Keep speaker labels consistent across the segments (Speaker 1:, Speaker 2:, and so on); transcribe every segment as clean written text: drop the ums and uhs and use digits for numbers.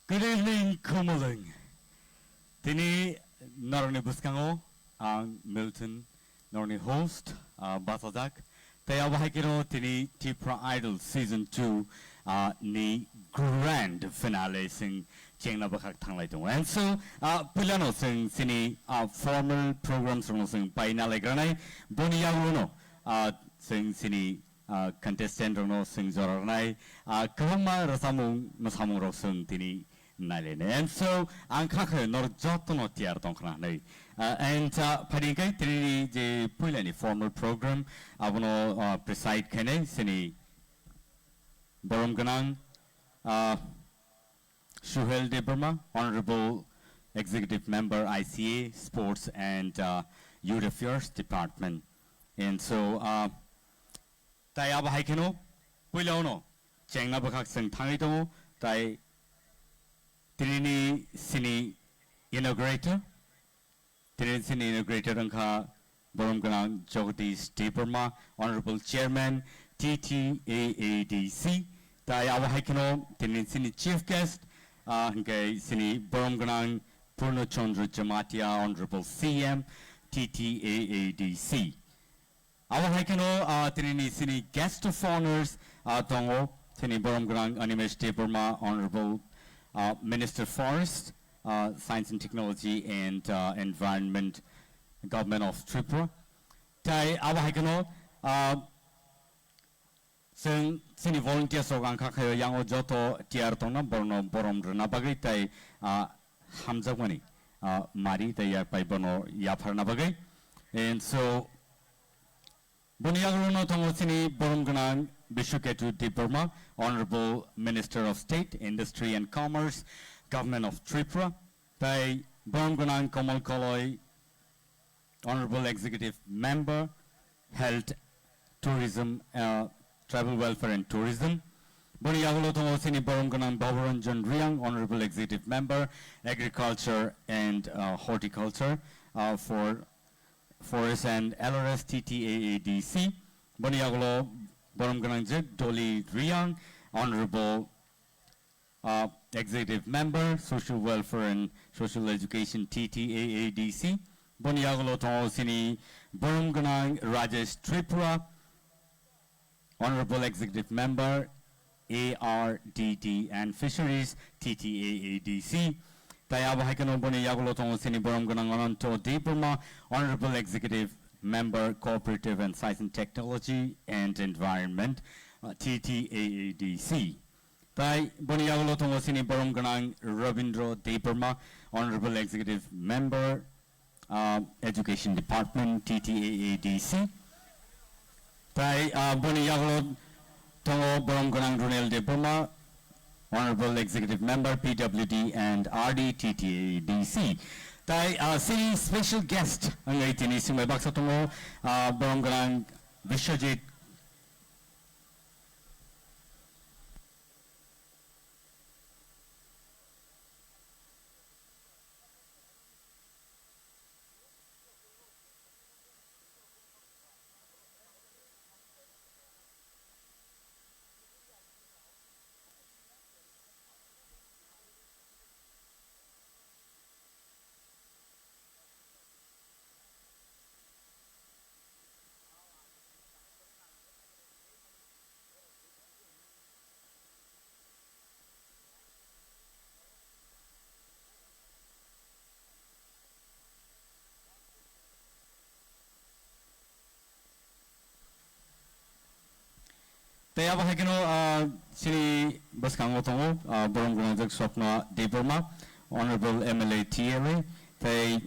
Speaker 1: Good evening, Kumuling. Tini Naroni Buskango, Milton, Naroni host, Basadak. Tayawahikiro Tini Tipra Idol Season 2 ni grand finale sing Chengna Bakak Tanglaito. And so, Pulano sing Sini formal programs from sing Painale Granai, Boniyaguno sing Sini contestant no sing Zoranai, Kama Rasamung Nosamuro sing Tini. And so, Wngkha nor joto no tiar tongkranai. And Padinkai Trini the Pulani formal program, Abono preside Kene, Sini Borom Ganang, Shuhel de Burma, Honorable Executive Member ICA, Sports and Youth Affairs Department. And so, Tayaba Haikeno, Pulono, Chengna Bakak Sing Tangito, Tai. Trini Sini Inaugurator, Trini Sini Inaugurator Wngkha Borom Ganang Jagdish Tipra, Honorable Chairman TTAADC, Tai Awahikino, Trini Sini Chief Guest, Sini Borom Ganang Purno Chandra Jamatia, Honorable CM TTAADC. Awahikino, Trini Sini Guest of Honors, Tongo, Sini Borom Ganang Animesh Tipra, Honorable Minister Forest, Science and Technology and Environment, Government of Tripura. Tai Awahikano, Sini volunteers of Wngkha Yango Joto Tiartona, Borno Borom Renabagay, Tai Hamzawani, Mari, Tai Bono Yaparnabagay. And so, Boniyaguno Tongo Sini Borom Ganang. Bishuketu Burma, Honorable Minister of State, Industry and Commerce, Government of Tripura, Tai Borom Komal Koloi, Honorable Executive Member, Health, Tourism, Travel Welfare and Tourism, Boniyagulo Tongo Sini Borom Babaranjan Riang, Honorable Executive Member, Agriculture and Horticulture, for Forest and LRS TTAADC, Boniyagulo Borom Ganang Doli Riang, Honorable Executive Member, Social Welfare and Social Education TTAADC, Boniyagulo Tongo Sini Borom Ganang Rajesh Tripura, Honorable Executive Member, ARDD and Fisheries TTAADC, Tayabahikano Boniyagulo Tongo Sini Borom Ganang Ananto Burma, Honorable Executive Member, Cooperative and Science and Technology and Environment, TTAADC. Tai Boniyagulo Tongo Sini Borom Ganang Rabindro Burma, Honorable Executive Member, Education Department, TTAADC. Tai Boniyagulo Tongo Borom Ganang Runel Burma, Honorable Executive Member, PWD and RD, TTAADC. Tai Sini special guest ang itini si may baksa tungo Borom Ganang Vishwajit Taya Bahagino Sini Baskango Tongo, Borom Ganang Swapna Burma, Honorable MLA TLA, Tai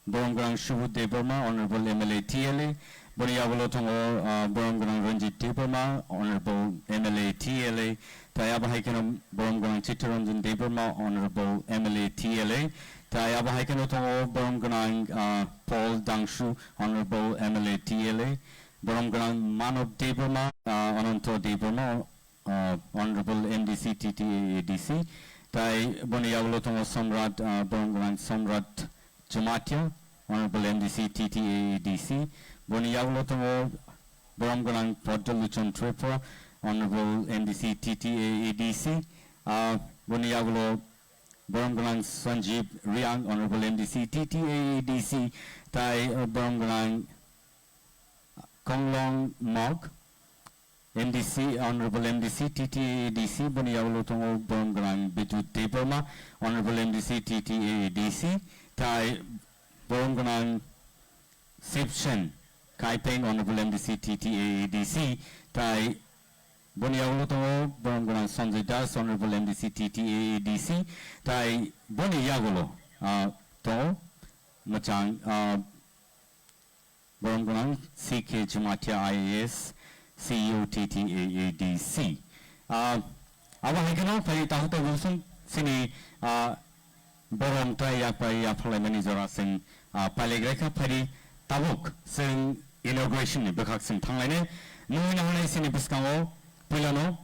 Speaker 1: Borom Ganang Shubu Burma, Honorable MLA TLA, Boniyagulo Tongo, Borom Ganang Ranjit Burma, Honorable MLA TLA, Taya Bahagino Borom Ganang Chittaranjan Burma, Honorable MLA TLA, Taya Bahagino Tongo, Borom Ganang Paul Dangshu, Honorable MLA TLA, Borom Ganang Manov Burma, Ananto Burma, Honorable MDC TTAADC, Tai Boniyagulo Tongo Samrat, Borom Ganang Samrat Jamatia, Honorable MDC TTAADC, Boniyagulo Tongo Borom Ganang Poddaluchan Tripura, Honorable MDC TTAADC, Boniagulo, Boronglang Sanjeev Riang, Honorable MDC, TTADC, Tai Boronglang Konglong Mog, MDC, Honorable MDC, TTADC, Boniagulo Tongo Boronglang Bitu Deperma, Honorable MDC, TTADC, Tai Boronglang Sipchen, Kai Peng, Honorable MDC, TTADC, Tai Boniagulo Tongo Boronglang Sanjay Das, Honorable MDC, TTADC, Tai Boniagulo Tongo Machang Boronglang CK Jumatia IAS, CEO TTAADC. Awa hikano pai tahuta wilson sini borong tai yapai parliament izora sing palegreka pai tabuk sing inauguration ni bekak sing thanglane nui nahane sini biskango pilano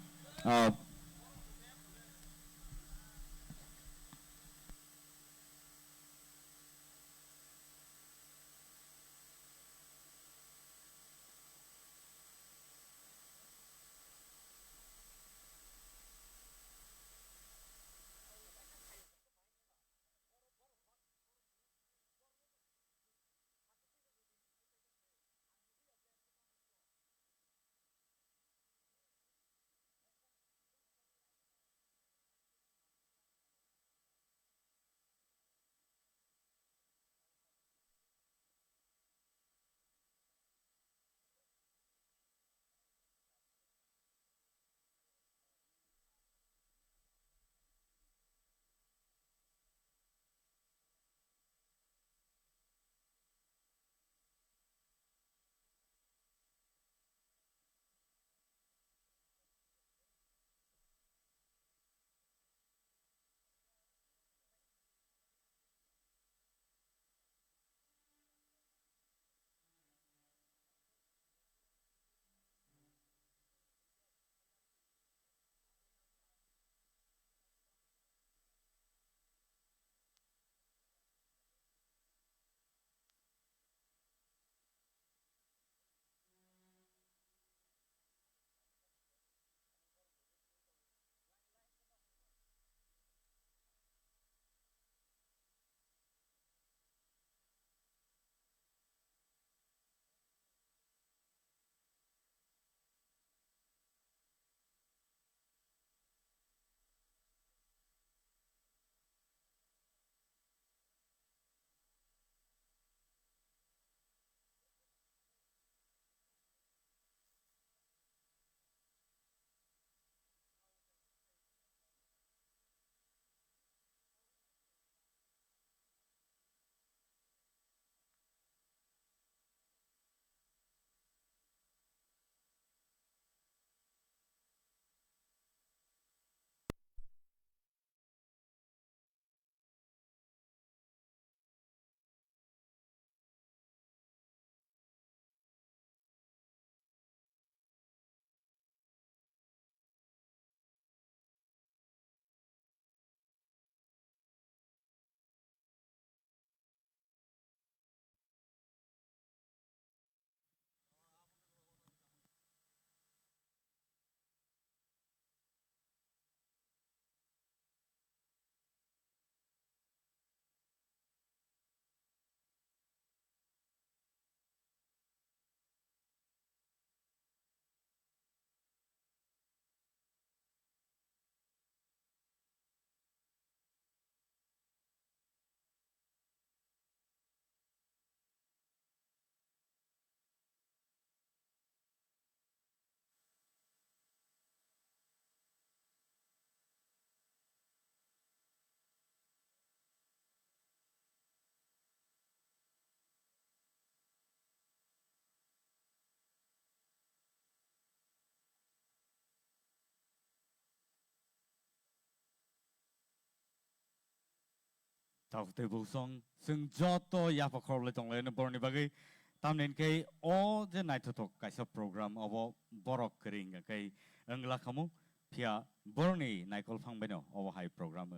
Speaker 1: tahute busong sing joto ya pakor le tong le na borni bagai tamnen kai o je nai thotok kaisa program obo borok kring kai angla khamu phia borni naikol phangbeno obo hai program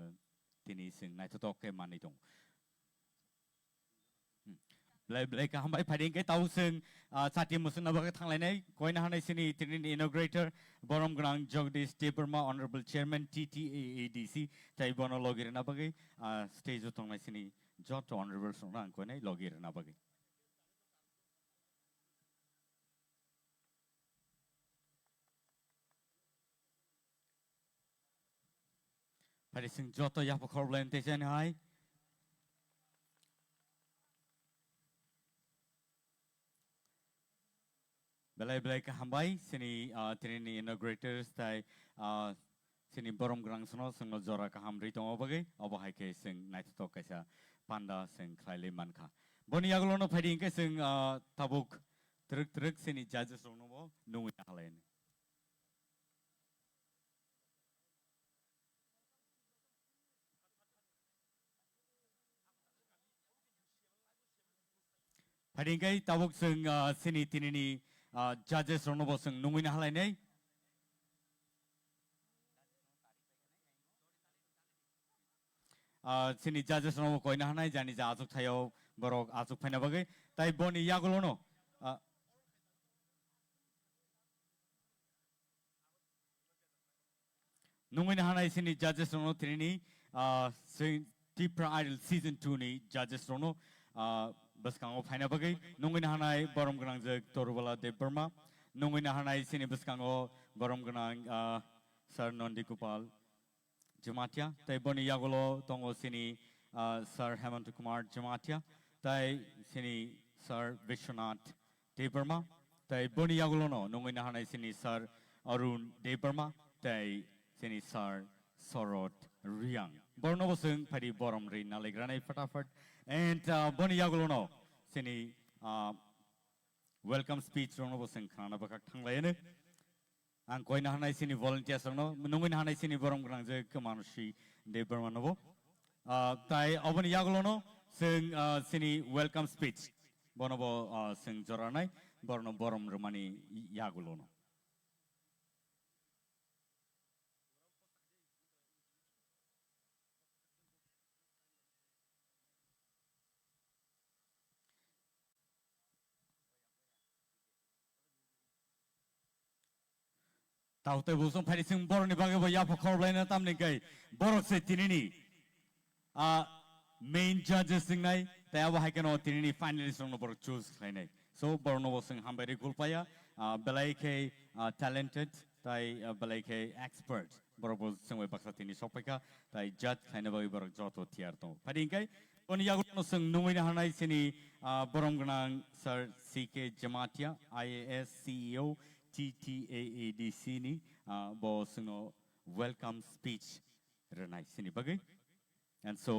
Speaker 1: tini sing nai thotok ke mani tong Belai ka hambai phading ke tau sing sati musun nabaga thanglai koina hanai sini tinin inaugurator borom grang Jagdish Tipra Honorable Chairman TTAADC tai bono logir nabagai stage utongnai sini jot honorable songrang koina logir nabagai phading sing jot ya pakhor blen te chen hai belai ka hambai sini trini inaugurators tai sini borom grang sono sing jora ka hamri tong bagai obahai ke sing nait to kaisa panda sing khlaile Wngkha boni yaglo no phading ke sing tabuk truk sini judges no bo nungi halain phading ke tabuk sing sini tinini judges no bo sing nungi halain nei sini judges no koina hanai jani ja azuk thayo borok azuk phaina bagai tai boni yaglo no nungin hanai sini judges no trini sing Tipra Idol season 2 ni judges no baskango phaina bagai nungin hanai borom grang je Torubala Deburma nungin hanai sini baskango borom grang Sir Nondi Kupal Jamatia tai boni yagolo tongo sini Sir Hemant Kumar Jamatia tai sini Sir Vishwanath Deburma tai boni yagolo no nungin hanai sini Sir Arun Deburma tai sini Sir Sorot Riang borno bosung phadi borom ri nalegranai fatafat and boni yagolo no sini welcome speech rono bosung khana bakak thanglai ne ang koina hanai sini volunteers no nungin hanai sini borom grang je kamanushi de bermanobo tai oboni yagolo no sing sini welcome speech bonobo sing joranai borno borom romani yagolo no tau te busong phari sing bor ni bage bo ya phokor blaina tam ni kai borok se tinini main judges sing nai ta wa haikeno tinini finalist no bor choose khai nai so borno bo sing hambari gulpaya belai ke talented tai belai ke expert bor bo sing we baksa tini sopeka tai judge khaina bagi bor joto tiar to phari kai on yago no sing nungoi na hanai sini borom gnang Sir CK Jamatia IAS CEO TTAADC ni bo sino welcome speech renai sini bagai and so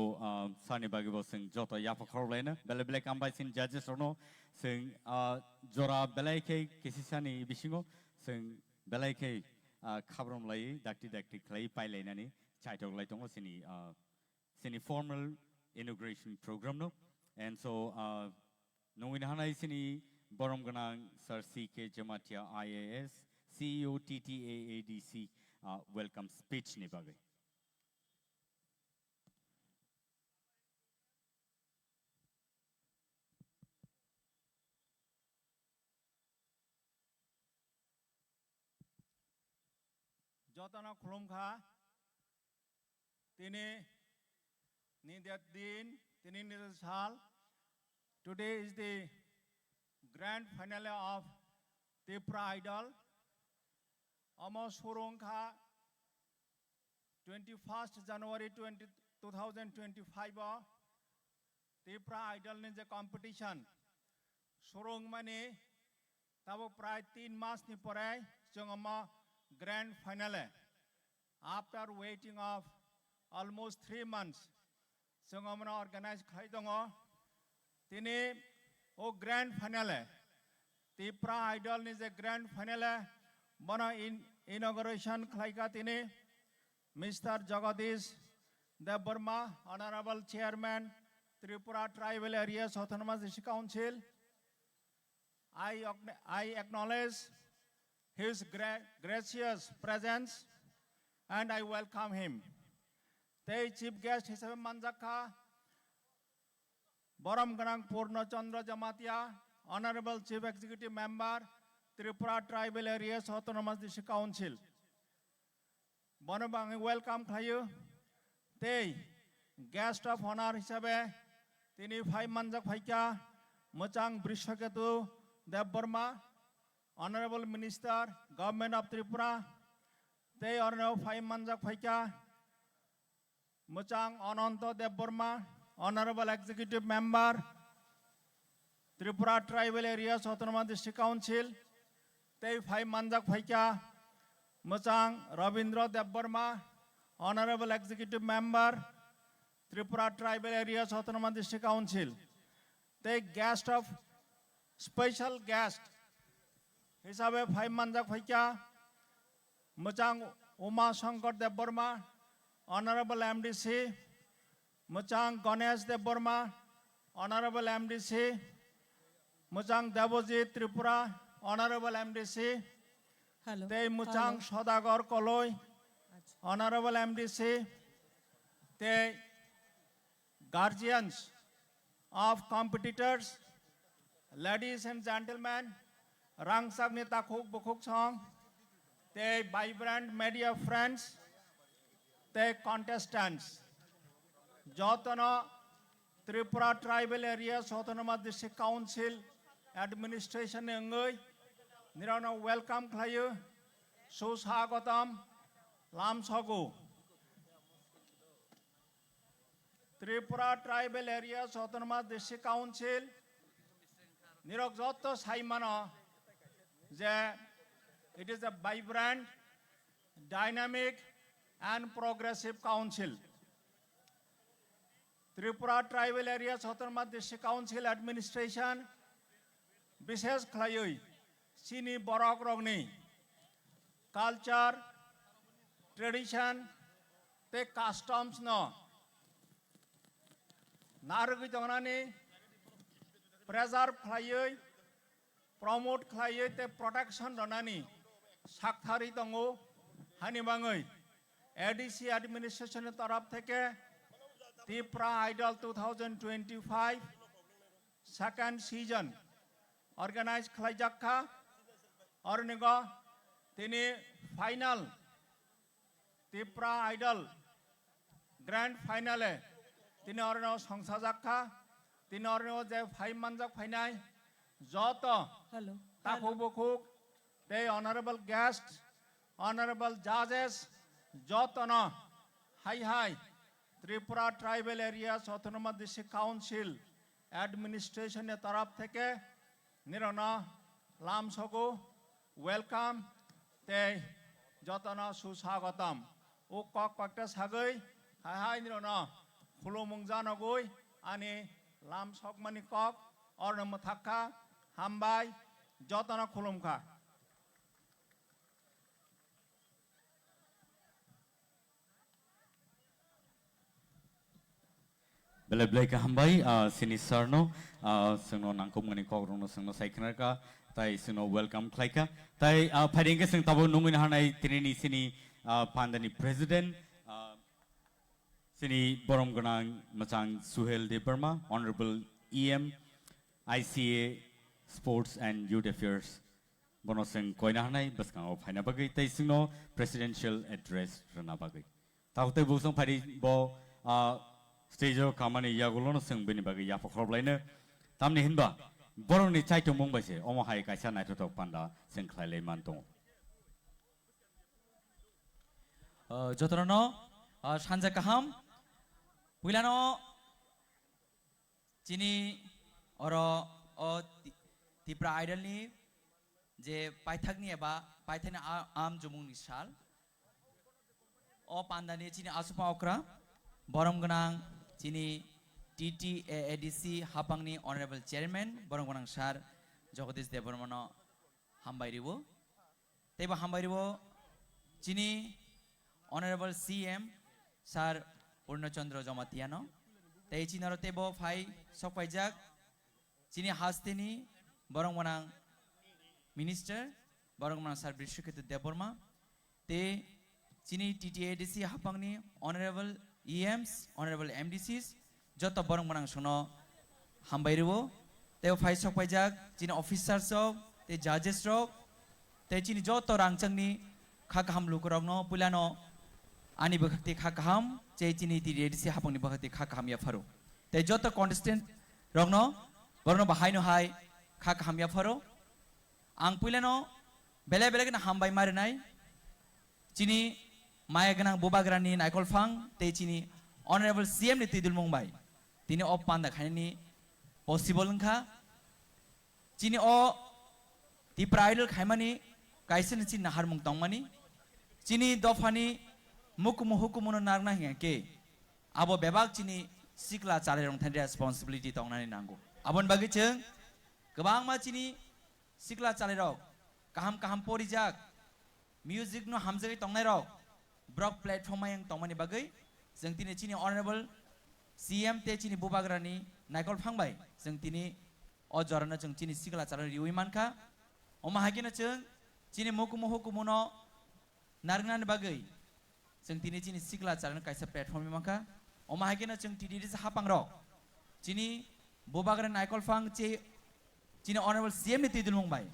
Speaker 1: sani bagi bo sing joto yapo khorlena bele bele kambai sin judges no sing jora belai ke kisisani bisingo sing belai ke khabrom lai dakti klai pai lainani chaitok lai tongo sini sini formal inauguration program no and so nungin hanai sini borom ganang Sir CK Jamatia IAS CEO TTAADC welcome speech ni bagai
Speaker 2: Jotana Wngkha tini nidat din tini nidasal. Today is the grand finale of Tipra Idol. Amos Wngkha 21st January 2025 Tipra Idol ni je competition surung mani tabo pray 3 mas ni porai jongama grand finale. After waiting of almost 3 months, jongama organized khaidongo tini o grand finale. Tipra Idol is a grand finale. Mana inauguration khlaika tini Mr. Jagdish Deburma, Honorable Chairman, Tripura Tribal Areas Autonomous District Council. I acknowledge his gracious presence and I welcome him. The chief guest hisabe manjakha Borom Ganang Purna Chandra Jamatia, Honorable Chief Executive Member, Tripura Tribal Areas Autonomous District Council. Bonabang welcome Khayu. They guest of honor Hisabe, Tini Phai Manjak Phaika, Mochang Brishakatu, Deb Burma, Honorable Minister, Government of Tripura, they are now Phai Manjak Phaika, Mochang Ananto Deb Burma, Honorable Executive Member, Tripura Tribal Areas Autonomous District Council, they Phai Manjak Phaika, Mochang Rabindra Deb Burma, Honorable Executive Member, Tripura Tribal Areas Autonomous District Council. The guest of special guest, Hisabe Phai Manjak Phaika, Mochang Uma Shankar Deb Burma, Honorable MDC, Mochang Ganesh Deb Burma, Honorable MDC, Mochang Devojit Tripura, Honorable MDC,
Speaker 3: Hello.
Speaker 2: They Mochang Sodagar Koloi, Honorable MDC, the guardians of competitors, ladies and gentlemen, Rang Sagni Takhuk Bukhuk Song, the vibrant media friends, the contestants, Jotana Tripura Tribal Areas Autonomous District Council Administration Ngoi, Nirana welcome Klayu, Susagatam, Lam Sagu. Tripura Tribal Areas Autonomous District Council, Nirok Joto Saimana, it is a vibrant, dynamic, and progressive council. Tripura Tribal Areas Autonomous District Council Administration, Bishes Klayui, Sini Borok Rogni, culture, tradition, the customs no. Naragi Jonani, preserve Klayui, promote Klayui, the protection Donani, Sakhari Tongo, Hanibangui, ADC Administration Tarap Theke, Tipra Idol 2025, second season, organized Klajakha, Ornigo, Tini final, Tipra Idol, grand finale, Tini Orno Songsajakha, Tini Orno Je Phai Manjak Phainai, Joto,
Speaker 3: Hello.
Speaker 2: Takubukuk, the honorable guests, honorable judges, Jotana, Hi, Tripura Tribal Areas Autonomous District Council, Administration Tarap Theke, Nirana, Lam Sogo, welcome, the Jotana Susagatam, Ukok Paktas Hagui, Hi, Nirana, Kulumungzanagui, Ani, Lam Sogmanikok, Ornamataka, Hambai, Jotana Kulumka.
Speaker 1: Bele Blake Hambai, Sini Sarno, Sino Nankum Manikok, Sino Saikanaka, Tai Sino welcome Klaika, Tai Padinga Sing Tabo Numin Hanai, Trini Sini Pandani President, Sini Borom Ganang Machang Suhel de Burma, Honorable EM, ICA, Sports and Youth Affairs, Bonoseng Koinahanai, Baskang of Hanabagi, Tai Sino Presidential Address Ranabagi. Taute Busong Padi Bo, stage kamani yagulono sing bini bagi ya pokroblene tamni hinba borong ni chai tumong base omo hai kaisa nai to panda sing khlaile mantong
Speaker 4: jotorno sanja kaham puilano chini oro o Tipra idol ni je paithak ni eba paithani am jumung ni sal o panda ni chini asupa okra borom ganang chini TTADC Hapangni Honorable Chairman Borong Ganang Sar Jagadish Debormano Hambairibo Teba Hambairibo chini Honorable CM Sar Purnachandra Jamatiano Tei Chinaro Tebo Phai Sokpaijak chini Hastini Borong Ganang Minister Borong Ganang Sar Brishukit Deborma Te chini TTADC Hapangni Honorable EMs, Honorable MDCs, Jota Borong Manang Sono, हामबायरबो ते फाइसक फाइजाक चिनि officers रok ते जजेस रok ते चिनि जत रांचंनि खा गाहाम लुकरकनो पुलानो आनि बखति खा गाहाम चे चिनि ति रेडिसि हापंनि बखति खा गाहाम या फरो ते जत कॉन्टेस्टेंट रगनो बरनो बाहायनो हाय खा गाहाम या फरो आं पुलानो बेले बेले गना हामबाय मारनाय चिनि माया गना बोबाग्रानि नायकलफां ते चिनि ऑनरेबल सीएम नि तिदुल मुंबाय तिनि अप पान्दा खायनि पॉसिबल वंखा चिनि ओ Tipra idol खायमानि काइसन चिनि नाहार मुं तंमानि चिनि दफानि मुकुमु हुकुमुनो नारना हिया के आबो बेबाग चिनि सिक्ला चाले रं थान रेस्पॉन्सिबिलिटी तंनानि नांगौ आबन बागै जों गोबां मा चिनि सिक्ला चाले रक काहाम काहाम परिजाक म्यूजिक नो हामजै तंनाय रक ब्रक प्लेटफॉर्म आयं तंमानि बागै जों तिनि चिनि ऑनरेबल सीएम ते चिनि बुबाग्रानि नायकल फांबाय जों तिनि अ जरना जों चिनि सिक्ला चाले रिउइ मानखा अमा हागिनो जों चिनि मुकुमु हुकुमुनो नारनानि बागै जों तिनि चिनि सिक्ला चाले काइसा प्लेटफॉर्म मानखा अमा हागिनो जों तिनि से हापां रक चिनि बुबाग्रा नायकल फां चे चिनि ऑनरेबल सीएम नि तिदुल मुंबाय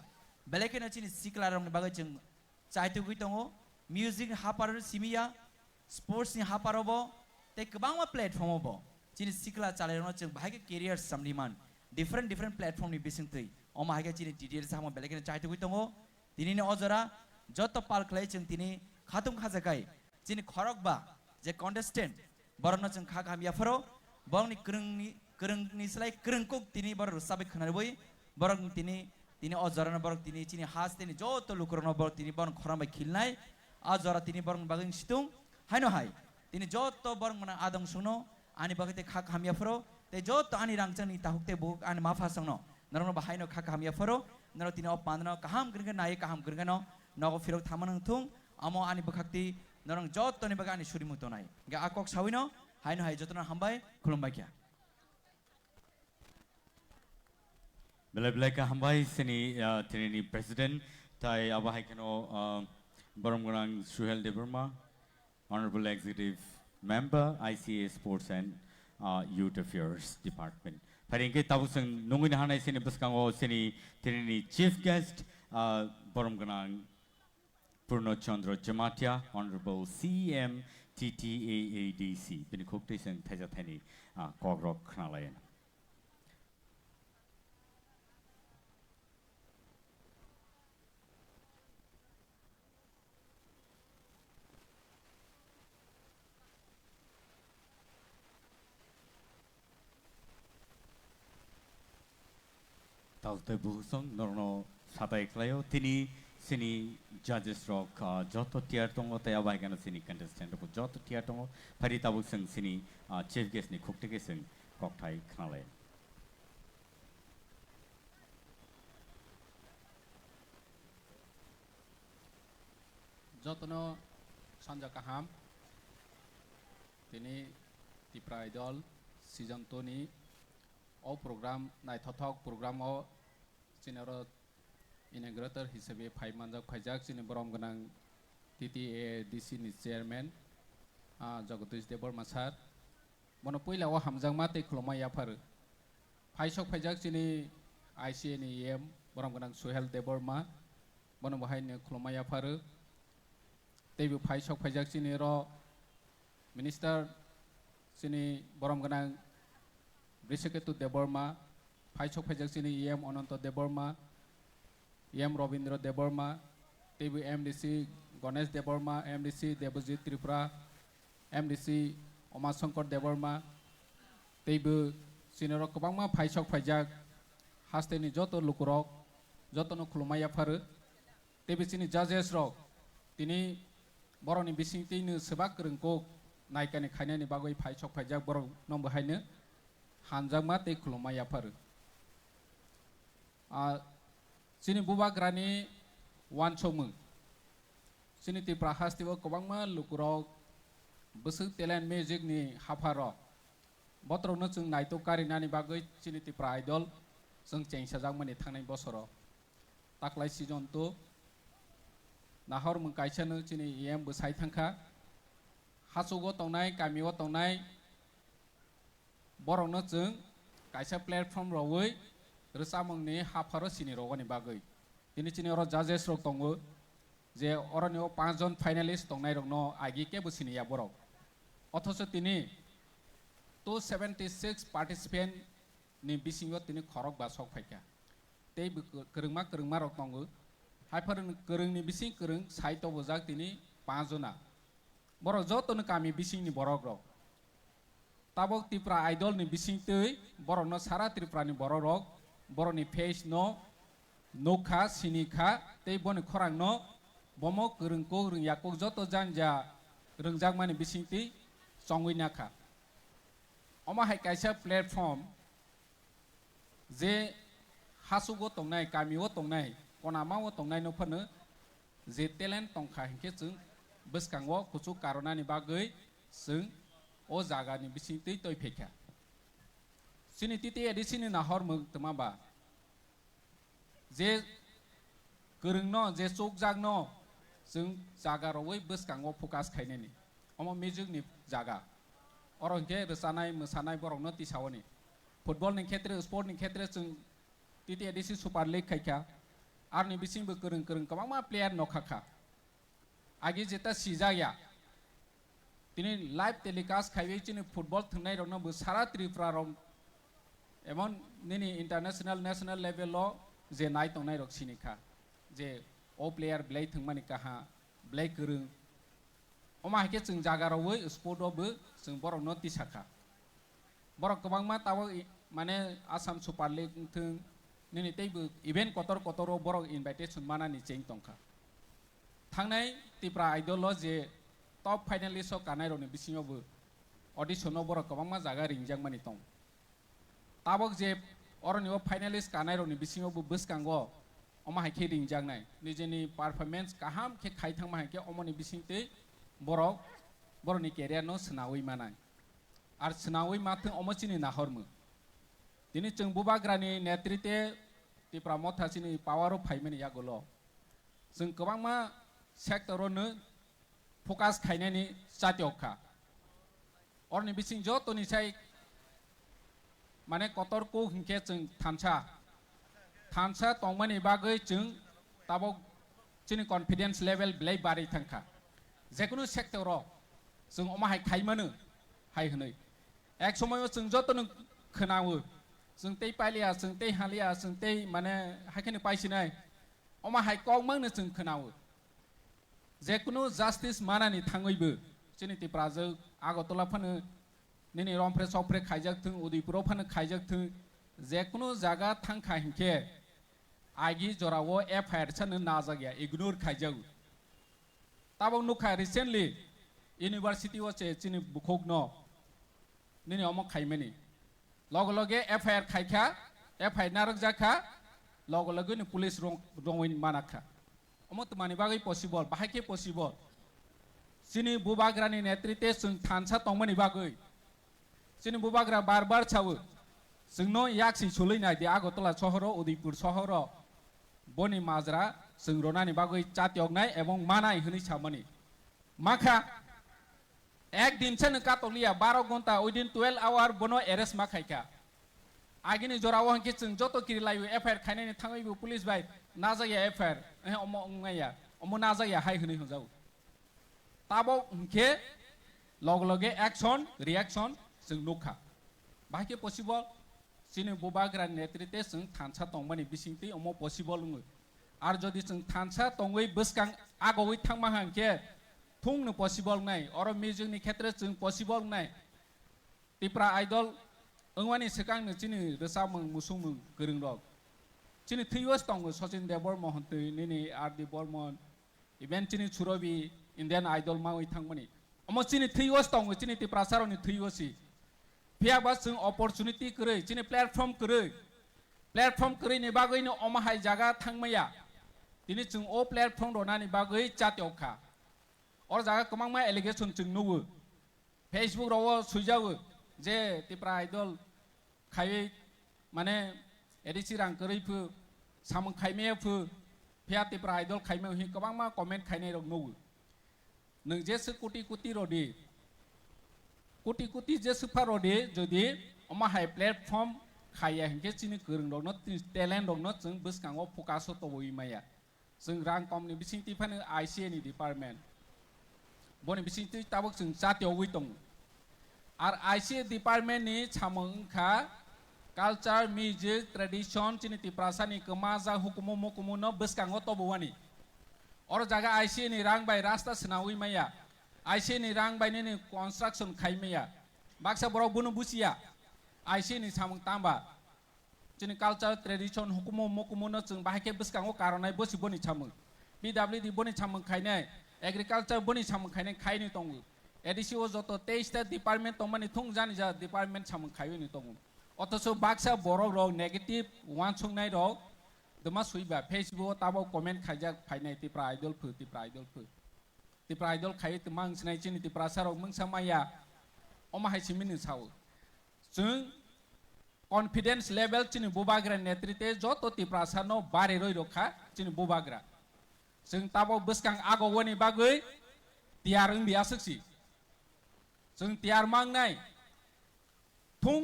Speaker 4: बेलेकेनो चिनि सिक्ला रंनि बागै जों चाइतु गै दङो म्यूजिक हापार सिमिया स्पोर्ट्स नि हापारबो ते गोबां मा प्लेटफॉर्म बो चिनि सिक्ला चाले रंनो जों बाहाय केरियर सामनिमान डिफरेंट प्लेटफॉर्म नि बिसिंतै अमा हागे चिनि टिटिर साम बेलेकेनो चाइतु गै दङो दिनिनि अजरा जत पाल खलै जों तिनि खातुम खाजाकाय चिनि खरकबा जे कॉन्टेस्टेंट बरनो जों खा गामिया फरो बंनि करंनि सलाय करंको तिनि बर रुसाबे खनारबोय बरक तिनि अजरन बरक तिनि चिनि हास तिनि जत लुकरनो बर तिनि बन खरामबाय खिलनाय अजरा तिनि बरन बागै सितुं हायनो हाय तिनि जत बरन मना आदं सुनो आनि बागैते खा गामिया फरो ते जत आनि रांचंनि ताहुकते बुक आनि माफा संनो नरनो बाहायनो खा गामिया फरो नरो तिनि अ पान्दनो काहाम ग्रगन नाय काहाम ग्रगनो नगो फिरक थामन थुं अमो आनि बखक्ति नरं जत नि बगा आनि सुरिमुतो नाय गे आकक साविनो हायनो हाय जतन हामबाय खुलुमबाय क्या
Speaker 1: Belai-belai ka hambai sini tini president tai abahai keno Boromgorang Suhel Deburma, Honorable Executive Member ICA Sports and Youth Affairs Department. Paringke tabusang nungin hanai sini beskango sini tini chief guest Boromgorang Purno Chandra Jamatia, Honorable CM TTAADC. Bini khukti sang thaja thani kogrok khnalayan. Talte buhusong norno satai klayo tini sini judges rock joto tier tongo taya baigana sini contestant ko joto tier tongo pari tabusang sini chief guest ni khukte ke sing kokthai khnale
Speaker 3: jotono sanja kaham tini Tipra idol season 2 ni all program nai thothok program o sinero inaugurator hisabe 5 manjak phaijak sini Boromgorang TTADC ni chairman Jagodish Debor Masar mono poila o hamjang ma tei khuloma yafar phaisok phaijak sini ICA ni em Boromgorang Suhel Debor ma mono bahai ni khuloma yafar tei bu phaisok phaijak sini ro minister sini Boromgorang Brishketu Deborma, Phaisok Phajak sini EM Ononto Deborma, EM Robindra Deborma, TB MDC Ganesh Deborma, MDC Debojit Tripura, MDC Omasankar Deborma, TB sinero kobangma Phaisok Phajak hasteni joto lukurok, joto no khulumaya faru, TB sini judges rok, tini boroni bisingti ni sebak rengkok naikani khainani bagoi Phaisok Phajak borok nom bahaine hanjangma tei khuluma yafar sini bubagrani wansomung sini Tipra hastibo kobangma lukurok besuk talent music ni hafaro botrokno जों naito karinani bagoi sini Tipra idol जों chengsajak thangnai bosoro taklai season 2 nahor mung kaisano sini em bosai thangkha hasogo tongnai kamio tongnai borokno जों kaisa platform rawoi resamung ni hafaro sini rogani bagai tini chini oro judges rok tongo je oroni o 5 jon finalist tongnai rok no agi ke busini ya borok othoso tini 276 participant ni bisingo tini khorok ba sok phaika tei kerengma rok tongo haifar kereng ni bising kereng saito bojak tini 5 jona borok jotoni kami bising ni borok rok tabok Tipra idol ni bising tei borok no sara Tripura ni borok rok borok ni face no Wngkha sinikha tei boni khorang no bomo kereng ko reng yakok joto janja rengjak mani bising tei chongui nakha oma hai kaisa platform je hasugo tongnai kamiwo tongnai konamao tongnai no phano je talent tongkha hinke chung bwskango kuchu karonani bagui chung o jaga ni bising tei toi phekha sini titi edisini na hormung tmaba je kereng no je chokjak no chung jaga rowoi bwskango focus khainani omo music ni jaga orongke resanai mosanai borok no tisawoni football ni khetre sport ni khetre chung titi edisi super league khaikha arni bising bo kereng kabangma player no khakha agi jeta sijaya tini live telecast khaiwe chini football thnai rok no bo sara Tripura rok emon nini international national level lo je nai tongnai rok sinikha je o player blai thungmani kaha blai kereng oma hake chung jaga rowoi sport obo chung borok no tisakha borok kabangma tawo mane Assam Super League thung nini teibo event kotor borok invitation manani cheng tongkha thangnai Tipra idol lo je top finalist o kanai rok ni bisingo bo audition no borok kabangma jaga ringjak mani tong tabok je oroni o finalist kanai rok ni bisingo bo bwskango oma haike ringjak nai nijeni performance kaham khe khai thangma haike omoni bising tei borok ni career no snawi manai ar snawi mathung omochini nahormu tini chung bubagrani netrite Tipra mothachini power of phaimani yagolo chung kabangma sector no focus khainani chatiokha orni bising jotoni sai mane kotor ko hingke chung thamsa tongmani bagui chung tabok chini confidence level blai bari thangkha jekunu sector ro chung oma hai khaimanu hai hnoi ek somoyo chung jotoni khnawo chung tei pailia chung tei halia chung tei mane haikeni paisinai oma hai kongmangno chung khnawo jekunu justice manani thangoibo chini Tipra jo Agartala phano nini rompre sopre khaijak thung Udaipuro phano khaijak thung jekunu jaga thangkha hinke agi jorao FIR chanu najagya ignore khaijagu tabok nukha recently university wache chini bukhok no nini omo khaimani loge FIR khaikha FIR narak jakha loge ni police rongwin manakha omo tmani bagai possible bahake possible chini bubagrani netrite chung thansa tongmani bagai chini bubagra bar chawo chungno yaksi chulainai de Agartala sohoro Udaipur sohoro boni majra chungronani bagai chatioknai ebong manai hini chamani makha একদিন ছেন কাতলিয়া 12 ঘন্টা within 12 hour বনো arrest মাখাইকা আগিনি জরাও হাंके जों যত কিরিলাইও FIR খাইনানি थाङैबो police bye नाजाया FIR अम अंगाया अम नाजाया हाय हनै हजाव ताबो हंके लगे action reaction जों नुखा बाहायके possible सिनि बुबाग्रा नेतृत्वे जों थानसा तंबानि बिसिंति अम पसिबल नुङो आर जदि जों थानसा तंगै बसकां आगौै थांमा हांके थुंनो पसिबल नाय और म्यूजिकनि क्षेत्र जों पसिबल नाय Tipra idol अंगवानि सेकांनो चिनि रोसामं मुसुमं गोरों दं चिनि थैवस दं सचिन देवबर्मन निनि आरडी बर्मन इभेन चिनि सुरबि इंडियन आइडल मावै थांमोनि अम चिनि थैवस दं चिनि Tipra सारनि थैवसि फियाबा जों अपरचुनिटी करै चिनि प्लेटफर्म करै नि बागैनो अमाहाय जागा थांमैया दिनि जों ओ प्लेटफर्म रनानि बागै चात्यौखा और जागा कमांमा एलिगेशन जों नुवो फेसबुक राव सुइजावो जे Tipra idol खाय माने एडिसि रां करैफो सामं खायमेफो फिया Tipra idol खायमे हि कबांमा कमेन्ट खायनाय रग नुवो नों जेसो कोटि रदि जेसो फारदि जदि अमाहाय platform khaya hingke chini kereng dog no talent dog no jeng beskango focus to boi maya jeng rang kom ni bising ti phane ICA ni department boni bising ti tabok jeng satyo wi tong ar ICA department ni chamang Wngkha culture music tradition chini Tipra ni kemaja hukumu mukumu no beskango to bowani or jaga ICA ni rang bai rasta senawi maya ICA ni rang bai ni construction khai maya baksa borok bunu busia ICA ni samung tamba chini culture tradition hukumu mukumu no jeng bahake beskango karonai bosi boni chamung PWD boni chamung khainai agriculture boni chamung khainai khaini tongu ADCO joto 23 department tongmani thung jani ja department chamung khayo ni tongu অথচ বাক্সা বড় রক negative ওয়ান সংনাই রক দমা সুইবা Facebook তাবো কমেন্ট খাইজাক ফাইনাই Tipra idol ফু Tipra idol খাই তমা সিনাই চিনি Tipra সারক মংসা মাইয়া অমা হাইসি মিনি সাও जों কনফিডেন্স লেভেল চিনি বুবাগ্রা নেতৃত্বে যত Tipra সানো বারে রই রখা চিনি বুবাগ্রা जों তাবো বসকাং আগওনি বাগৈ তিয়ারং বিয়া सकसि जों তিয়ার मांगनाय थुं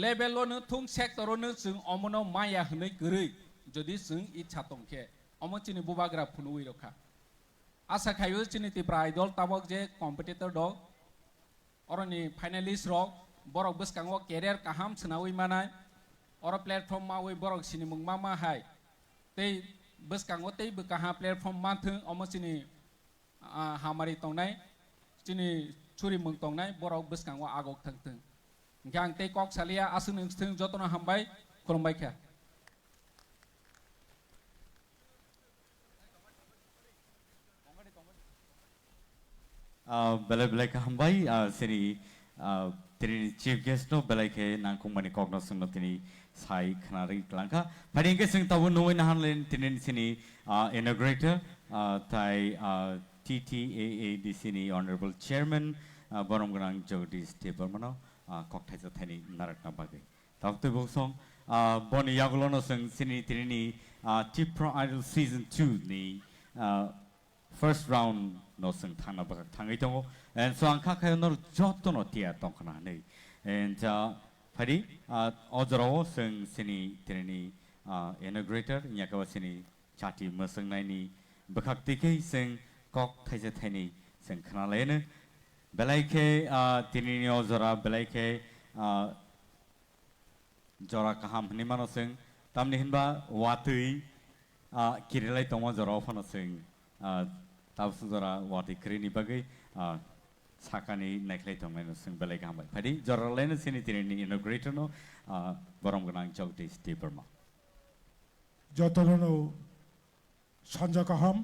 Speaker 3: level no thung sector no jeng omono maya hnei gurui jodi jeng ichha tongkhe omo chini bubagra phunui rokha asa khayo chini Tipra idol tabok je competitor dog oroni finalist rok borok beskango career kaham chnawi manai oro platform ma oi borok sini mungma ma hai tei beskango tei bekaha platform ma thung omo chini hamari tongnai chini churi mung tongnai borok beskango agok thang Wngkha tei kok salia asung nungstung jotono hambai khulumbai kha
Speaker 1: belai belai ka hambai sini tini chief guest no belai ke nangkung mani kok no sung no tini sai khnari klangka phari ke sung tabu noi nahan len tini sini inaugurator tai TTAAD sini honorable chairman boromgrang jagdish deparmano kok thaisa thani narakna bagai tapte boksong boni yagulono sung sini tini Tipra idol season 2 ni first round no sung thangna bagak thangai tongo and so Wngkha khayo no jotto no tia tongkhana nei and phari ojoro sung sini tini inaugurator nyakawa sini chati masung nai ni bakhak tikei sung kok thaisa thani sung khana lene belai ke tini ni ojora belai ke jora kaham hni mano sung tamni hinba watui kirilai tomo jora phano sung tabsu jora wati krini bagai sakani neklai tomo sung belai kaham bai phadi jora lene sini tini ni inaugurator no boromgrang jagdish deparma
Speaker 5: jotono sanja kaham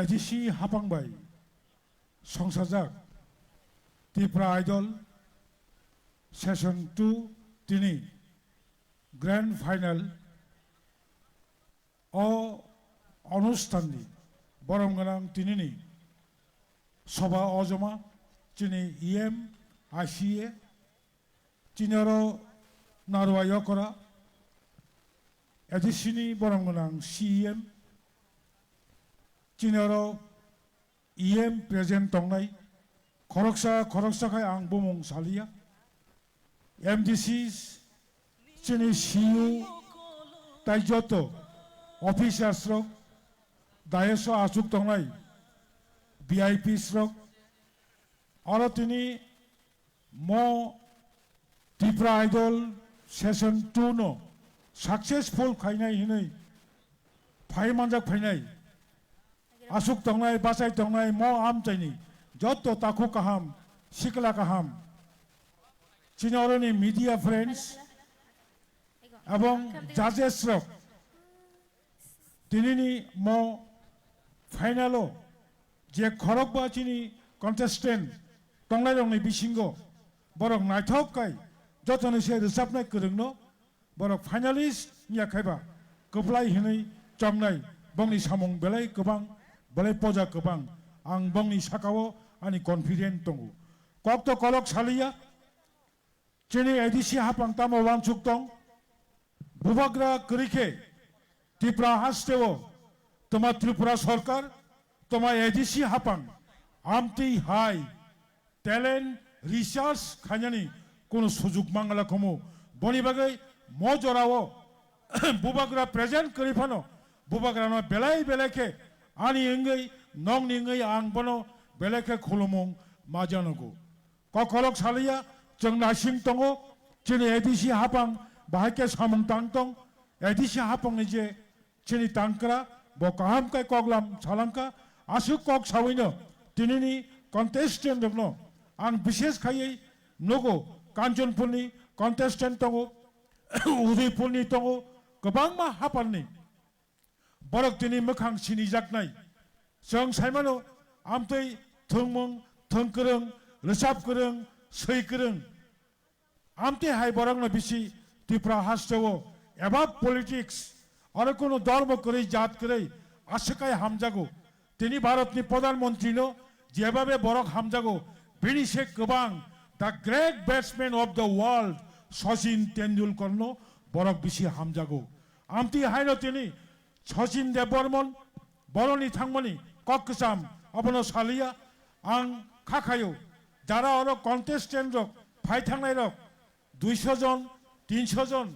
Speaker 5: ADC habang bai সংসাজাক Tipra idol session 2 tini grand final o অনুষ্ঠাননি বরমগানাং তিনিনি সভা অজমা চিনি ICA চিনারো নারওয়ায় করা এদিসিনি বরমগানাং CEM চিনারো present tongnai khoroksa khai ang bumung salia MDCs chini CU tai joto officers rok daeso asuk tongnai VIPs rok aro tini mo Tipra idol session 2 no successful khainai hinai phai manjak phainai asuk tongnai basai tongnai mo am chaini joto taku kaham sikla kaham chinoroni media friends abong judges rok tinini mo finalo je khorok ba chini contestant tongnai rongni bisingo borok naithok kai jotoni se resapnai kurungno borok finalist nya khaiba koplai hinai chongnai bongni samung belai kobang belai poja kobang ang bongni sakao ani confident tongu kok to kolok salia chini ADC hapang tamo wansuk tong bubagra krike Tipra hasteo toma Tripura sarkar toma ADC hapang amti high talent research khanyani kono sujug mangala komo boni bagai mo jorao bubagra present karifano bubagra no belai belake ani engai nong ningai ang bono belake khulumung majanogo kokolok salia jeng nasing tongo jeni edisi hapang bahake samung tangtong edisi hapang nije jeni tangkra bo kaham kai koglam salangka asu kok sawino tinini contestant dogno ang বিশেষ khai nogo kanchonpurni contestant tongo udaipurni tongo gobang ma hapanni borok tini mokhang sinijaknai jeng saimano amtei thongmung thongkrong resap krong sei krong amte hai borok no bisi Tipra hastewo about politics আর কোনো ধর্ম করে জাত করে আশকায় হামজাগো তিনি ভারতনি প্রধানমন্ত্রী no যেভাবে বড় হামজাগো বিনি শেখ গোবাং the great batsman of the world Sachin Tendulkar নো বড় বেশি হামজাগো আমতি হাইনো তিনি শচীন দেববর্মন বড়নি থাংমনি কক্কসাম অবন সালিয়া আং খাখায়ো যারা অর কন্টেস্টেন্ট রক ফাই থাংনাই রক 200 জন 300 জন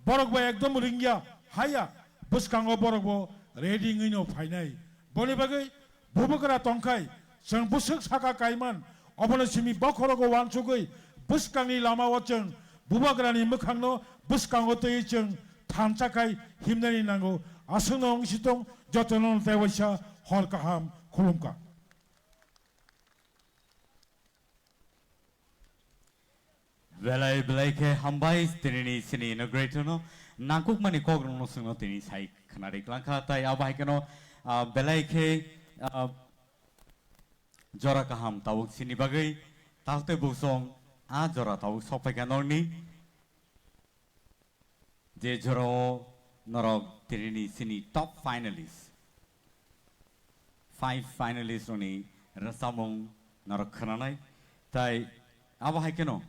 Speaker 5: বড় বা একদম রিঙ্গিয়া হাইয়া buskango borogbo reading ino phainai boni bagai bubukra tongkai jeng busuk saka kaiman obono simi bokhorogo wansugoi buskangni lama wacheng bubagrani mokhangno buskango tei jeng thanchakai himnani nango asungong sitong jotonon tewaisa hor kaham khulumka
Speaker 1: Belai belai ke hambai tinini sini inaugurator no nangkuk mani kogrong no sungno tini sai khanarik langkha tai abai keno belai ke jora kaham tawuk sini bagai taute busong a jora tawuk sopai kanorni je joro norok tinini sini top finalists 5 finalists oni rasamong norok khananai tai abai keno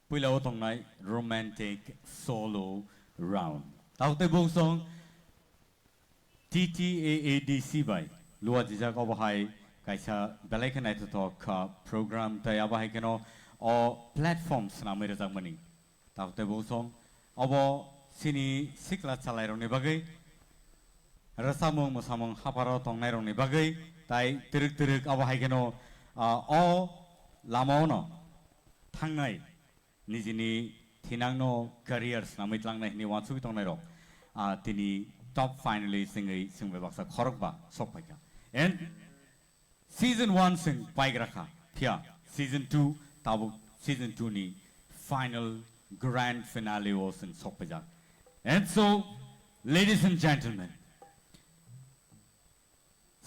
Speaker 1: Pulau tongnai romantic solo round. Taute bungsong TTAADC by luar jejak abahai kaisa belai kenai to talk program tai abahai keno o platforms namai rejak mani. Taute bungsong abo sini sikla chalai roni bagai rasamung musamung haparo tongnai roni bagai tai tirik abahai keno o lamao no thangnai Nijini tinangno careers namai tlangnai ni wansugi tongnai rok tini top finalist singai singbe baksa khorokba sokpaika and season 1 sing paigraka pia season 2 tabu season 2 ni final grand finale was in sokpaja and so ladies and gentlemen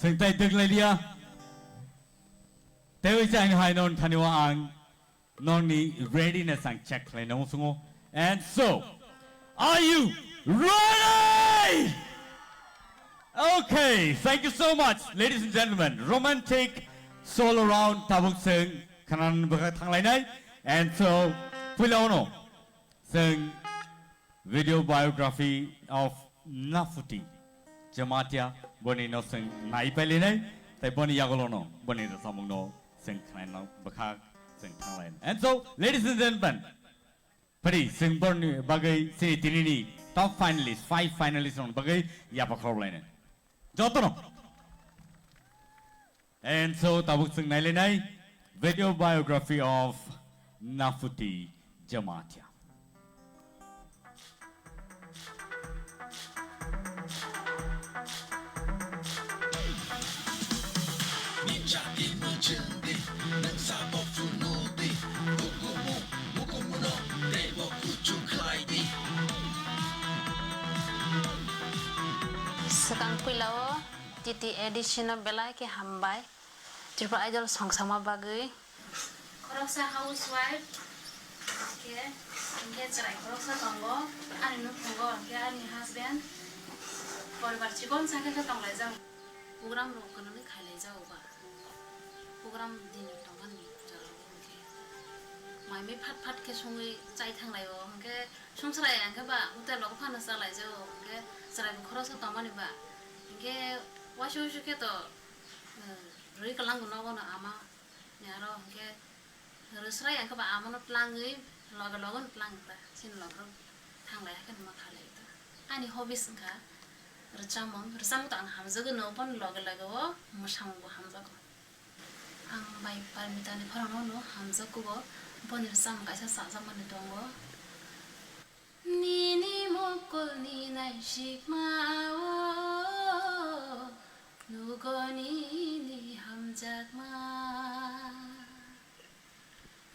Speaker 1: singtai deglailia tewi chang hainon thaniwa ang Noni readiness and check and so are you ready? Okay, thank you so much, ladies and gentlemen. Romantic solo round tabuk sing kanan baga thanglai nai and so pulono sing video biography of Nafuti Jamatia boni no sing nai peli nai tai boni yagolono boni samung no sing kanan baga And so, ladies and gentlemen, pari singborn bagai si tinini top finalists, 5 finalists on bagai yapa khorlaine. Jotono. And so, tabuk sing nailenai video biography of Nafuti Jamatia.
Speaker 6: Sabo Sekang pulau titi edisi na belai ke hambai Tipra idol song sama bagai
Speaker 7: korok sa housewife ke cerai korok sa tonggo ani nu tonggo ke ani husband poribar cikon sangke ke tong lejang program ro kono ni khai lejao ba program din tonggan ni jaro ke mai me phat ke songi chai thang lai o ke songsarai angke ba hotel lo phana sa lai jo ke cerai korok sa tongmani ba ke washu ke to rui kalang guno gono ama nyaro ke rusrai angke ba amonot langi
Speaker 6: logon lang ta sin logro thang lai kan ma khale ta ani hobbies ngkha rcham ta ang hamza go no pon logo musang bo hamza ko ang bai parmita ni phara no hamza ko bo pon rcham ka sa sa man dongo ni ni mokol ni nai shik ma o nugo ni hamza ma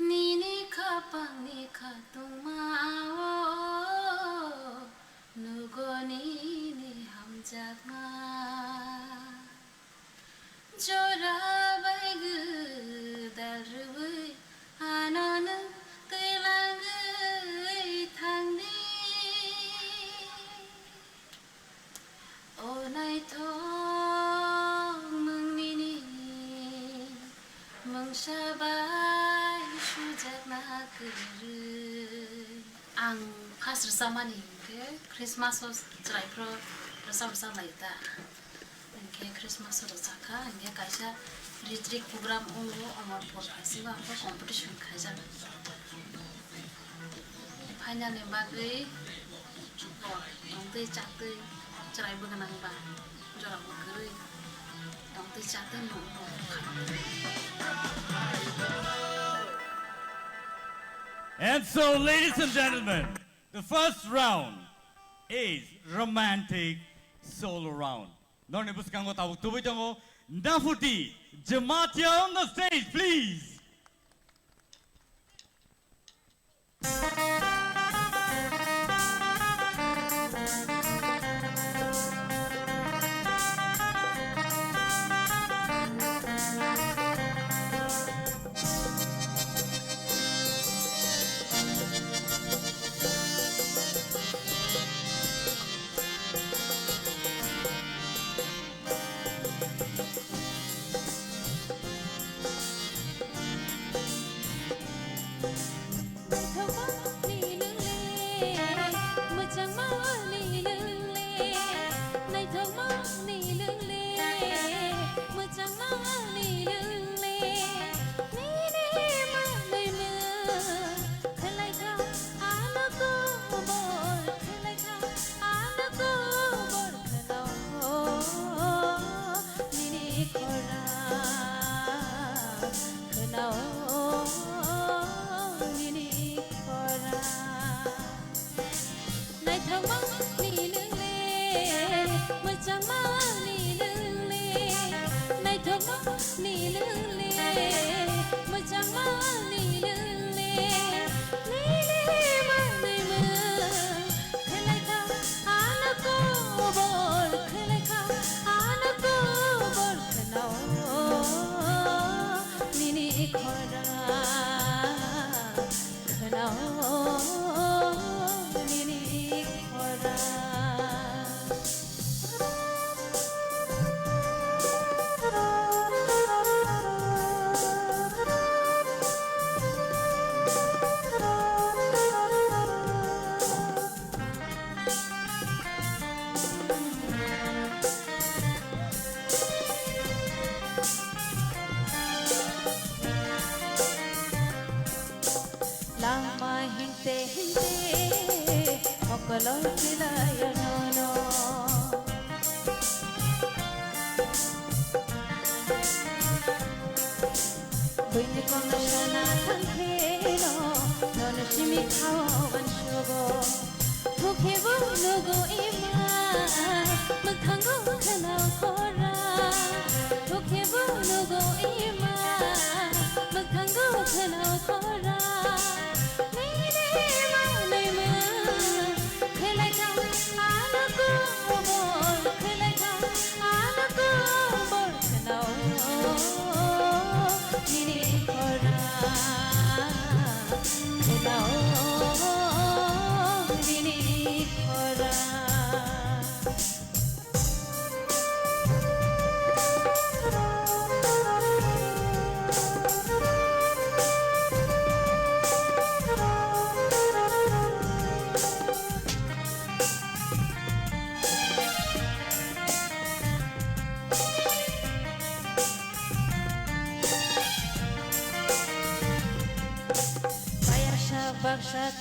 Speaker 6: Nini kapang ni katung mao nugo nini hamjak ma jora bai gu darui anon teilang thang ni o nai thong mung nini mung sabai ang khas rsamani ke Christmas os chrai pro rasam laita ke Christmas ro chaka nge kaisa retreat program ongo amar por asiba ko competition khaja final ne bagui tongtei chakei chrai buganang ba jora bukuri tongtei chakei no
Speaker 8: And so, ladies and gentlemen, the first round is romantic solo round. None of us can go to Tubitango. Nafuti, Jamatia on the stage, please.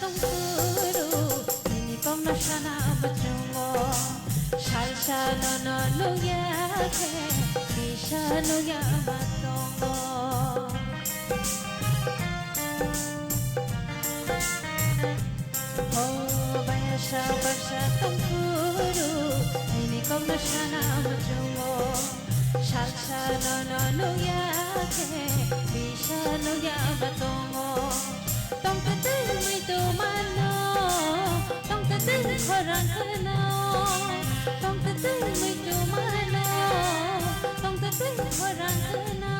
Speaker 9: tong kuru ini kong na shana bachungo shalsha no luya ke bisha luya matongo oh bayasha basha tong kuru ini kong na shana bachungo shalsha no luya ke bisha luya matongo tong te te mi tu mano tong te te khorang khano tong te te mi tu mano tong te te khorang khano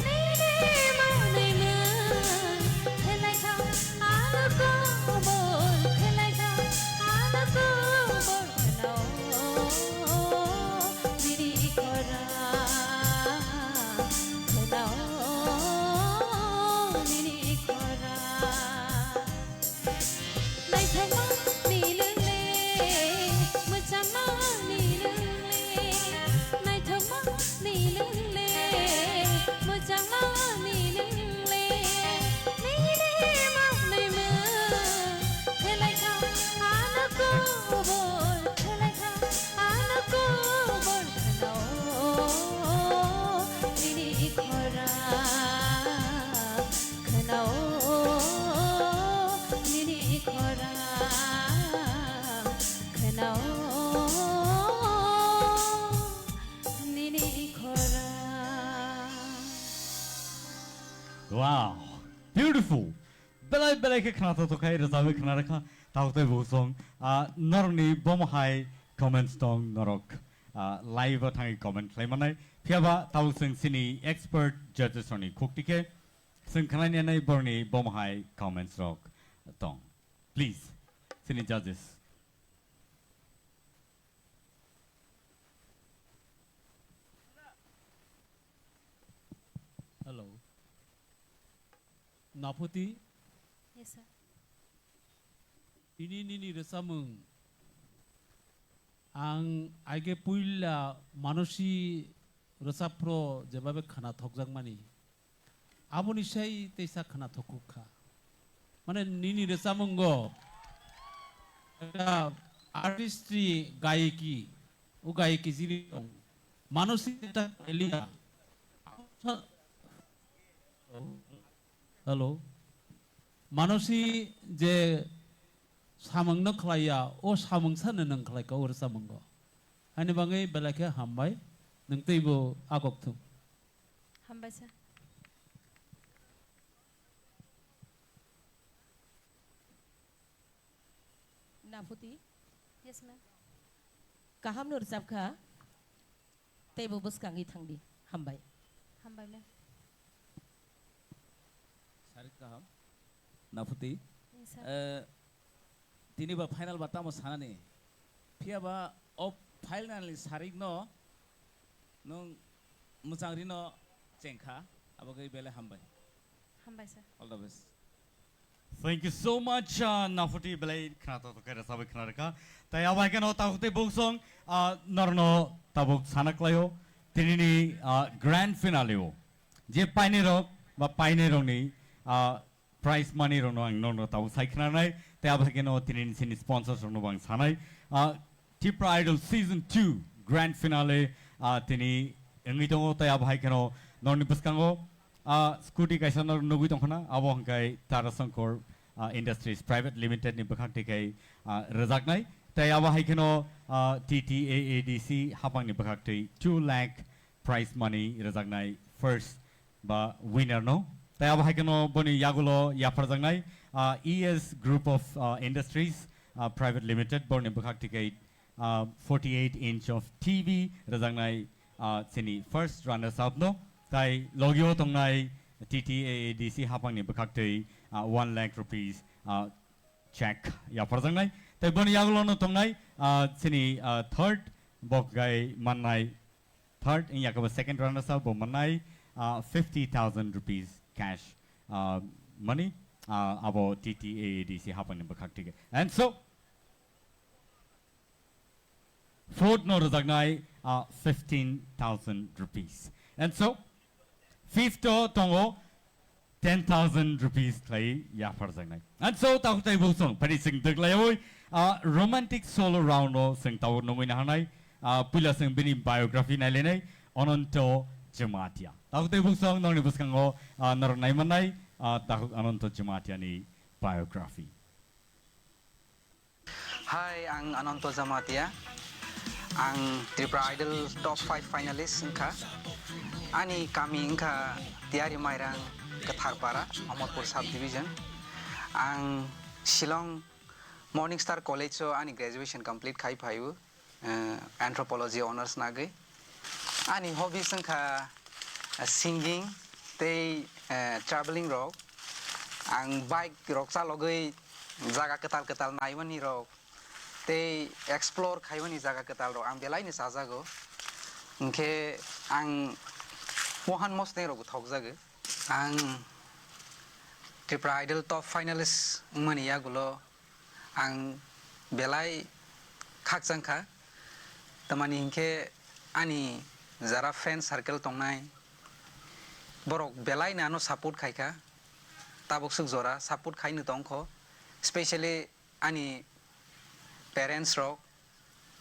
Speaker 9: nei nei ma nei ma khelai thao ala ko bol khelai thao ala ko bol khano diri khora khano
Speaker 8: Wow, beautiful. Belai ke khana to kai razawe khana rakha taute bosong norni bomhai comments tong norok live thang comment klaimanai phiaba tau sing sini expert judges roni khoktike sing khana ne nai borni bomhai comments rok tong please sini judges
Speaker 3: Hello. Naputi,
Speaker 6: Yes, sir.
Speaker 3: ini resamung. Ang age puila manusi resapro jababe khana thokjang mani. Aboni sei teisa khana thokukha. Mane nini resamung go. Eta artistry gaiki, o gaiki jini manusi eta elia. Hello. Manusi je samang nak klaya, o samang sana nang klaya kau samang go. Ani bangai belakang hambai, nang tibo agok tu.
Speaker 6: Hambai sir.
Speaker 9: Nafuti
Speaker 6: Yes, ma'am.
Speaker 9: kaham nur sabkha tebo bus kangi thangdi hambai
Speaker 6: Hambai, ma'am.
Speaker 10: Sarit kaham Nafuti
Speaker 6: Yes, sir.
Speaker 10: tini ba final bata mo sana ni pia ba op final sarik no nung musang rino Wngkha abagai bele hambai
Speaker 6: Hambai, sir.
Speaker 10: all the best.
Speaker 8: Thank you so much, Nafuti Belay Knato to Karasabi Knaraka. Tayawakan Taute Boksong, Norno Tabuk Sanaklayo, Tinini grand finale. Je Pinero, but Pineroni, prize money Ronoang Nono Tau Saiknanai, Tayabakano Tinin Sin sponsors on Novang Sanai, Tipra Idol Season 2 grand finale, Tini, Engito Tayabakano, Nonipuskango. Scooty kaisa nor nugui tongkhana abo hangkai Tarasankor Industries Private Limited ni bakhakti kai rejaknai tai abo haikeno TTAADC hapang ni bakhakti 2 lakh prize money rejaknai first ba winner no tai abo haikeno boni yagulo yafarjaknai ES Group of Industries Private Limited boni bakhakti kai 48-inch of TV rejaknai sini first runners up no tai logio tongnai TTAADC hapang ni bakhakti 1 lakh rupees check ya parjangnai tai boni yagulo no tongnai sini third bok gai manai third in yakaba second runner up bo manai 50,000 rupees cash money abo TTAADC hapang ni bakhakti and so fourth no rajagnai 15,000 rupees and so fifth tongo 10,000 rupees play ya farjangnai. And so tau tai bu song pari sing dak layoi romantic solo round o sing tau nomoi na hanai pula sing bini biography na lenai ononto jematia. Tau tai bu song nong ni buskango nar nai manai tau ononto jematia ni biography.
Speaker 11: Hai, ang Ananto Zamatia, ang Tipra Idol Top 5 Finalist Wngkha. Ani kami Wngkha tiari mairang Katharpara, Amotpur Subdivision. Ang Shillong Morning Star College so ani graduation complete kai phayu anthropology honors nage. Ani hobbies Wngkha singing, they traveling rock. Ang bike rock sa logoi jaga ketal naimani rock. They explore kaywani jaga ketal ro ang belai ni sajago Wngkha ang mohan mosne ro thokjage ang Tipra Idol Top Finalist mani yagulo ang belai khakjangkha tamani Wngkha ani jara friend circle tongnai borok belai na no support khaika tabok suk jora support khainu tongkho especially ani parents rok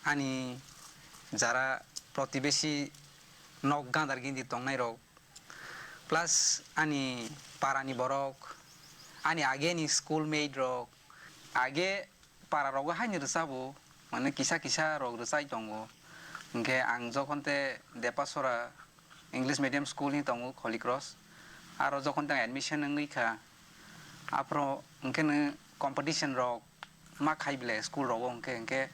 Speaker 11: ani jara protibeshi nok gandar gindi tongnai rok plus ani parani borok ani age ni schoolmate rok age para rok haini rsabo mane kisa rok rsai tongo Wngkha ang jokonte depasora English medium school ni tongo Holy Cross aro jokonte admission ngikha apro Wngkha competition rok ma khaibile school rogo Wngkha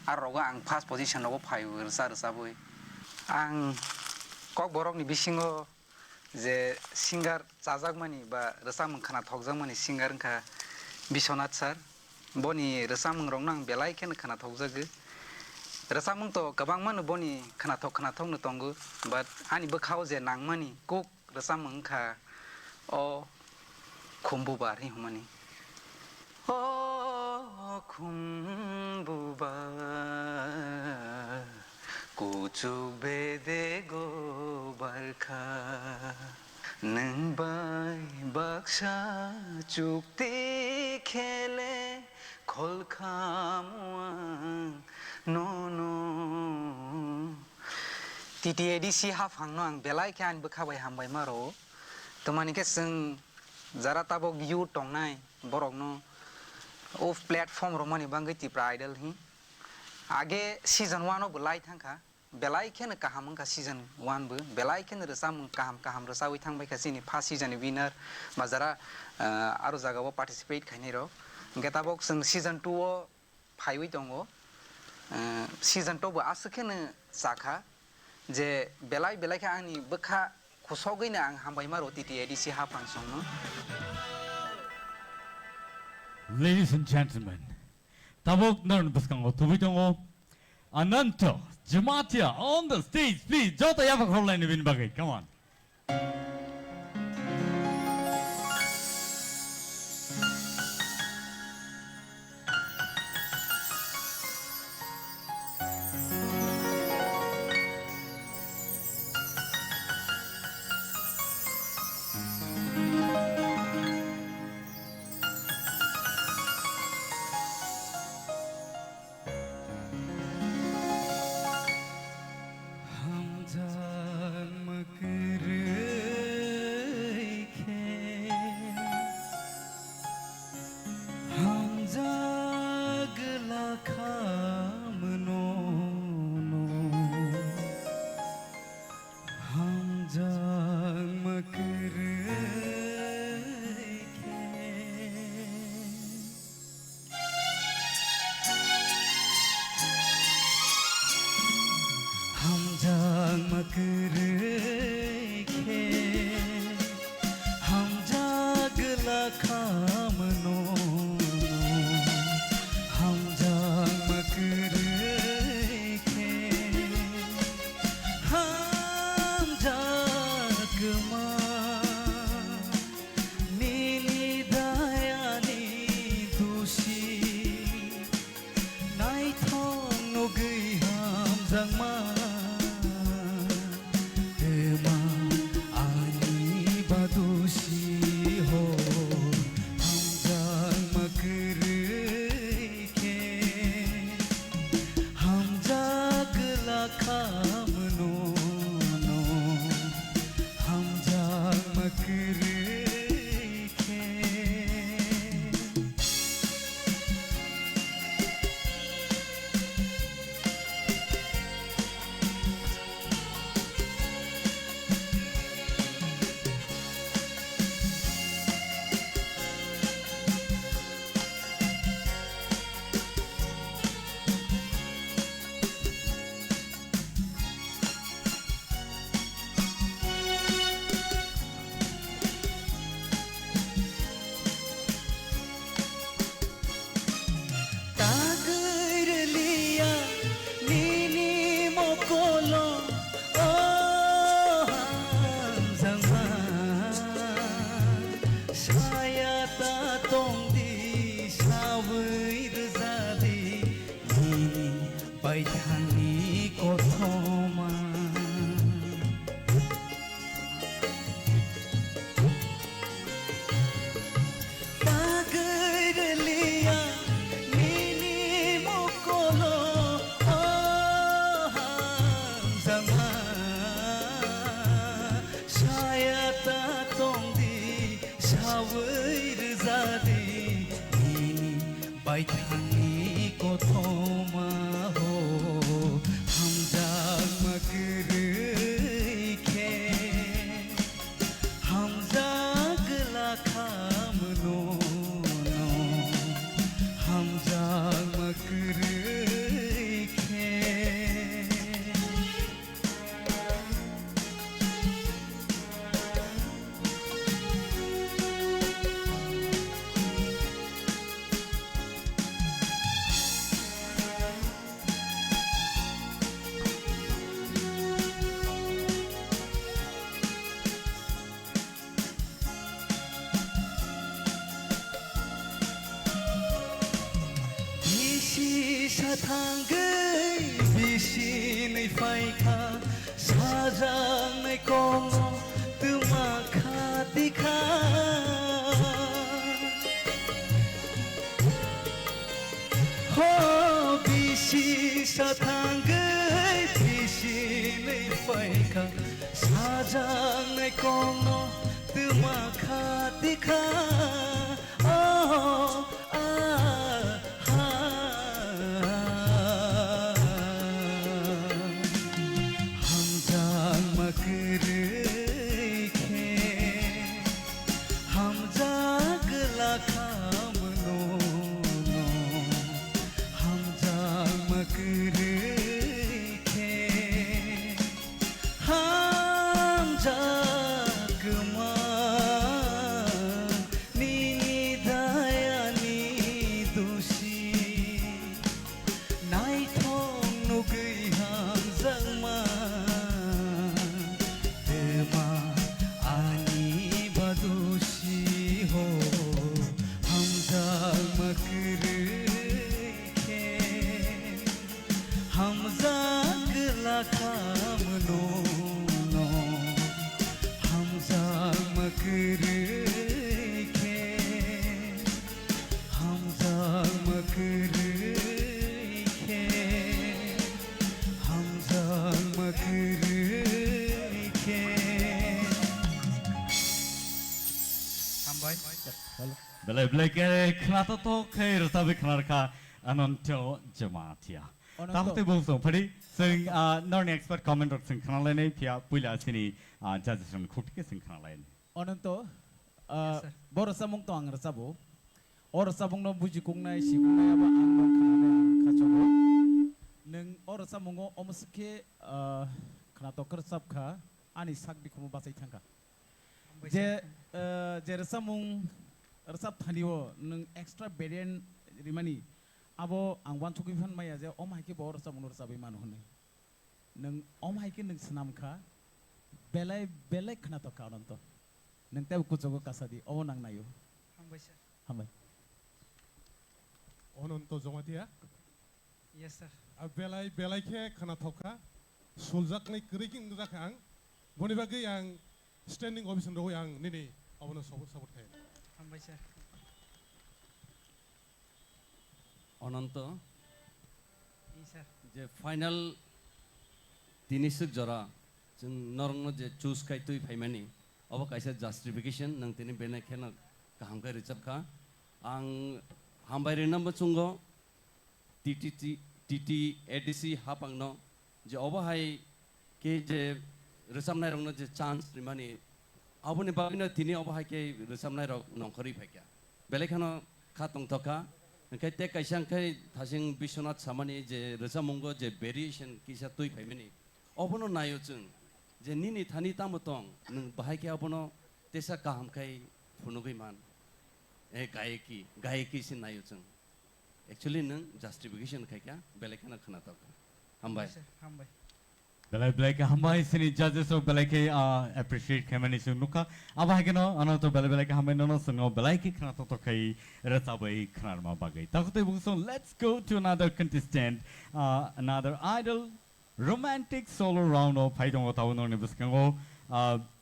Speaker 11: ar rogo ang first position rogo phaiu rsa boi ang kok borok ni bisingo je singer chajagmani ba rsamung khana thokjagmani singer Wngkha Biswanath sir boni rsamung rok nang belai khen khana thokjage rsamung to kabang manu boni khana thokno tongo but ani bkhao je nangmani kok rsamung Wngkha o khumbu bar hi humani khumbuba kuchuk bede go barkha nang bai baksa chukti khele kholkhamwang no TTADC hafang ang belai khan bkhabai hambai maro tomani ke sing jara tabok yu tongnai borok no of platform romani bangai Tipra Idol hi age season 1 of belai thangkha belai khen kaham Wngkha season 1 bu belai khen resam kaham resawi thangbai kha sini first season winner majara aro jaga bo participate khaini ro getabok sing season 2 o phaiwi tongo season 2 bu asukhen sakha je belai kha ani bkha khusogina ang hambai maro TTADC hafang songno.
Speaker 8: Ladies and gentlemen, tabok naran buskango tubitongo Ananto Jematia on the stage, please. Jota yapak horlain bin bagai. Come on.
Speaker 4: बायथांनि गथमा Pagairelia nini mokolo zama sayata tongdi sawair zadi nini baithani kothoma ho hamja magre ke hamza gla khamno Satangay bisinay faika sajanay kono tumakhatika ho bisi satangay bisinay faika sajanay kono tumakhatika oh
Speaker 8: Belai belai ke kenapa to ke rasa kenapa anonto jematia. Tapi tu bungsu, padi sing non expert comment rok sing kenal lain pia pula sini judges sing kutik sing kenal lain.
Speaker 10: Anonto, bor samung to ang Sabo, or samung no buji kung nai si kung nai apa ang nong kenal kacogo. Neng or samungo omuske kenato kersap ka ani sak di kumu basai tangka. Je samung resap thaniwo nung extra variant rimani abo ang wan thuki phan maya je om haike bor resap munur sabai manu hone nung om haike nung snam kha belai belai khna to karon to nung tab kuchogo kasadi o nang nayo hambai
Speaker 5: Ononto jomatia
Speaker 11: Yes sir
Speaker 5: belai belai ke khana thoka suljak ni kriking jakang boni bagi yang standing ovation ro yang nini abono support khai
Speaker 11: Hambai sir
Speaker 12: Ononto
Speaker 11: Yes sir
Speaker 12: je final tinisuk jora jeng norong je choose kai tui phaimani abo kaisa justification nang tini bena khena kaham kai recap kha ang hambai rinam bachungo TT ADC hapangno je abo hai ke je resamnai rongno je chance rimani aboni babino tini abo hai ke resamnai rok nongkhori phaikya belekhano kha tongthoka kai te kaisang kai thasing Bishwanath samani je resamungo je variation kisa tui phaimani abono nayo chung je nini thani tamotong nung bahai ke abono tesa kaham kai phunugui man e gaeki sin nayo chung actually nung justification kai kya belekhana khana ta hambai
Speaker 11: hambai
Speaker 8: Belai belai ke hambai sini judges so belai ke appreciate kemani sung nuka. Aba hageno ano to belai belai ke hambai nono sungo belai ke kana to kai ratabai kana ma bagai. Takute bungso let's go to another contestant, another idol, romantic solo round of Paidong Otawano Nebuskango,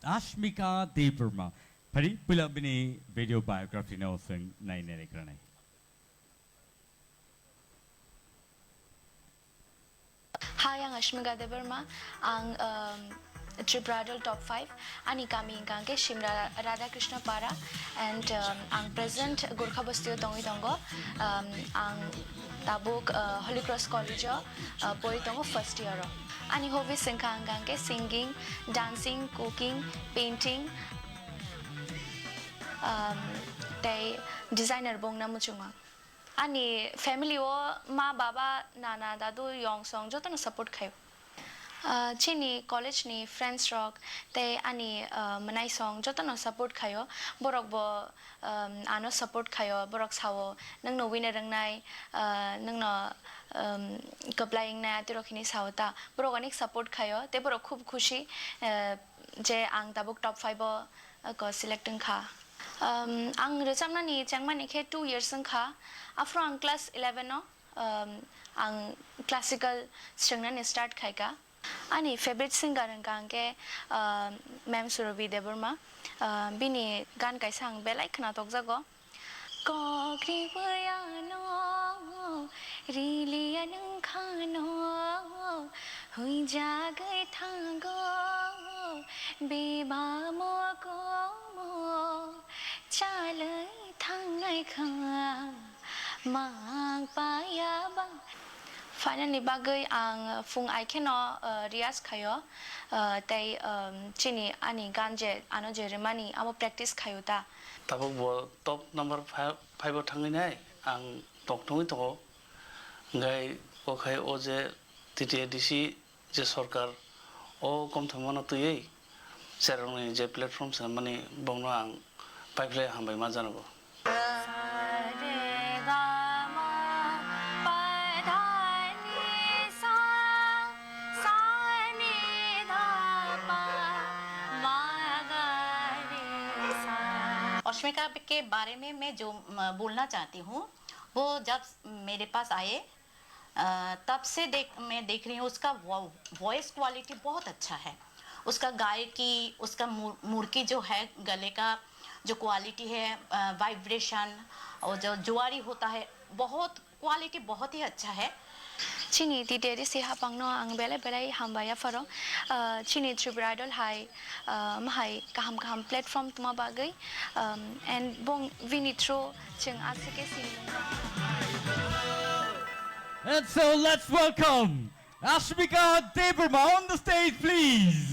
Speaker 8: Ashmika Deeperma. Pari pula bini video biography no sung nai nene kranai.
Speaker 13: Hi, ang Ashmika Deeperma, ang Tipra top 5, ani kami ingkangke Shimra Radha Krishna Para, and ang present Wngkha Bastio Tongi Tongo, ang tabuk Holy Cross College, poi tongo first year. Ani hobbies ingkangke singing, dancing, cooking, painting, tay designer bong na muchunga. Ani family wo ma baba nana dadu yong song joto no support khayo. Chini college ni friends rock te ani manai song joto no support khayo borok bo ano support khayo borok sawo nang no winner rang nai nang no applying na tirokhini sawta borok anik support khayo te borok khub khushi je ang tabuk top 5 ko selecting kha. Ang rechamna ni changma ni khe 2 years kha after ang class 11 no ang classical string na start khai ka ani favorite singer ang ke ma'am Surabhi Deeperma bini gan kai sang belai khna tok jago ko kriya no rili anung khano hui jagai thango beba mo ko mo chalai thangai kha mang paya bang. Finally bagai ang fung ai keno rias khayo tay chini ani ganje ano je remani amo practice khayo ta
Speaker 14: tabuk bo top number 5 thangi nai ang tok thungi to ngai o khai o je TTADC je sarkar o kom thmana tuyei serong je platform sa mani bongno ang pipeline hambai ma janabo.
Speaker 15: अश्मिका के बारे में मैं जो बोलना चाहती हूँ वो जब मेरे पास आए तब से मैं देख रही हूँ उसका वॉइस क्वालिटी बहुत अच्छा है उसका गायकी उसका मुर्की जो है गले का जो क्वालिटी है वाइब्रेशन और जो जुआरी होता है बहुत क्वालिटी बहुत ही अच्छा है
Speaker 13: Chini Dignitaries si hapang no ang bela belai hambaya faro Chini Tipra idol hai mahai kaham platform tuma bagai and bong vinitro cheng asike sing.
Speaker 8: And so let's welcome Ashmika Deeperma on the stage, please.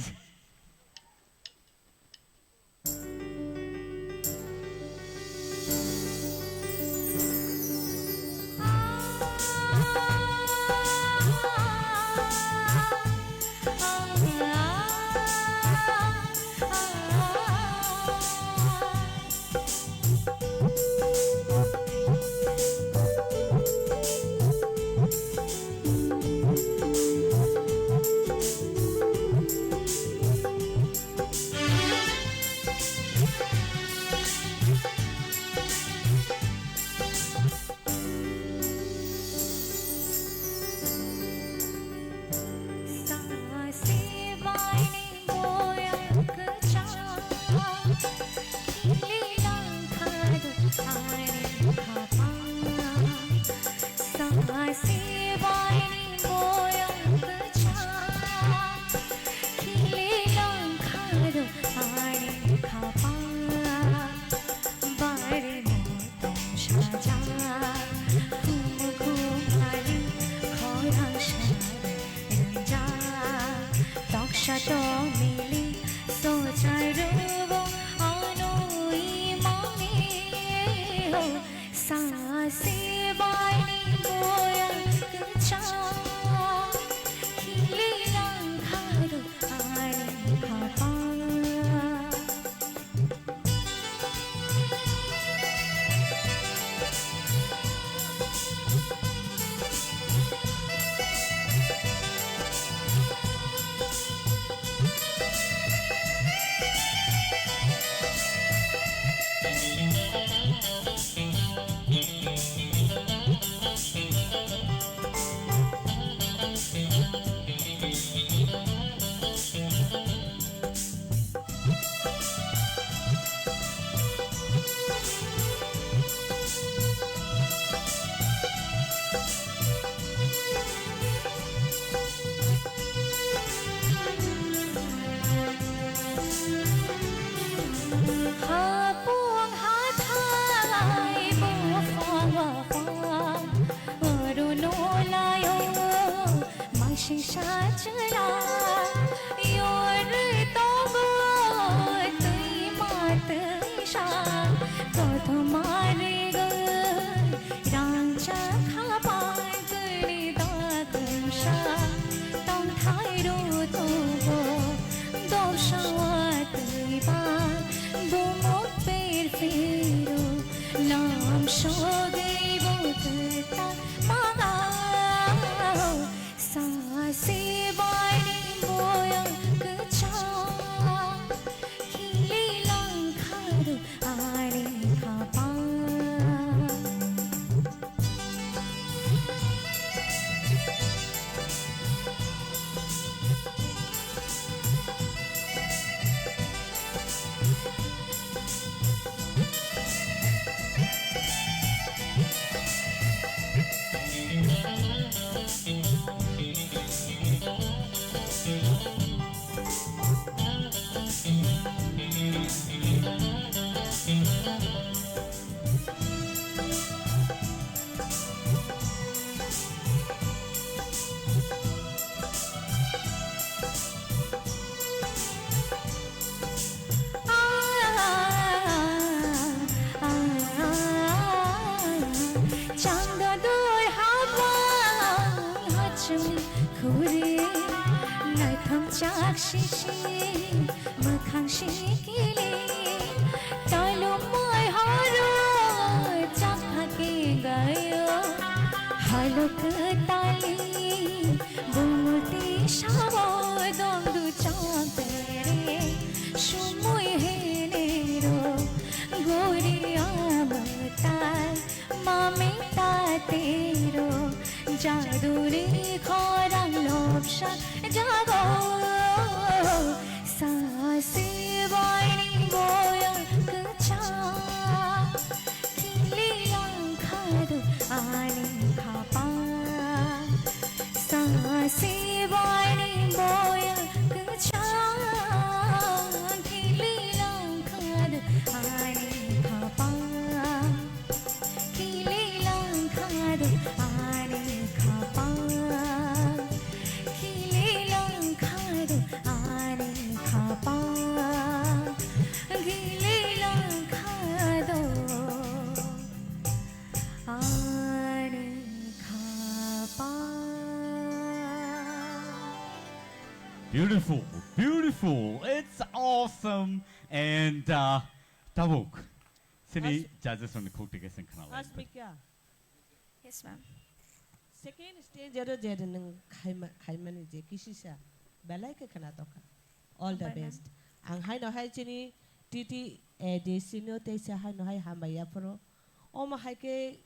Speaker 9: shisha chaya yor togo tui mat isha kodho mare go rangcha khapa tui da kusha tong thai ro togo dosha tui ba bomok per fero lam shoge botata maga se bani moya kacha khili langkhar aare khapa Shishi makhang shikili talo mai haro chakha ke gayo halok tali bumuti Sabo dom du chakre shumoi henero goriya matai mame tatero jaduri khorang lobsha jago se bani moya kacha khili langkhar aare khapa se bani moya kacha khili langkhar aare khapa khili langkhar aare khapa khili langkhar aare khapa khili langkhar aare khapa.
Speaker 8: Beautiful, beautiful. It's awesome. And Tabuk, sini judges on the cook tickets and canal.
Speaker 16: Asmika.
Speaker 6: Yes, ma'am.
Speaker 16: Second stage jero jero nung khaimani je kisisa balai ke khana toka. All the best. Ang hai no hai chini titi de sino te sa hai no hai hamaya pro. O ma hai ke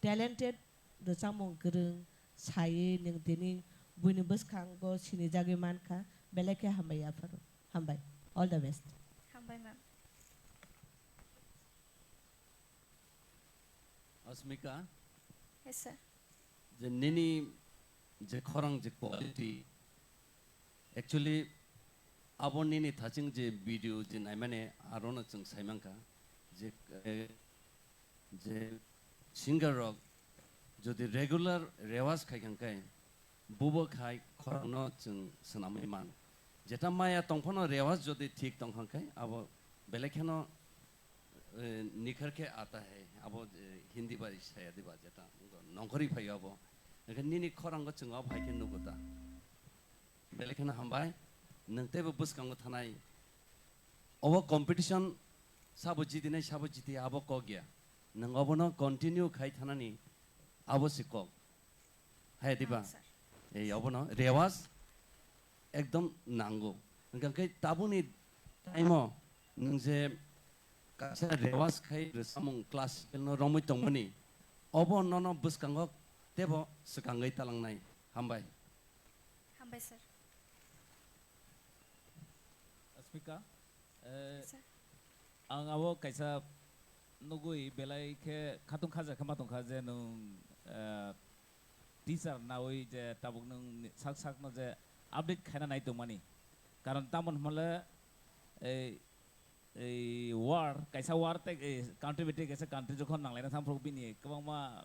Speaker 16: talented do samong gereng sai ning dini buini bus kanggo sini jage manka balai ke hamaya pro. Hambai. All the best.
Speaker 6: Hambai, ma'am.
Speaker 12: Asmika.
Speaker 6: Yes, sir.
Speaker 12: The nini the korang the quality actually abo nini thaching je video je naimane arona chung saimanka je singer rock jodi regular rewaz khai kai bubo khai korang no chung sanamai man jeta maya tongphono rewaz jodi thik tongkhang kai abo belekhano निखर के आता है अब हिंदी बारिश है दिबा जता नौकरी भाई अब लेकिन निनी खरंग चंगा भाई के नुगता बेलेखन हम भाई नंते बस कंग थानाई अब कंपटीशन साबो जिदिने साबो जिति अब को गया नंग अब न कंटिन्यू खाई थानानी अब सिको है दिबा ए अब न रेवाज एकदम नांगो नंगे ताबुनी टाइमो नंजे Kasi rewas kay resamong class no romoy tongmani obo nono bus kangok tebo sekangay talang nai hambay
Speaker 6: Hambai, sir.
Speaker 10: Asmika ang awo kaisa nugui belai ke khatung khaja khamatong khaja nung teacher nawi je tabuk nung sak sak no je update khaina nai tongmani karon tamon mala war kaisa war te country bete kaisa country jokhon nanglaina thamprok bini kwangma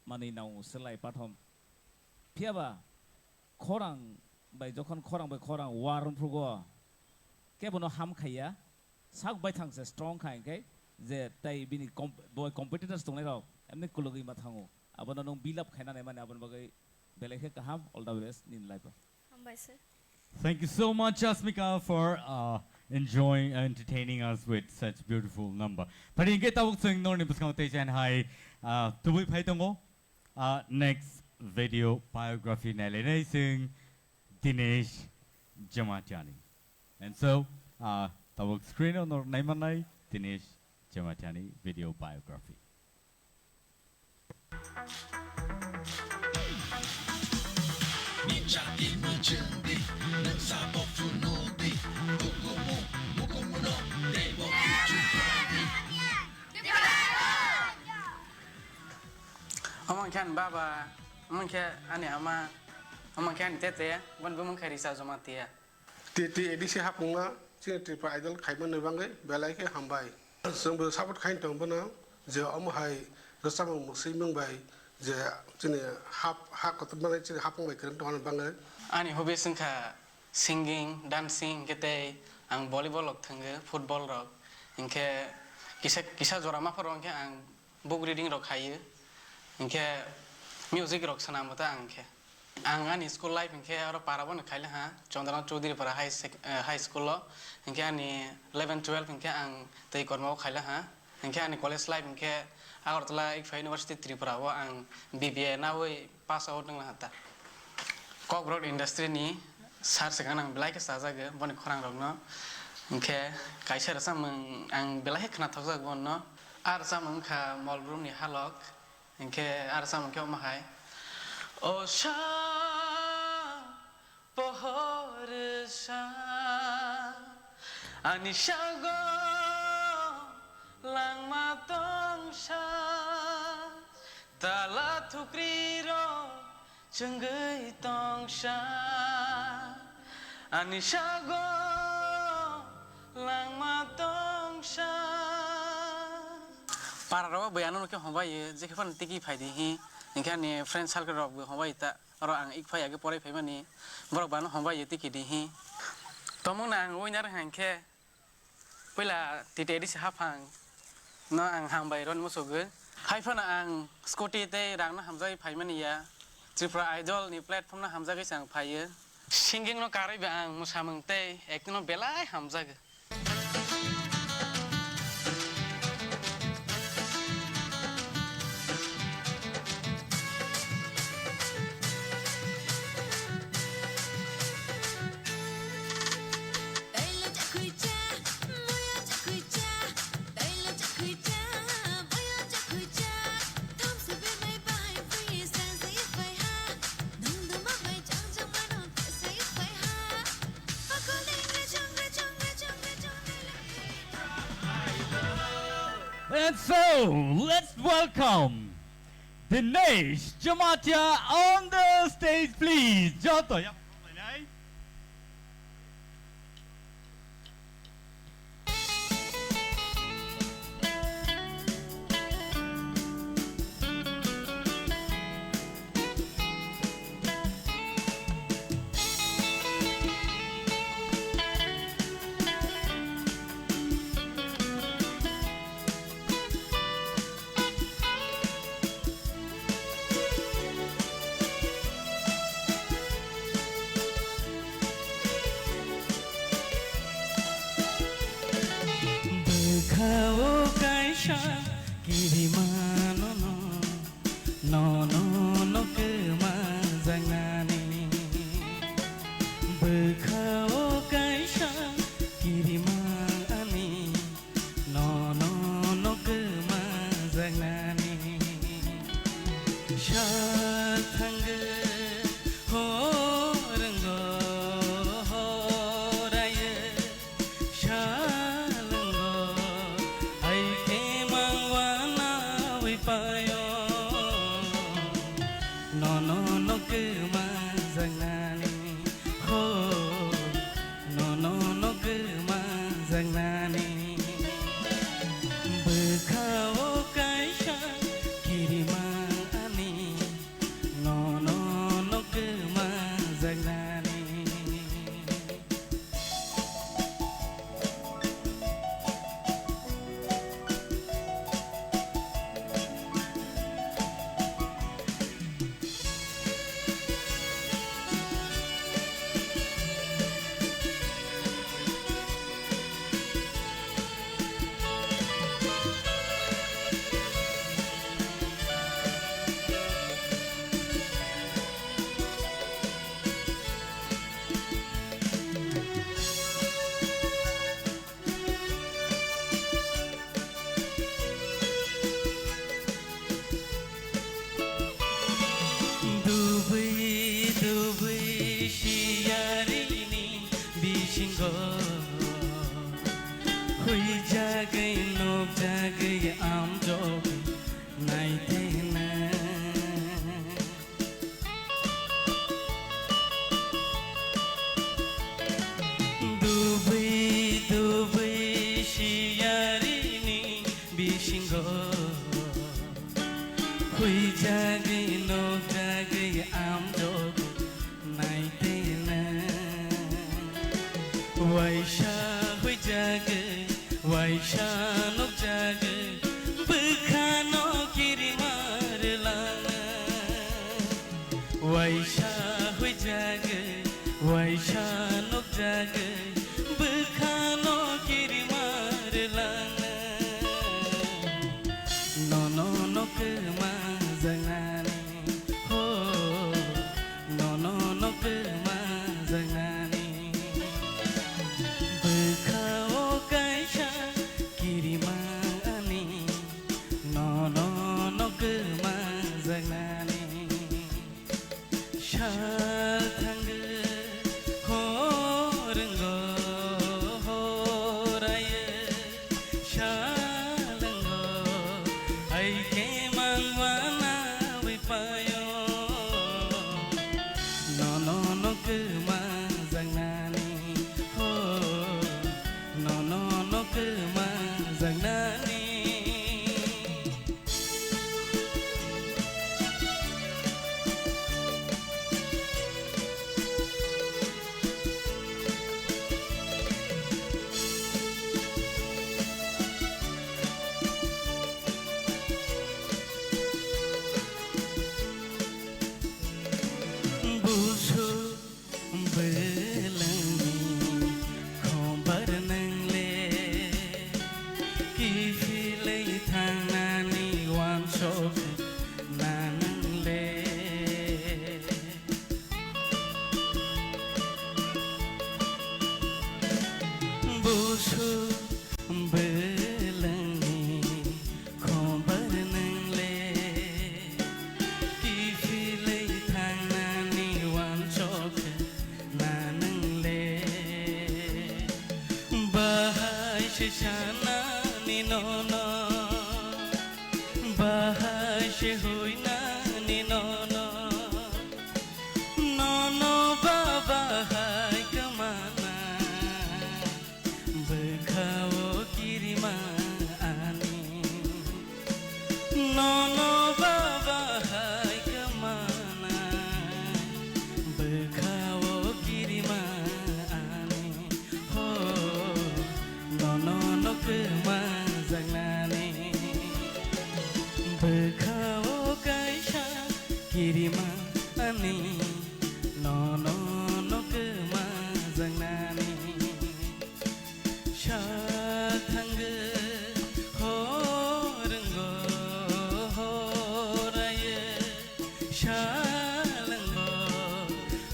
Speaker 10: mani nau selai pathom phiaba khorang bai jokhon khorang bai khorang warm prugo kebono ham khaya sak bai thangse strong khai ke je tai bini boy competitors tongnai rok emni kulogi ma thango abono nong build up khaina nai mane abon bagai belekhe kaham all the best nin life
Speaker 8: Thank you so much, Asmika, for enjoying and entertaining us with such beautiful number. Pari inge tawuk sing nor ni buskang tejan hai tubui phai tongo next video biography na le sing Dinesh Jamatiani. And so tawuk screen on nor nai manai Dinesh Jamatiani video biography.
Speaker 17: Sabo funudi, bukumu, mukumuno, debo kuchukani.
Speaker 11: Wngkha baba, wngkha ani ama, wngkha ni tete, wan wngkha risa zomatia.
Speaker 18: Titi edisi hapunga, sing Tipra idol khaiman nebangai, belai ke hambai. Sungbu sabut khain tongbona, je hai resam musi mengbai, je sini hap ketembang sini hapung bai keren tongan bangai.
Speaker 11: Ani hobi wngkha singing, dancing, kete ang volleyball lok thangge, football rok, ingke kisa jorama por ingke ang book reading rok haye, ingke music rok sanamata angke. Ang ani school life ingke aro parabon khaile ha, Chandana Chaudhary para high school lo, ingke ani 11 12 ingke ang tei korma khaile ha, ingke ani college life ingke Agartala University Tripura wa ang BBA na woi pass out nang hata. Kok broad industry ni sar sekarang belai ke saja ke, boni korang rogno, ingke kaisa rasa ang belai kena tahu saja bono, arsa mengka mall room ni halok, ingke arsa mengke omahai, Osha pohorsa, anishago lang matong sa, tala tukriro. Cenggai tongsha anishago lang matongsha para rawa bayanan ke hombai je khafan tiki phaidi hi ingka ni friend circle rok hombai ta aro ang ik phai age pore phai mani borok ban hombai tiki di hi tomong nang oinar hangke pela tite di hafang no ang hambai ron musuge haifana ang scooty te rangna hamjai phai mani ya Tipra idol ni platform na hamza ke sang phaye singing no karai bang musamang te acting no belai hamza ke
Speaker 8: And so, let's welcome Dinesh Jamatia on the stage, please. Joto, yep.
Speaker 12: dubai siyarini bisingo hui jagai nok jagai am jo nai te na dubai dubai siyarini bisingo hui jagai nok jagai am jo nai te na waisha hui jagai waisha nok jagai bukhano kiri marlana waisha hui jagai waisha nok jagai bukhano kiri marlana no no no ke ma zangani ho no no no ke ma zangani bukhao kaisha kiri mani no no no ke ma zangani shal thang ho rngo ho raye shalango ai ke mangwana vi payo no no no ke ma zangnani ho no no no ke ma zangnani busu belangi khombar nangle ki filei thanani wan sok nangle busu belangi khombar nangle ki filei thanani wan sok nangle bahai shana ni no no bahai she hoina ni no no no no baba hai kamana bukhao kirima ani no no baba hai kamana bukhao kirima ani ho no no no ke ma zangnani bukhao kaisha kirima ani no no no ke ma zangnani sha thang ho rngo ho raye shalango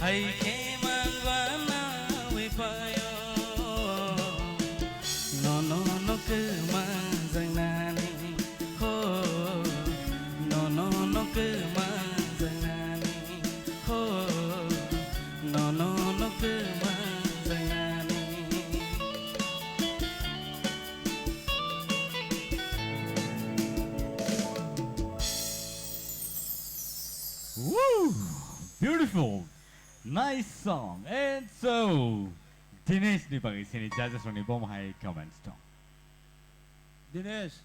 Speaker 12: ai ke mangwana vi payo no no no ke ma zangnani ho no no no ke ma zangnani ho no no no ke ma zangnani
Speaker 8: Woo! Beautiful, nice song. And so, Dinesh ni bagi sini judges ni bom hai comments dong.
Speaker 10: Dinesh,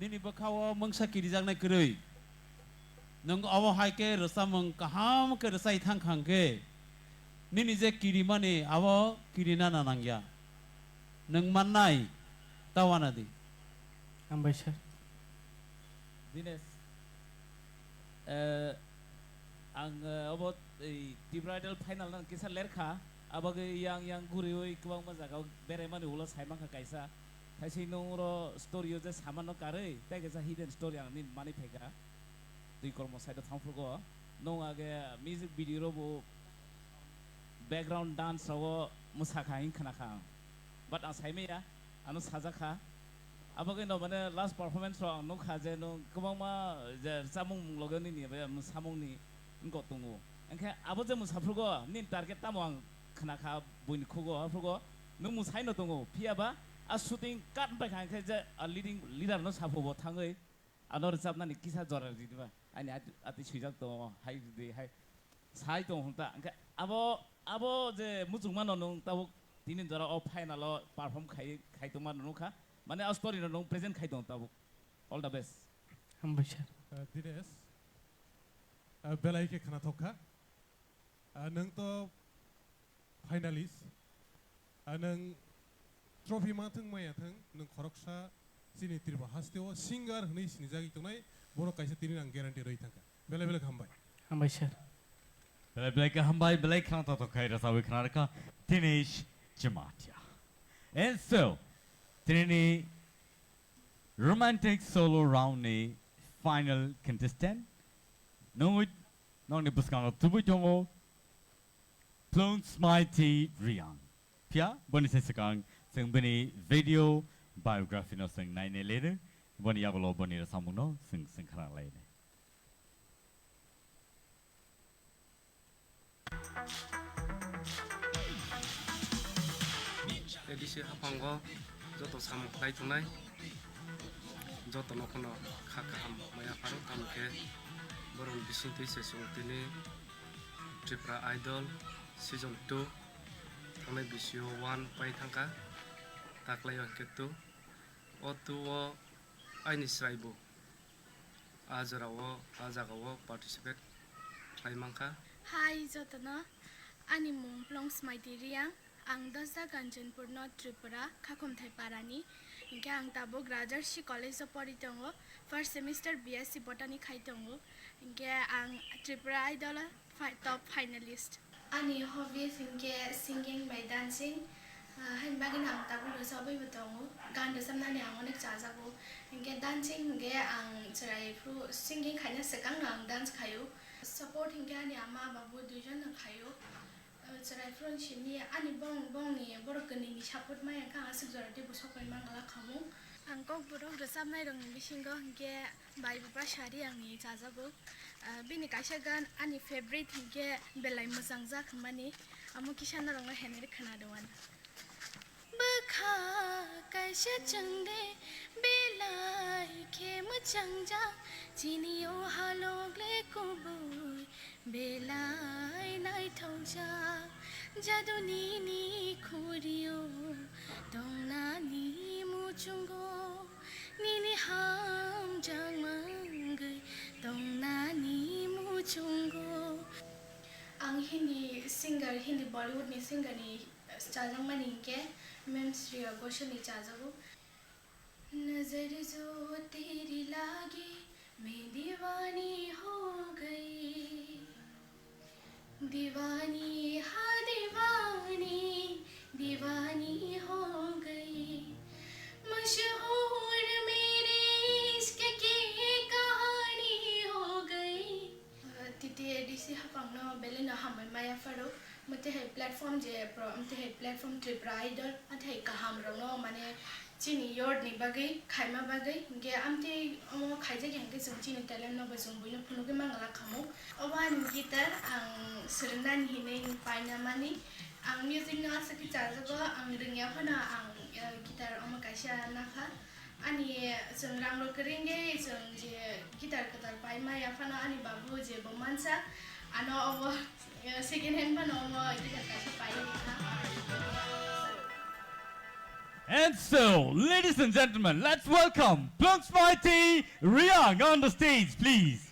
Speaker 10: nini bakawa mangsa kiri jang na kerui. Nung awo hai ke rasa meng kaham ke rasa ithang khang ke. Nini je kiri mane awo kiri na nanangya. Nung manai tawana di.
Speaker 14: Ambai sir.
Speaker 10: Dinesh, ang abot Tipra final nan kisah lerka. Abag yang gurui kubang mazak bere mane ulas hai mangka kaisa. Thasi nungro story je saman no kare. Tag is a hidden story ang nin mani pega. Dui kormo side thamfurgo. Nung age music video bo background dance rawo musaka in kana kha. But ang sai me ya anu sajaka. Abag no mane last performance ro nung kha je nung kubang ma je samung logon ni ba samung ni Wngkha tongo Wngkha abo je musafrugo nin target tamo ang khanakha buin khugo afrugo nung musai no tongo phiaba a shooting cut by kha je a leader no safobo thangai anor sapnani kisa jora diba ani ati suijak to hai de hai sai to hunta Wngkha abo je mujungmano nung tabo tinin jora o final perform khai to manu kha mane a story no present khai to tabo all the best
Speaker 19: Hambaisar
Speaker 5: Dines belai ke khana thokha nang to finalist nang trophy ma thang maya thang nang khoroksa sini tirba hasteo singer hnei sini jagi tongnai boro kaisa tini nang guarantee roi thangka belai belai hambai
Speaker 19: Hambaisar
Speaker 8: Belai ka hambai belai khana to khai rasawi khana ka Dinesh Jamatia. And so, Trini romantic solo round ni final contestant. Nong ni buskang tubu jongo Plunks Mighty Riang. Pia boni sekang sing bani video biography no sing nine later. Boni yagolo boni rasamung no sing khana later.
Speaker 11: Edisi hapango joto samuk lai tunai joto nokono khakaham maya paru tamke borong bisunti sesung tini Tipra Idol season 2 thangnai bisio 1 pai thangka taklayo ketu otuo aini sraibu ajarawo ajagawo participate laimangkha
Speaker 20: Hi jotano ani mung Plunks Mighty Riang ang dasa Kanchanpur North Tripura Khakomthai Parani Wngkha ang tabuk Rajarshi College of Poritongo first semester BSc Botany khaitongo Wngkha ang Tripura Idol top finalist
Speaker 7: Ani hobbies wngkha singing by dancing hain bagin ang tabuk rosabai betongo gan rosamnani ang onek chajago Wngkha dancing wngkha ang charai fru singing khaina sekang ang dance khayo support wngkha ani ama babu duijon na khayo Cerai front sini ani bong ni borokani ni support maya ka asuk jora de bosokai mangala khamu
Speaker 20: angkok borok rosamnai rong bisingo hingke bai baba shari angni chajago bini kaisa gan ani favorite hingke belai mojang jakhmani amo kisana rong henere khana doan bakha kaisa changde belai ke mojang ja jinio halogle kubui belai nai thongja jaduni ni khuriyo dongna ni muchungo ni ham jangmangai dongna ni muchungo
Speaker 7: ang Hindi singer Hindi Bollywood ni singer ni chajang maningke mem Sri Goshen ni chajago नजर जो तेरी लागी मैं दीवानी हो गई दीवानी हाँ दीवानी दीवानी हो गई मशहूर मेरे इश्क की कहानी हो गई तिते एडिसी हपंगनो बेलेना हम माया फरो मते है प्लेटफॉर्म जे प्रो मते है प्लेटफॉर्म ट्रिप्रा आइडल अथे है कहाम रंगनो माने Chini yord ni bagai, kaima bagai, ge amte omo kaija gengke jeng chini talent no bajung buino punuke mangala kamu. Oban gitar ang serendan hine paina mani, ang music no asaki chajago ang ringya phana ang gitar omo kaisa nakha. Ani jeng rangro kerenge jeng je gitar katar paima ya phana ani babu je bomansa, ano omo second hand phana omo gitar kaisa paina nikha.
Speaker 8: And so, ladies and gentlemen, let's welcome Plunks Mighty Riang on the stage, please.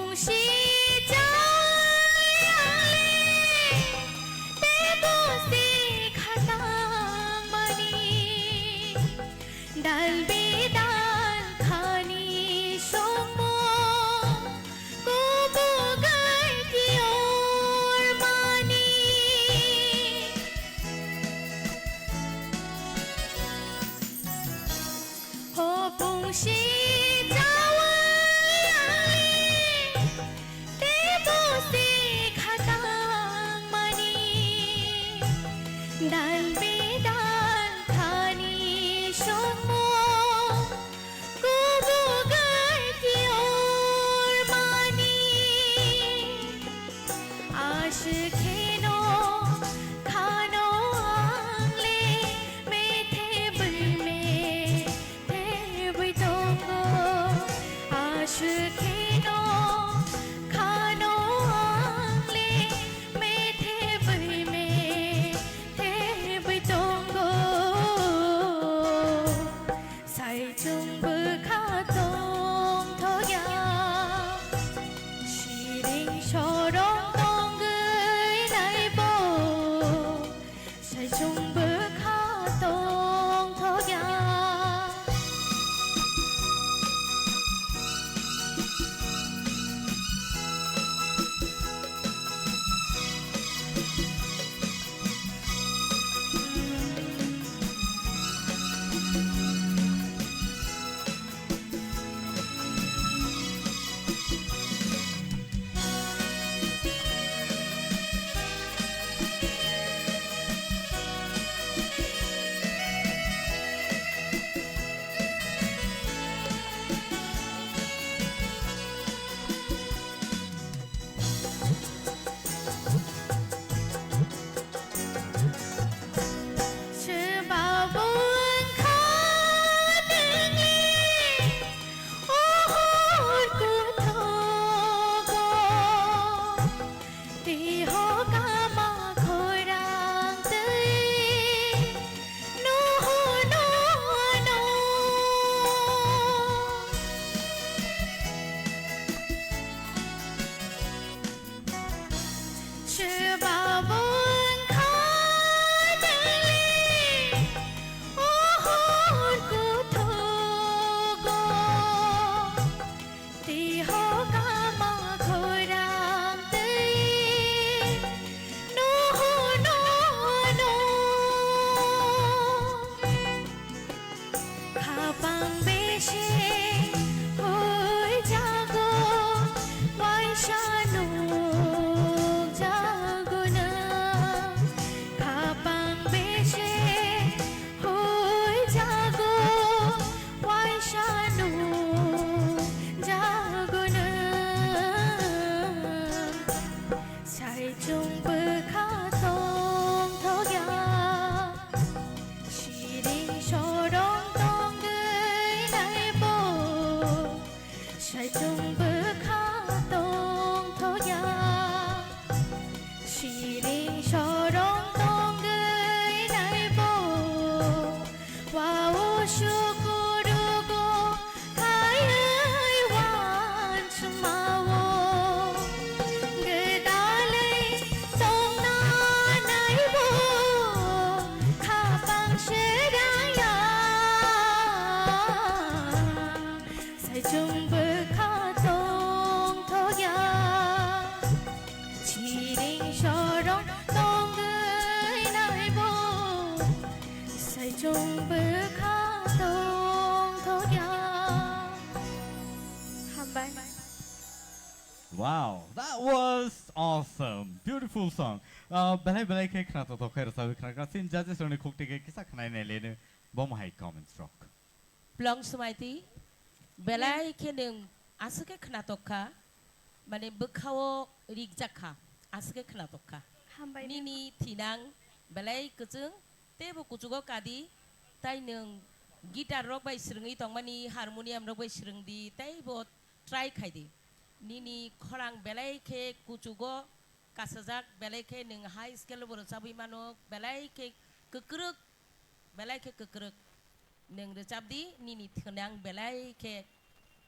Speaker 9: 봉시 자양래 대보시 가당마니 달비달 가니 소모 고고갈 기올마니 봉시 dan bedan khani somo kubugai kior mani ashkheno khano angle methe bulme the buitongo ashkheno khano angle methe bulme Tongo sai chung bơ kha tong thoya shiring shorong tong gơi nai bo sai chung bơ kha tong thoya Sabo Wngkha dengi ohor ku thogo tiho kama khorang tei no no no Sabo
Speaker 8: Wow, that was awesome. Beautiful song. Belai belai ke khna to khair sabi khna ka sin judges one khokte ke kisa khnai ne lene bom high comments rock.
Speaker 16: Plong smaiti belai ke neng asuke khna tokkha mane bkhao rigjakha asuke khna tokkha nini thinang belai kuchung tebo kuchugo kadi tai neng guitar rock bai srungi tongmani harmonium rock bai srungdi tai bo try khaidi nini khorang belai ke kuchugo kasajak belai ke neng high scale boro sabi manok belai ke kekruk neng recapdi nini thenang belai ke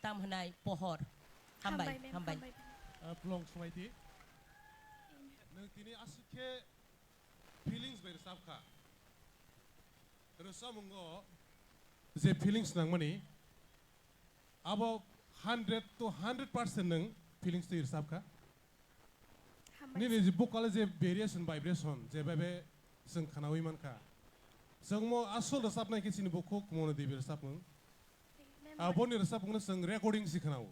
Speaker 16: tam hnai pohor hambai
Speaker 18: long smaiti nang tini asike feelings ber sabka resamungo je feelings nang mani abo 100 to 100% nang feelings to sabka nini je bukal je variation vibration je babe जों खानावै मानखा जों मो आसल रसाबनाय किसिनि बखौ mono दे रसाबमों आबोनि रसाबखौनो जों recording सिखनाव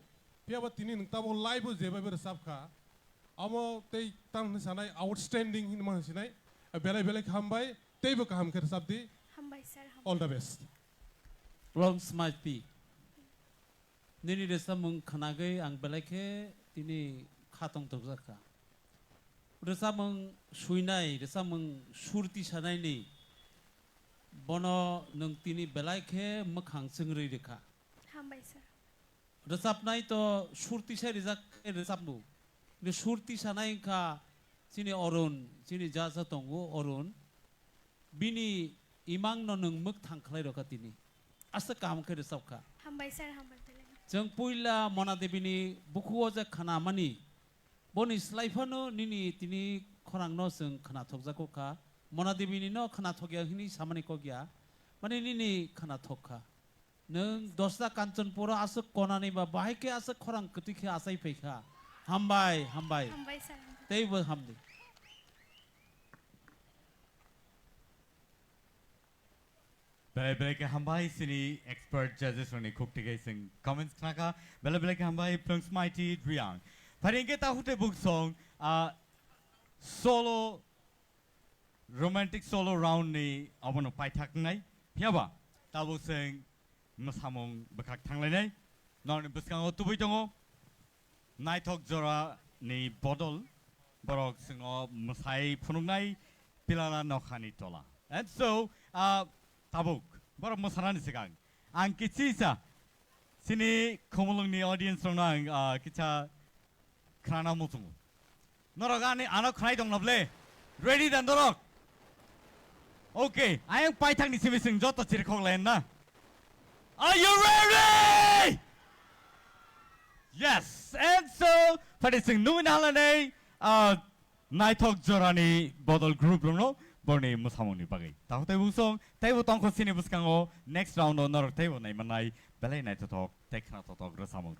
Speaker 18: पियाबा तिनि नंताबो live जेबा बे रसाबखा आमो तै तान सानाय आउटस्टैंडिंग हिन मानसिनाय बेले बेले खामबाय तैबो काम कर रसाबदि
Speaker 20: हामबाय sir
Speaker 18: all the best
Speaker 19: Wrong smart pi. Nini desa mung khanagay ang belake tini khatong tobzaka. Desa mung suinay, desa mung surti sanay ni. Bono nung tini belake makhang sengri dekha.
Speaker 20: हामबाय sir
Speaker 19: Resapnay to surti say rizak resapmu. Ni surti sanay ka sini orun, sini jasa tongo orun. Bini imang no nung mak thangklay roka tini. Asa kam ke resapka.
Speaker 20: हामबाय sir हामबाय बेले
Speaker 19: जों पुइला मना देबिनि बुखुओ जे खाना मानि बनि स्लाइफानो निनि तिनि खरां न जों खाना थकजाको खा मना देबिनि न खाना थगिया हिनि सामानि कगिया माने निनि खाना थका नों दसता काञ्चनपुर आसो कोनानि बा बाहायके आसो खरां कतिखे आसाइ फैखा हामबाय हामबाय
Speaker 20: हामबाय sir
Speaker 19: तेबो हामदे
Speaker 8: Bele bele ke hambai sini expert judges roni kukti ke sing comments knaka bele bele ke hambai plungs mighty driang. Paringe ta hute book song solo romantic solo round ni abono pai thak nai hiaba ta bo sing masamong bakak thanglai nai non buskang tubui tongo nai thok jora ni bodol borok singo masai phunungnai pilala nokhani tola. And so tabuk baru masaran sekarang angki sisa sini komulung ni audience orang kita kerana mutung norogani anak krai dong nable ready dan dorok okay ayang paitang ni sini sing joto cirkong lain na are you ready yes and so pada sing nuin halane nightok jorani bodol group no Borni musamoni bagai. Tahu tahu busong, tahu tongkol sini buskango next round onor tahu nai manai belai nai totok tekna totok resamong.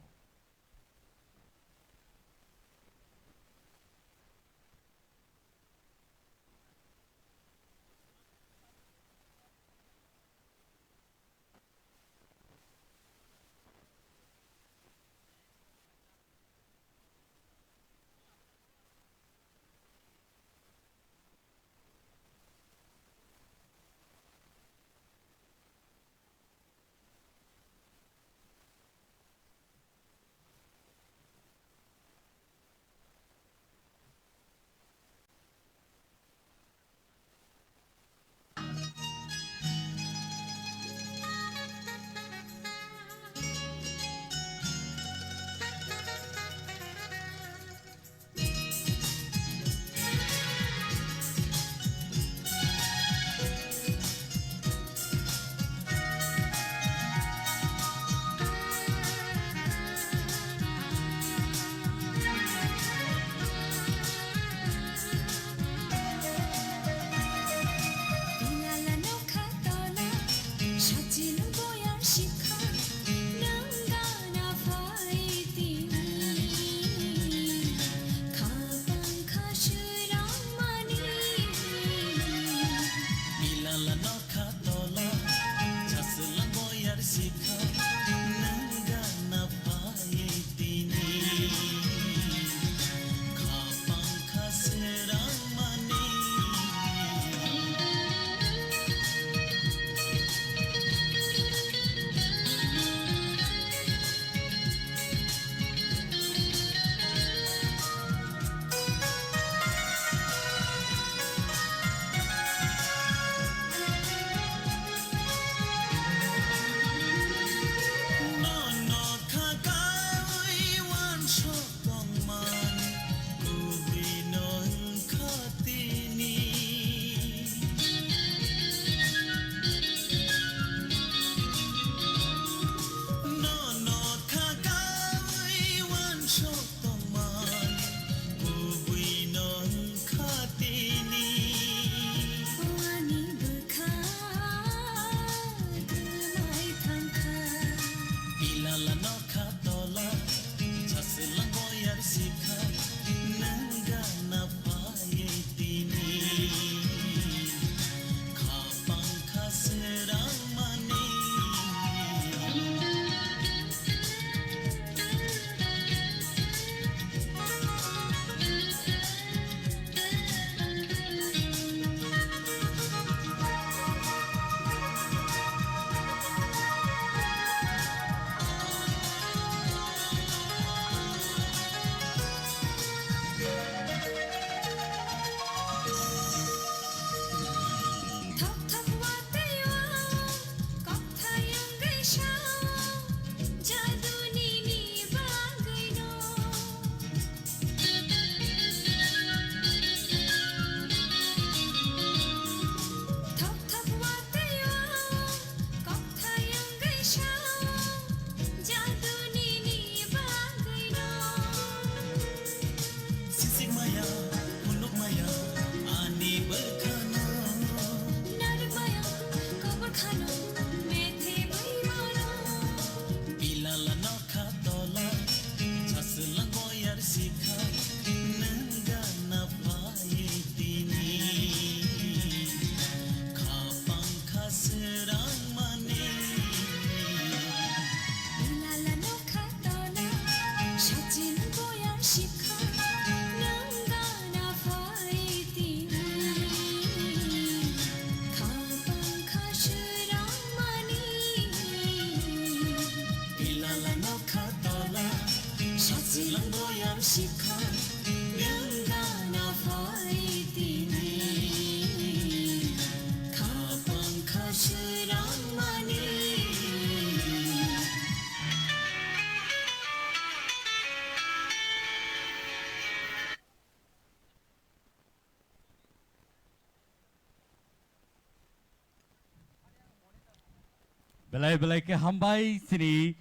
Speaker 8: belai belai ke hambai sini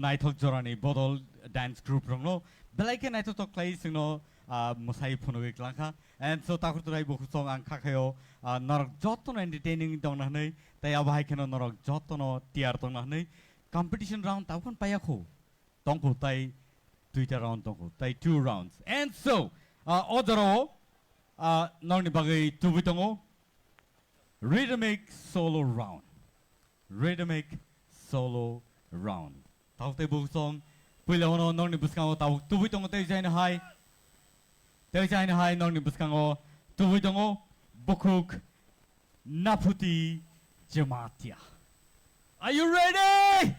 Speaker 8: naithok jorani bodol dance group rongno belai ke naithok tok klai singno musai phunogi klangkha and so takur turai boku song ang khakhayo norok jotono entertaining dongna nei tai abai kheno norok jotono tiar dongna nei competition round taukon payakho tongko tai duita round tongko tai 2 rounds and so odoro norni bagai tubutongo rhythmic solo round. Rhythmic solo round. Tao te bu song pula hono nong ni buskango tao tuwi tongo te jaina hai nong ni buskango tuwi tongo bukuk naputi jamatia. Are you ready?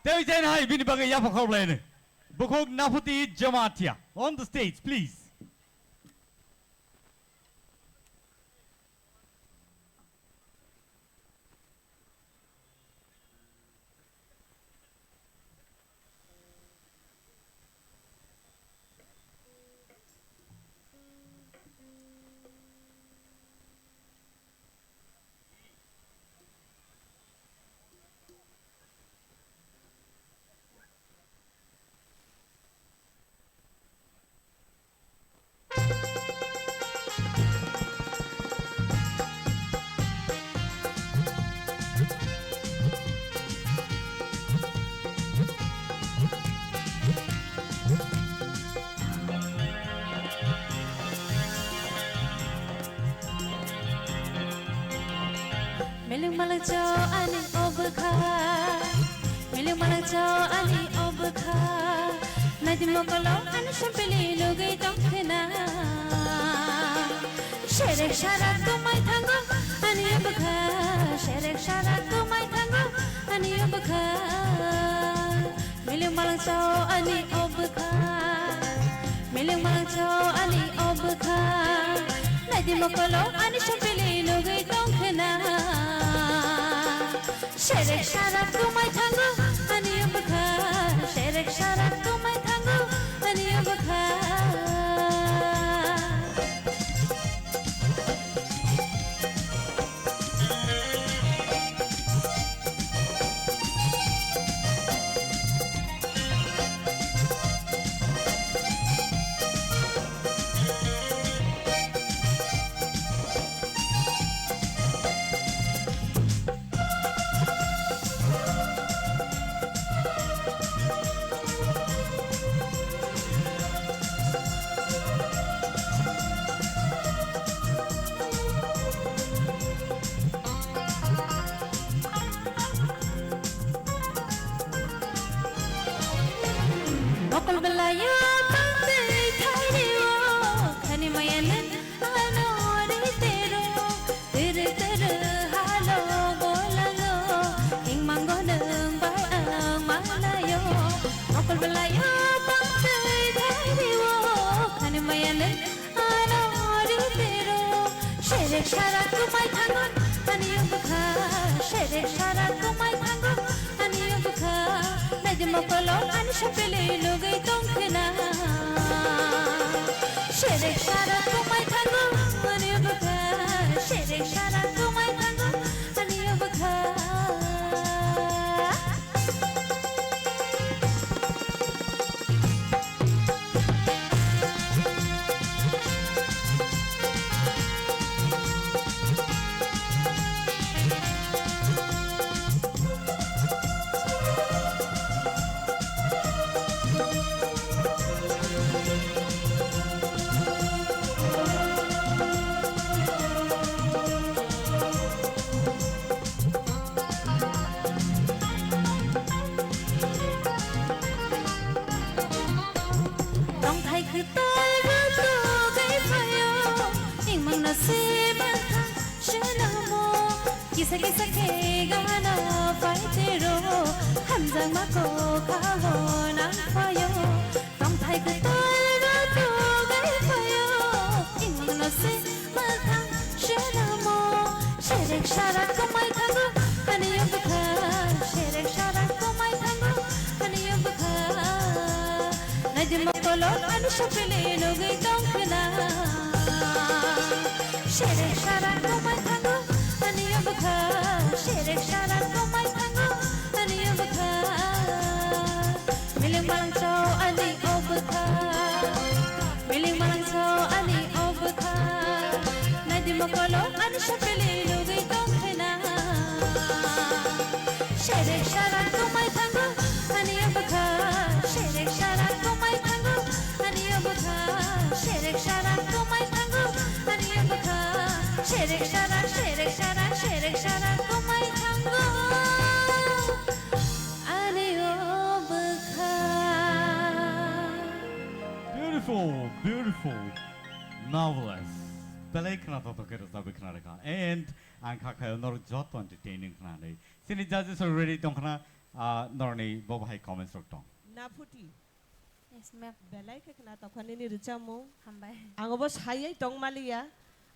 Speaker 8: Te jaina hai bini bagai ya pakau lene. Bukuk naputi jamatia on the stage please.
Speaker 9: Miling malang cho ani obkha Miling malang cho ani obkha Nadi mokolo ani shampeli logai tongkhena Sherek shara tumai thango ani obkha Sherek shara tumai thango ani obkha Miling malang cho ani obkha Miling malang cho ani obkha Nadi mokolo ani shampeli logai tongkhena Sherek shara tumai thango ani obkha Sherek shara tumai thango ani obkha Okol belayo pante thairiwo khani mayanen anori tero tere tere halo bolalo ing mangoneng bai ang malayo Okol belayo pante thairiwo khani mayanen anori tero Sherek shara tumai thangon ani obkha Sherek shara tumai thangon ani obkha Mokolo ani shampeli logai tongkhena Sherek shara tumai thango ani obkha Sherek shara tumai thango ani obkha Kisa kisa ke gana faitero hamjang mako kaho nang fayo tom thai ke tara to gai fayo ingno se matha sheramo sherek shara komai thango ani obkha sherek shara komai thango ani obkha nadi mokolo ani shapele logai tongkhna sherek shara komai thango ani obkha sherek shara komai Sherek sharak komai thangu ani Wngkha Sherek sharak komai thangu ani Wngkha.
Speaker 8: Beautiful, beautiful, marvelous. Belai khana to kero sabi khana rekha and Wngkha khayo nor jot entertaining khana nei. Sini judges are ready tong khana norni bob high comments roktong.
Speaker 16: Nafuti.
Speaker 6: Yes, ma'am.
Speaker 16: Belai ke kena to khani ni ricamu.
Speaker 6: Hambai.
Speaker 16: Angobo sayai tong malia.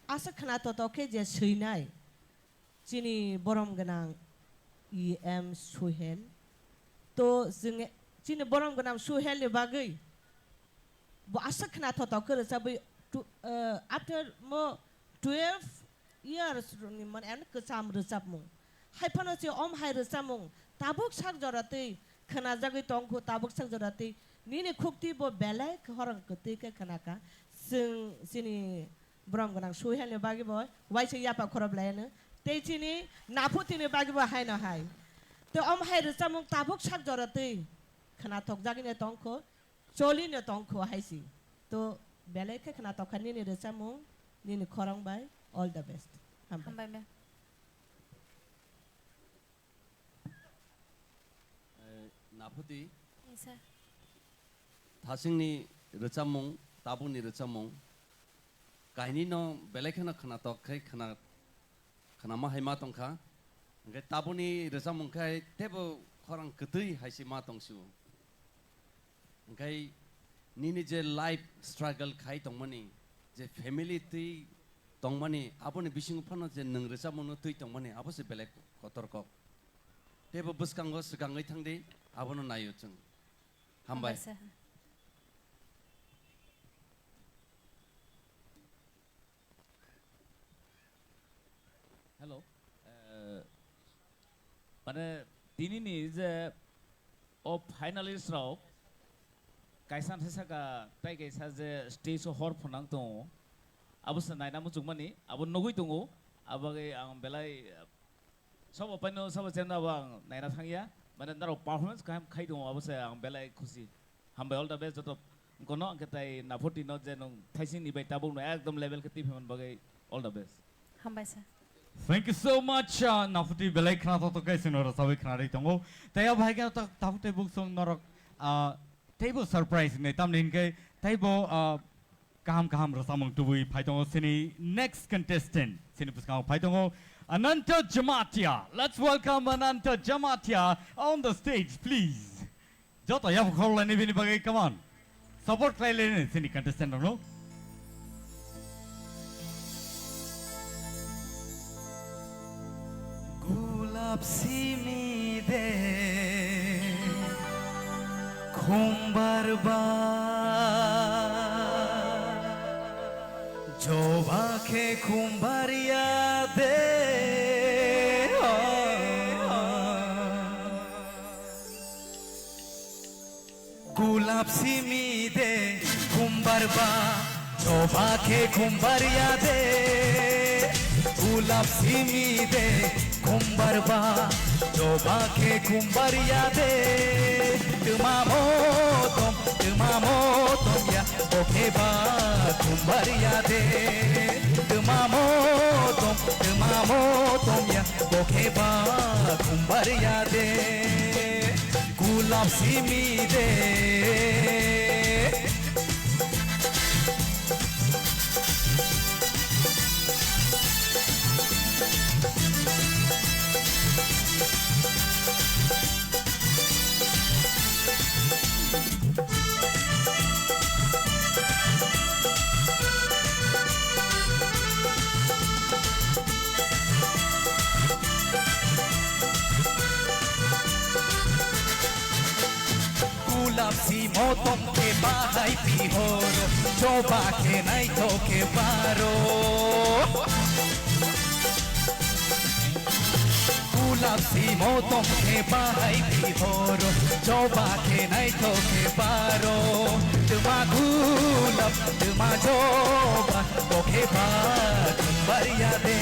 Speaker 16: Asa kena to ke je suinai. Cini borom genang EM Suhel. To zeng cini borom genang Suhel ni bagai. Bo asa kena to ke ricamu after mo 12 years ni man en kesam ricamu. Hai pano si om hai ricamu. Tabuk sak jorate kena jagai tongko tabuk sak jorate. Nini kukti bo belai ke orang ketika kenaka sini beram kenang suhel ni bagi boy wai se yapa korab lain te sini naputi ni bagi boy hai na hai te om hai resamung tabuk sak jorate kena tok jagi ni tongko choli ni tongko hai si to belai ke kena tok ni ni resamung nini korang bai all the best hambai
Speaker 6: me
Speaker 12: naputi
Speaker 6: yes sir
Speaker 12: 다싱니 르짬몽 따분니 르짬몽 가이니노 벨레케나 카나토 카이 카나 카나마 하이마통카 게 따분니 르짬몽 카이 테보 코랑 그드이 하이시 마통슈 게 니니 제 라이프 스트러글 카이 동머니 제 패밀리 티 동머니 아버니 비싱 파노 제 능르짬몽노 티 동머니 아버스 벨레 코터코 테보 부스강거 스강의 탕디 아버는 나이요증 한바이
Speaker 19: Hello. Pada dini ni je finalist rau kaisan sesa ka tai kaisa je stage hor phonang to abu sanai namu chungmani abu nogui tungu abagai ang belai sob apano sob chenda bang naina thangya mane naro performance kam khai tungu abu se ang belai khushi hambai all the best joto kono ketai nafuti no je nong thaising ni bai tabung no ekdom level khati pheman bagai all the best
Speaker 6: hambai sir.
Speaker 8: Thank you so much. Nafuti belai khana to kai sinora sabi khana ri tongo. Taya bhai ka ta tafute book song norok table surprise ne tam nin kai taibo kaham rasamong tubui phai tongo sini next contestant sini puskang phai tongo Ananta Jamatia. Let's welcome Ananta Jamatia on the stage please. Jota ya khol lani bini bagai come on. Support kai lene sini contestant no.
Speaker 21: Simi de khumbarba joba ke khumbaria de gulab simi de khumbarba joba ke khumbaria de gulab simi de kumbarba joba ke kumbariya de tumamo ya oke ba kumbariya de tumamo ya oke ba kumbariya de gulab simi de Si motom ke bahai pihoro coba ke nai to ke baro gulab si motom ke bahai pihoro coba ke nai to ke baro tuma gulab tuma coba to ke ba kumbariya de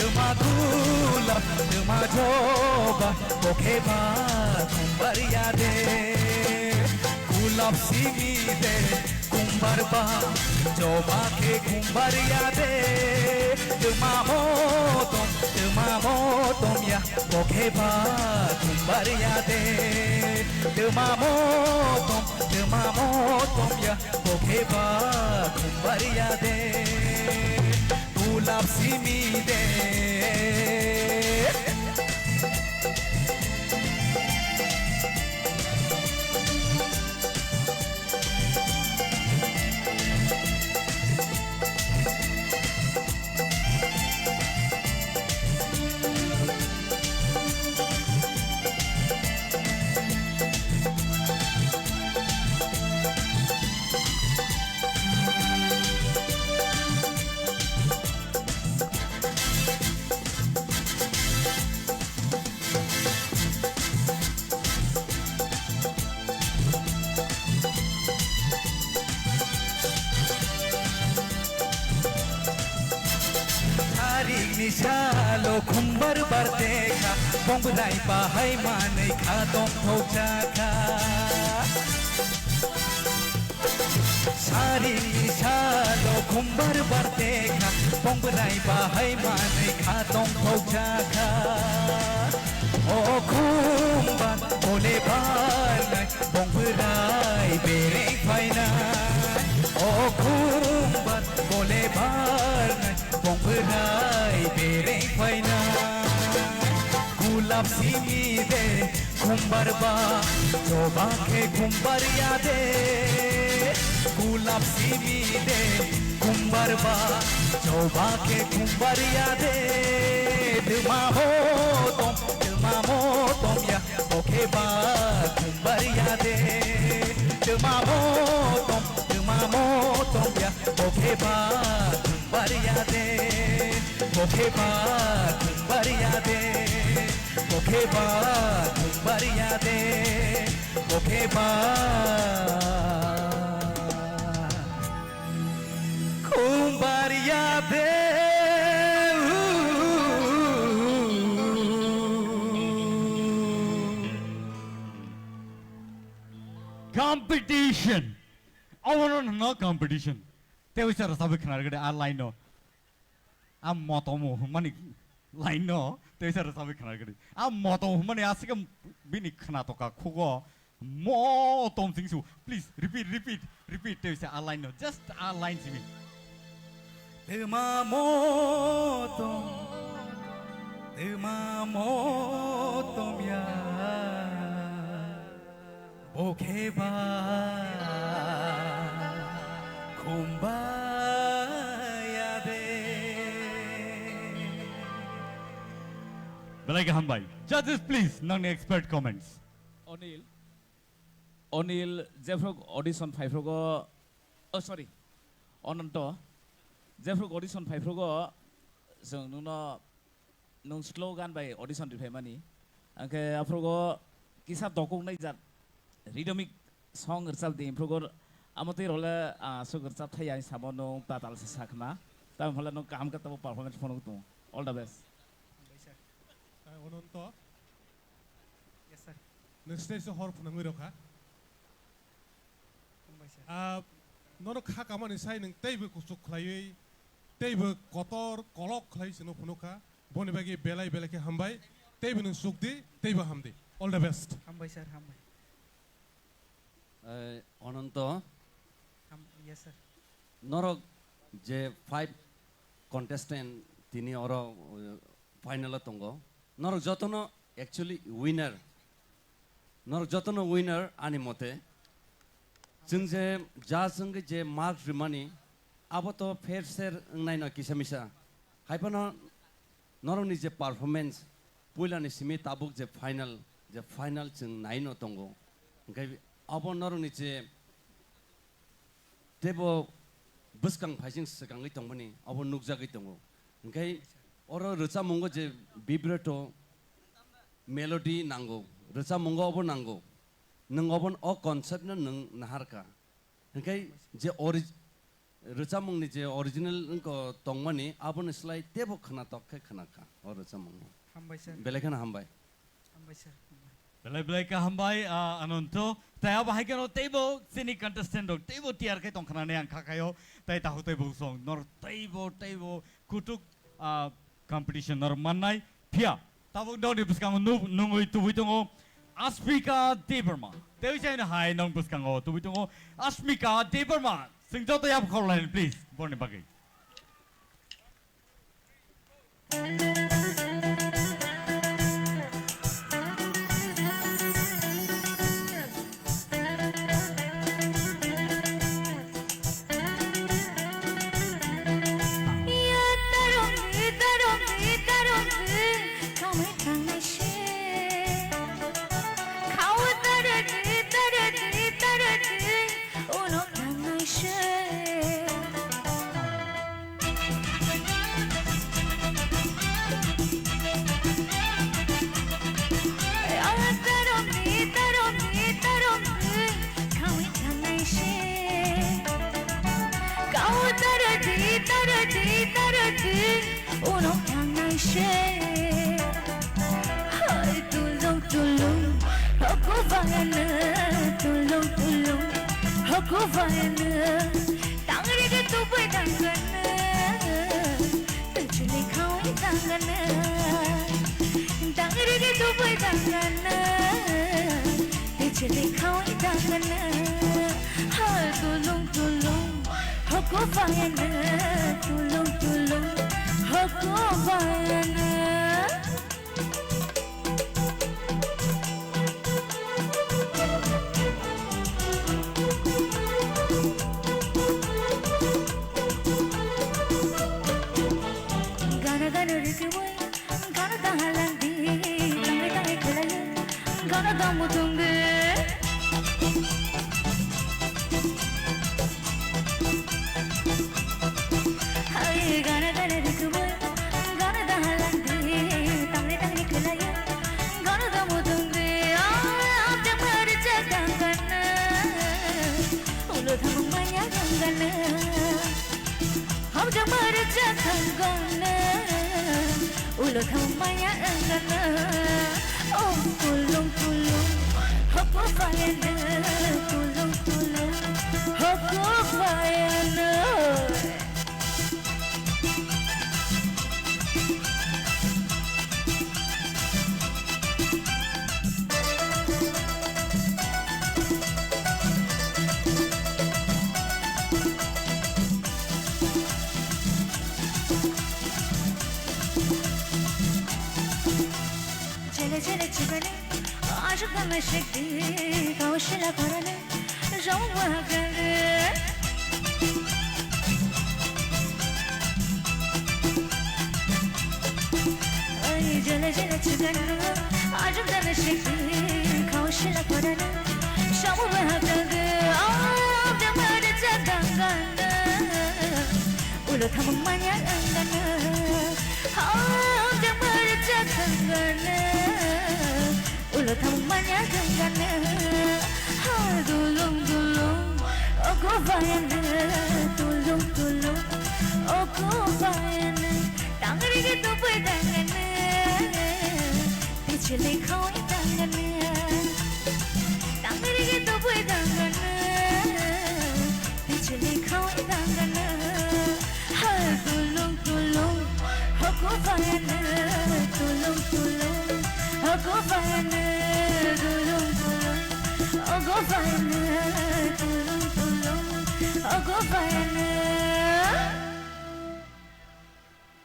Speaker 21: tuma gulab tuma coba to ke ba kumbariya de gulab simi de kumbarba coba ke kumbar ya de demamotom ya oke ba kumbar ya de demamotom ya oke ba kumbar ya de gulab simi de Salo kumbar bardeka Bongrai bahai manai khadong hojaka Sari salo kumbar bardeka Bongrai bahai manai khadong hojaka O kumbar ole banai Bongrai bere faina O kumbar ole banai Bongrai bere faina Gulab simi de kumbarba coba ke kumbar ya de Gulab simi de kumbarba coba ke kumbar ya de demamotom ya oke ba kumbar ya de demamotom ya oke ba kumbar ya de oke ba kumbar ya de oke ba kumbar ya de oke ba kumbar ya de
Speaker 8: competition I want to know competition te wisa rasabe khana gade a line no a motomo mani line no te wisa rasabe khana gade a motomo mani asika bini khana to ka khugo motom singsu please repeat te wisa a line no just a line simi demamotom ya oke ba kumbaya de Balaika Hambai judges please non-expert comments
Speaker 19: Onil Jeffrog audition 5 rogo oh sorry onanto Jeffrog audition 5 rogo जों nung slogan by audition diphaimani angke afrogo kisa dokong nai jat Rhythmic song result di improve amati role so result thai ai Sabo no tatal se sakma tam hola no kam kata performance phone tu all the best
Speaker 5: ononto yes sir next stage hor phunang roka nono kha kamani sai nang teibo kusuk khlai teibo kotor kolok khlai sino phunuka boni bagi belai ke hambai teibo nang sukdi teibo hamdi all the best
Speaker 21: hambai sir hambai
Speaker 12: Ononto
Speaker 21: yes sir
Speaker 12: norok je 5 contestant tini oro final tongo norok jotono actually winner norok jotono winner ani mote जों जे जा जों जे mark रिमानि आबो तो फेर सेर नाय न किसामिसा हाइपनो नरनि जे performance पुइलानि सिमि Tabuk जे final जों नाय न तंगो ओंखाय आबो नरनि जे तेबो बसकां फाइसिं सकांगै तंबनि आबो नुकजागै तंगो ओंखाय अरो रोचा मंगो जे विब्रेटो मेलोडी नांगौ रोचा मंगो आबो नांगौ नों अबन अ कन्सेप्ट नों नाहारका ओंखाय जे रोजामंनि जे अरिजिनेल नोंको तंगमानि आबन स्लाइ तेबो खोनातक खोनाका अ रोजामंनि
Speaker 21: हामबाय सर
Speaker 12: बेलेखाना हामबाय
Speaker 21: हामबाय sir
Speaker 8: Belai belai ka hambai anonto. Taya bahai kano table sini contestant dok table tiar kai tong kana ne ang kakayo. Taya tahu table song nor table kutuk competition nor manai pia. Tahu dong di buskang nungui tubuh tungo Asmika Deberma. Dewi saya hai nong buskang tubuh tungo Asmika Deberma. Sing jauh taya kau lain please. Boleh bagi.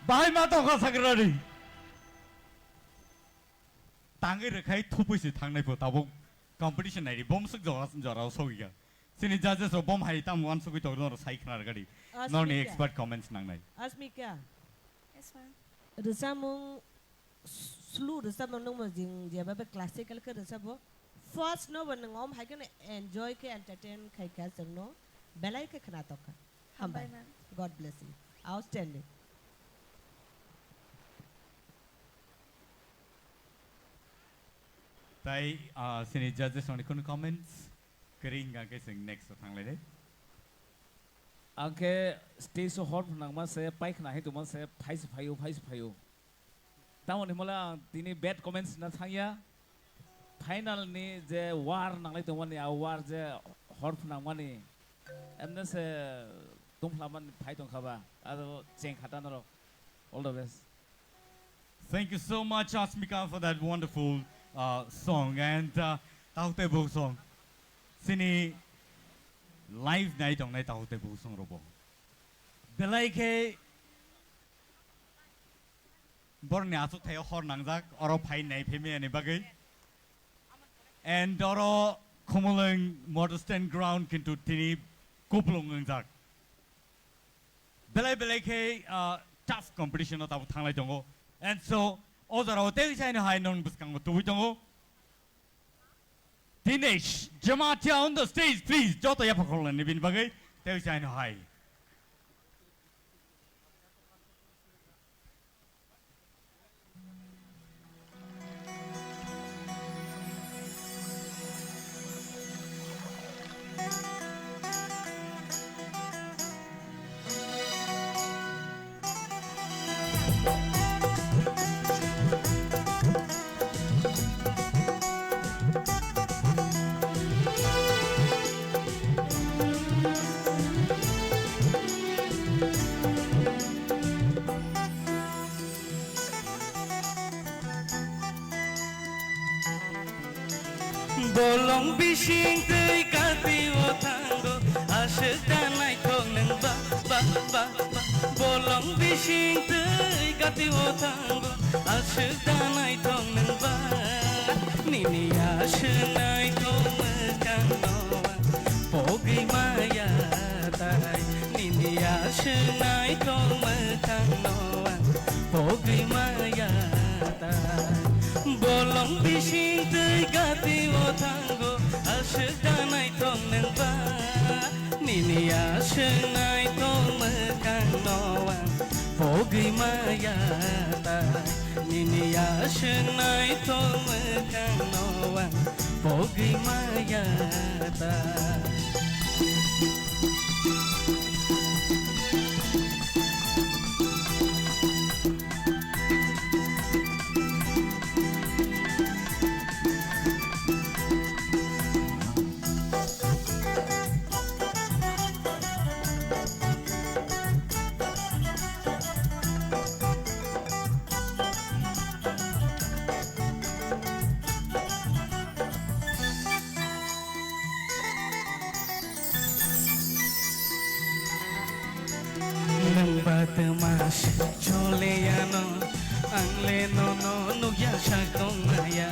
Speaker 8: Bahai mata kau sagrari. Tangi rekai tupu si tang nai po tabu competition nai bom suk jorau sogi ga. Sini judges o bom hai tam wan suk jorau nor sai kena regari. Nor ni expert comments nang nai.
Speaker 16: Asmika.
Speaker 7: Yes, ma'am.
Speaker 16: Resamung slu resamung nung mo jing dia babe classical ke resabo. First no ban ngom hai kan enjoy ke entertain kai ka no. Belai ke kena toka. Hambai. God bless you. Outstanding.
Speaker 8: Tai sini judges on ikon comments. Kering ga ke sing next thang le.
Speaker 2: Angke stay so hot nang ma se paik na he tu ma se phais phayu. Tamon himala tini bad comments na thangya. Final नि जे वार नांलाय दंमोन आ वार जे हर फुनांमानि एमनेसे दंफ्लामान phi दंखाबा आरो जें खाटान र all the best.
Speaker 8: Thank you so much, Asmika, for that wonderful song and Tautebo song. Sini live night on night Tautebo song robo. Belike Borne asu theo hor nangjak oro phai nai pheme ani bagai. And oro khomoleng modern ground kintu tini koplong ngjak. Belike tough competition of Tanglai Dongo. And so, Ozaro, there is any high known Buskango to Witongo. Dinesh, Jamatia on the stage, please. Jota Yapakol and Ibn Bagay, there is any high.
Speaker 21: Bolong bising tei kati o tango asyik danai thong neng ba. Bolong bising tei kati o tango asyik danai thong neng ba. Nini asyik nai thong mekan noan pogi maya tai. Nini asyik nai thong mekan noan pogi maya tai. Bolong bising tei kati o tango asyik danai thong neng ba. Nini asyik nai thong mekan noan pogi maya tai. Nini asyik nai thong mekan noan pogi maya tai. Mas chole ano angle no no ya shakong maya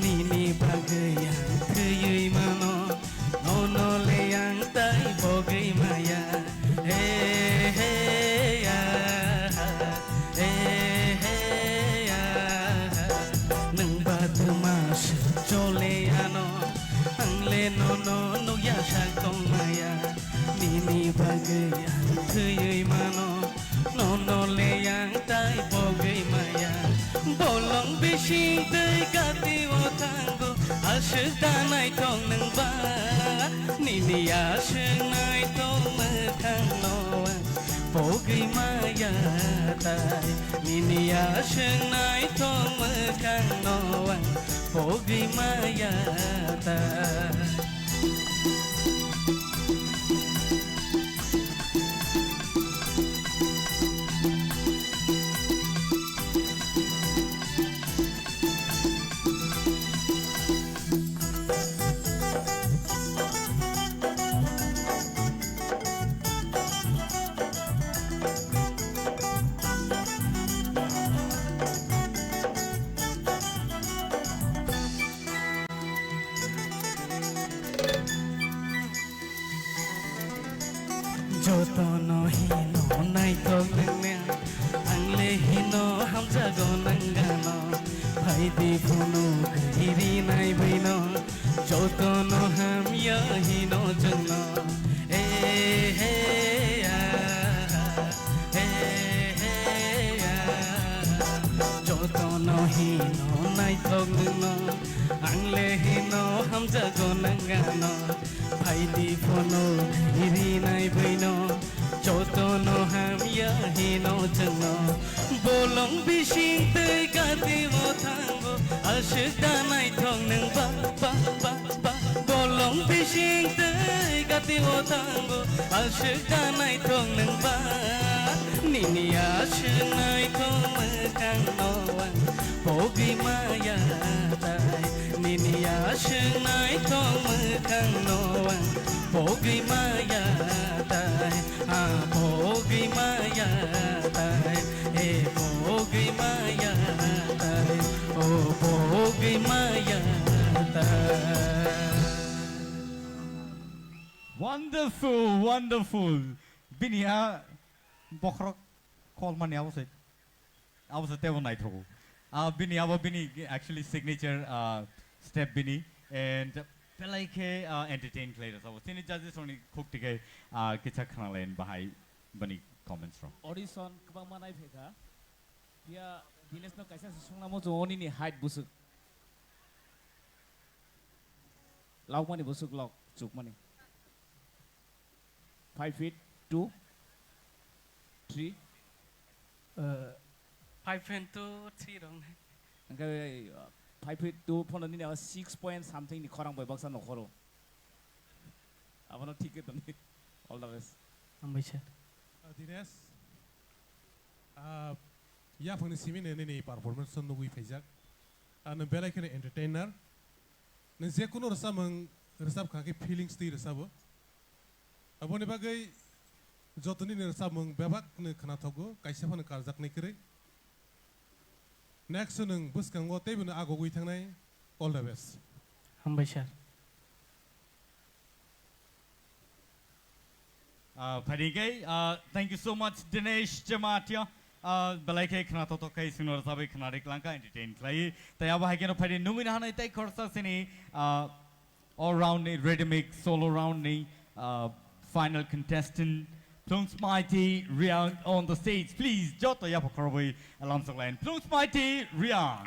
Speaker 21: nini bagaya thuyui mano no le yang tai bogai maya hey ya hey ya nang bat mas chole ano angle no ya shakong maya nini bagaya thuyui mano no le yang tai bogai maya bolong bising tei kati o tango asyik danai thong neng ba. Nini asyik nai thong mekan noan bogai maya tai. Nini asyik nai thong mekan noan bogai maya tai. Joto no hino nai thong neng angle hino hamza go nangano bhai di phono khiri nai bhaino joto no ham ya hino jangno hey ya joto no hino nai thong neng angle hino hamza go nangano bhai di phono khiri nai bhaino joto no ham ya hino jangno bolong bising tei kati o tango Alshik danai thong nang ba Golong fishing tei gati otango Alshik danai thong nang ba Nini ashik nai thong mekang noan Pogi maya tai Nini ashik nai thong mekang noan Pogi maya tai Pogi maya tai Pogi maya tai Pogi maya tai
Speaker 8: Wonderful, wonderful. Bini ha bokrok call money I was a table night roll. Bini actually signature step bini and like entertain players. I was seeing judges only cook together kita khana lain bahai bani comments from.
Speaker 2: Audition kebang mana peka? Dia dinas no kaisa sesungna mo jo oni ni height busuk. Lauk mani busuk lauk cuk mani. 5 feet 2 3
Speaker 21: 5 feet 2 3 dong.
Speaker 2: Angkai 5 feet 2 pon ni ne 6 point something ni korang boy baksa no khoro. Abano ठीक है तुमने all the best.
Speaker 21: Ambition.
Speaker 5: Dinesh, ya phone simi ne ne performance no gui fejak. An bela kene entertainer. Ne je kuno resap khake feelings ti resabo. Abone bagai jotoni ne resap mung bebak ne khana thogo kaisa phone karjak ne kre. Next nung buskango tebuna ago gui thangnai all the best.
Speaker 21: Ambition.
Speaker 8: Thank you so much, Dinesh Jamatia. Belai khana to kai sinor sabai khana rik langka entertain klai. Taya ba hakeno phari nungin hana tai khorsa sini all round ni rhythmic solo round ni final contestant Plums Mighty Riang on the stage. Please joto ya pakoroi alongside line. Plums Mighty Riang.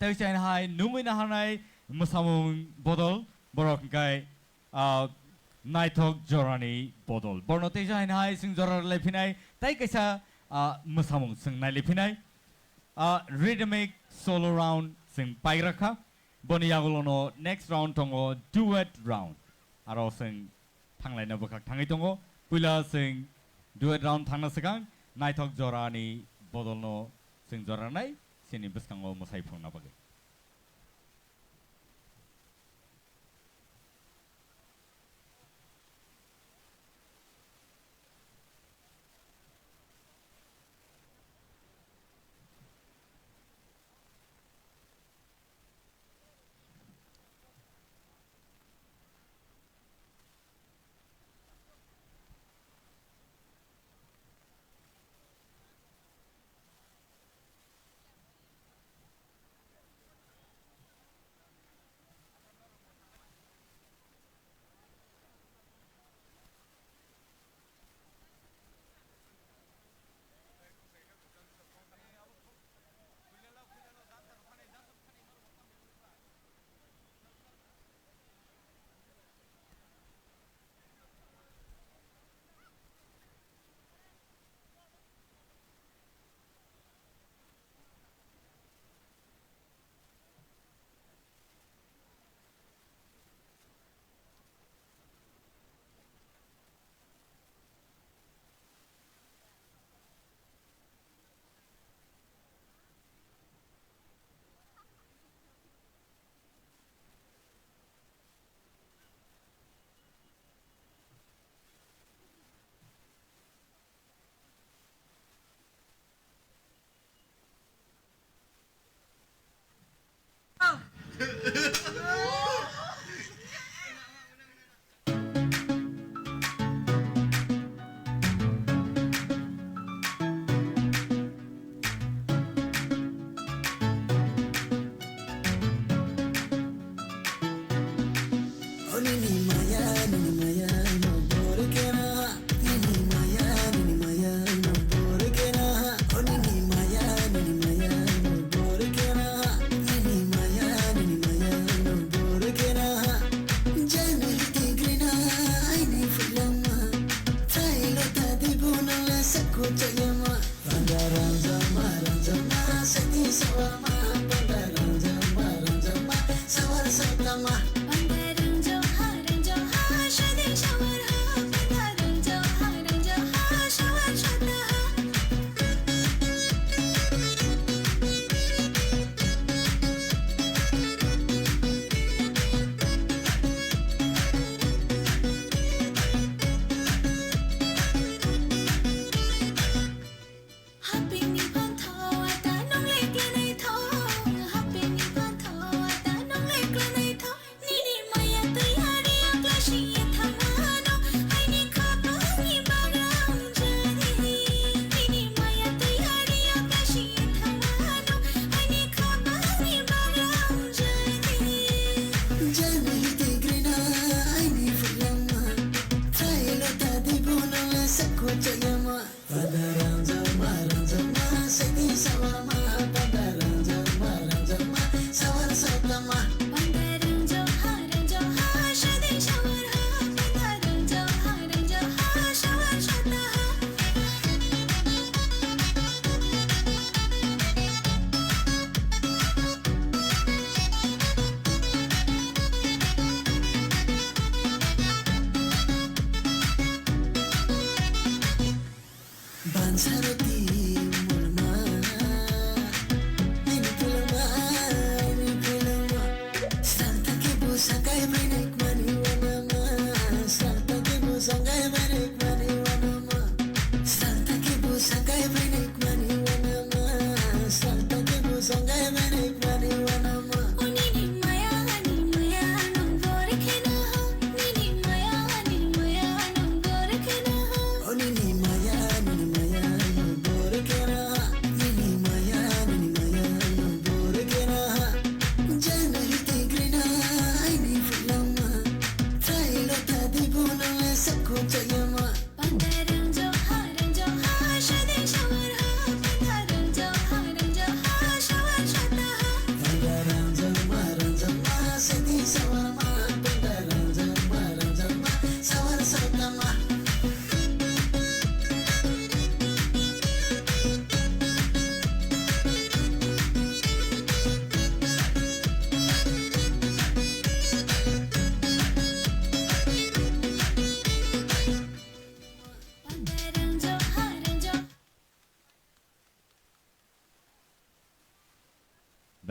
Speaker 8: Teusen hai numina hanai musamung bodol borok kai Naitok Jorani Bodol. Borno Teusen hai sing jorar lepinai tai kaisa musamung sing nai lepinai Rhythmic solo round sing pairaka boni yagulono next round tongo Duet Round. Aro sing tanglai na bukak tangai tongo pula sing Duet Round tangna sekang Naitok Jorani Bodol no sing joranai sini beskango musai phung na bagai.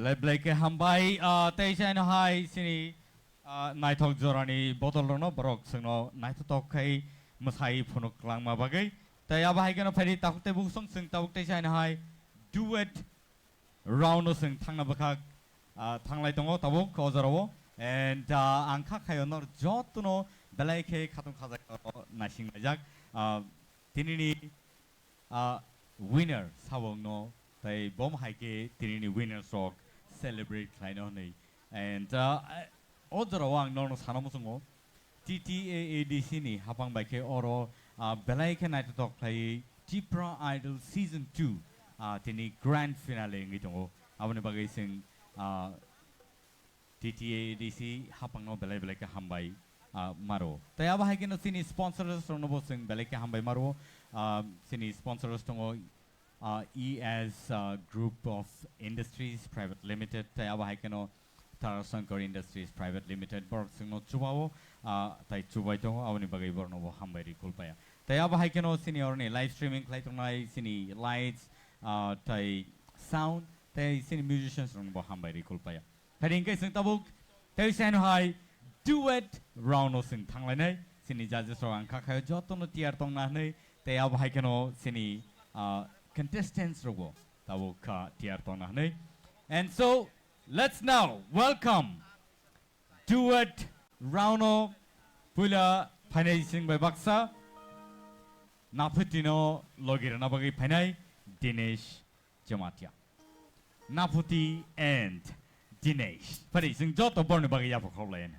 Speaker 8: Belai belai ke hambai teisai no hai sini naitok jorani botol no borok sengno naitok kai masai phunuk lang ma bagai tai abahai keno phari takuk te buk song seng takuk teisai no hai duet round no seng thangna bakak thanglai tongo tabuk kozarawo and angkha khayonor jotuno belai ke khatung khajak nasing najak tinini winner sabong no tai bom haike tinini winner sok celebrate khlaino nei and odrawang no sanamusungo TTAADC ni hapang baike oro belai ke night talk khlai Tipra Idol season 2 tini grand finale ngi tongo abone bagai sing TTAADC hapang no belai belai ke hambai maro tai aba haike no sini sponsors no bo sing belai ke hambai maro sini sponsors tongo ES Group of Industries Private Limited tai aba haike no Tarasankar Industries Private Limited borok singno chubao tai chubai tongo aboni bagai borno bo hambai ri kulpaya tai aba haike no sini orni live streaming klai tongnai sini lights tai sound tai sini musicians rong bo hambai ri kulpaya thading kai sing tabuk tai sen hai duet round no sing thanglai nai sini judges ro angkha khayo jotono tiar tongna nei tai aba haike no sini contestants rogo tabuk tiar tongna nei and so let's now welcome duet round pula financing by Baksa Naputino Logir Nabagi Panai Dinesh Jamatia Naputi and Dinesh Parising Joto Born Bagaya for Holland.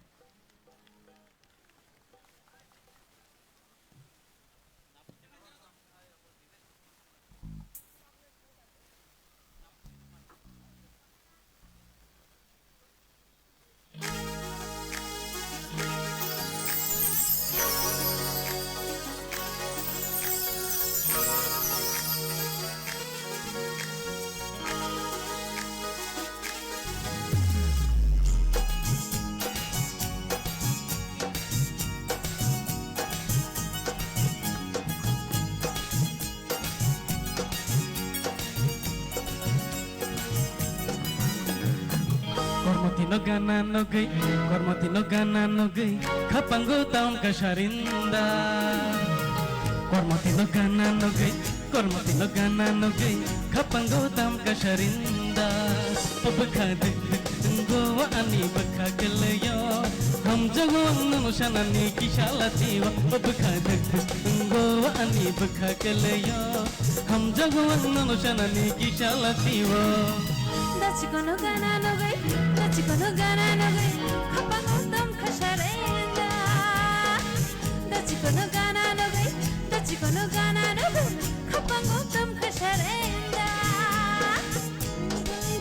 Speaker 21: Kormati no gana no gay kapango taon kasharinda Kormati no gana no gay kapango taon kasharinda Pabakha go ani bakha gelayo ham jagon no shanani kishalati Pabakha go ani bakha gelayo ham jagon no shanani kishalati
Speaker 9: Dachikono gana no gay Dachikono gana no gay Kapango tam kasharenda Dachikono gana no gay Dachikono gana no gay Kapango tam kasharenda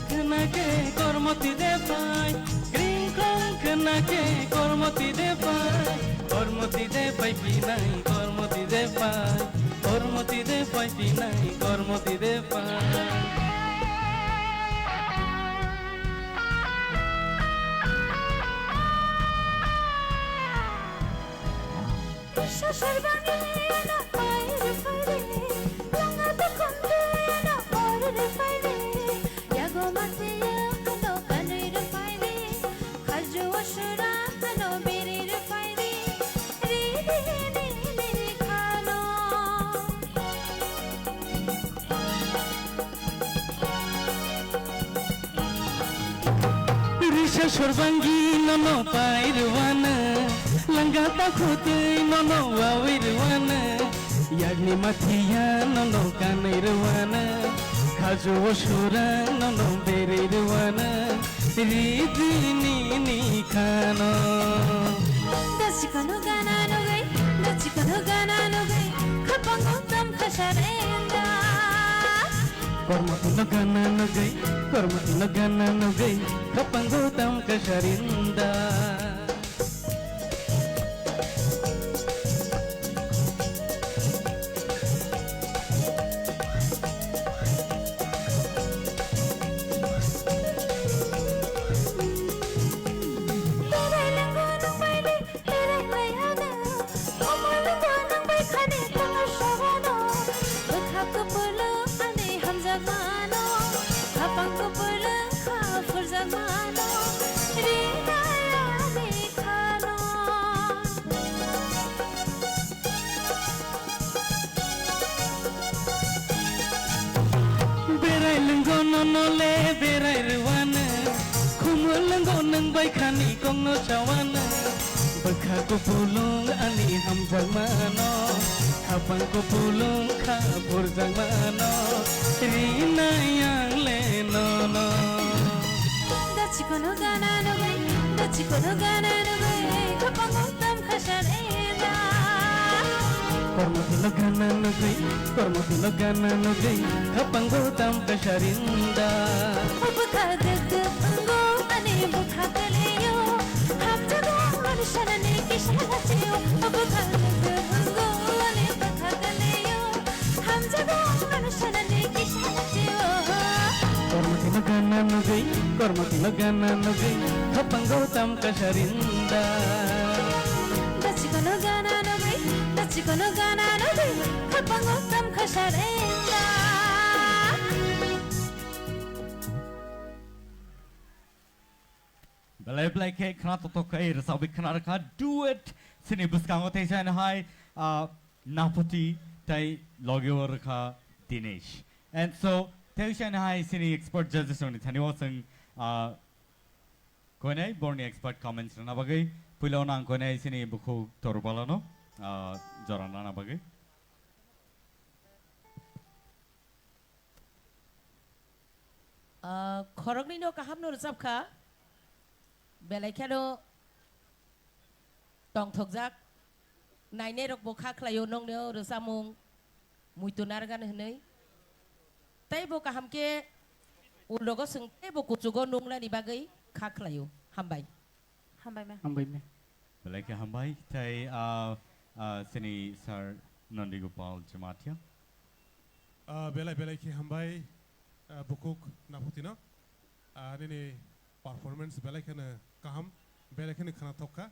Speaker 21: Kana ke kormati de pai green kong kana ke kormati de pai pinai kormati de pai pinai kormati de pai
Speaker 9: Shasharbangi na fire fire Langa to konde na fire fire Yago matiya no kanir fire Khajo ashura no birir fire Ri khano
Speaker 21: Risha shorbangi no pairwana Langata khote no awirwana Yagni mathiya no kanirwana Khajo shura no berirwana Ridini ni khano
Speaker 9: Dachikono gana no gay Dachikono gana no gay Kapango tam kasharenda
Speaker 21: Kormati no gana no gay Kapango tam kasharinda
Speaker 9: Kapang ko pala ka
Speaker 21: nole berai ruwana Kumulango nang baikani kong no chawana Bekha ko pulung ani hamjang mano Kapang ko pulung kapur jang mano Rina yang lenono
Speaker 9: Dachikono gana no gai Dachikono gana no gai Kapang utam khasharenda
Speaker 21: Kormoti gana no gai Kapang utam khasharinda
Speaker 9: Bekha deg ango ani bekha kaliyo Hamjago manushanani kishalatiyo Bekha deg ango ani bekha kaliyo Hamjago manushanani kishalatiyo
Speaker 21: Kormoti gana no gai Kapang utam khasharinda
Speaker 9: Dachikono gana no gai Dachikono gana no gai Kapang utam khasharenda
Speaker 8: Belai belai ke kena totok ke resabi kena reka duet sini buskango tejan hai Napati tai logyo reka Dinesh. And so tejan hai sini expert judges oni thani wasang kone borni expert comments na bagai pulau nang kone sini buku torbalano jorana na bagai.
Speaker 16: Khorokni no kaham no resabkha belai khano tong thokjak naine rok bokha khlayo nong no resamung muitunar gan hnei taibo kaham ke ulogo sing taibo kuchugo nungla ni bagai kha khlayo hambai
Speaker 8: me. Belai ke hambai tai sini sir Nandi Gopal Jamatia.
Speaker 1: Belai ke hambai bukuk naputino nini performance belai kena kaham belai kena khana thokka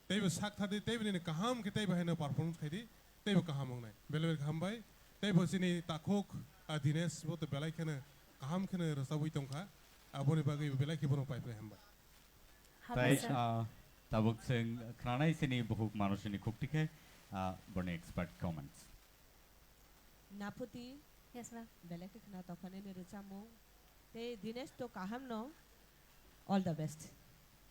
Speaker 1: teibo sak thadi teibo nini kaham ke teibo hena performance khaidi teibo kaham ongnai belai hambai teibo sini takhok Dinesh bo to belai kena kaham kena rasabui tongkha aboni bagai belai ke bono paiple hambai
Speaker 8: Tai tabuk sing kranai sini bukuk manusini kuktike borni expert comments.
Speaker 16: Naputi
Speaker 9: yes ma'am
Speaker 16: belai ke khana tokhane ne resamung te Dinesh to kaham no all the best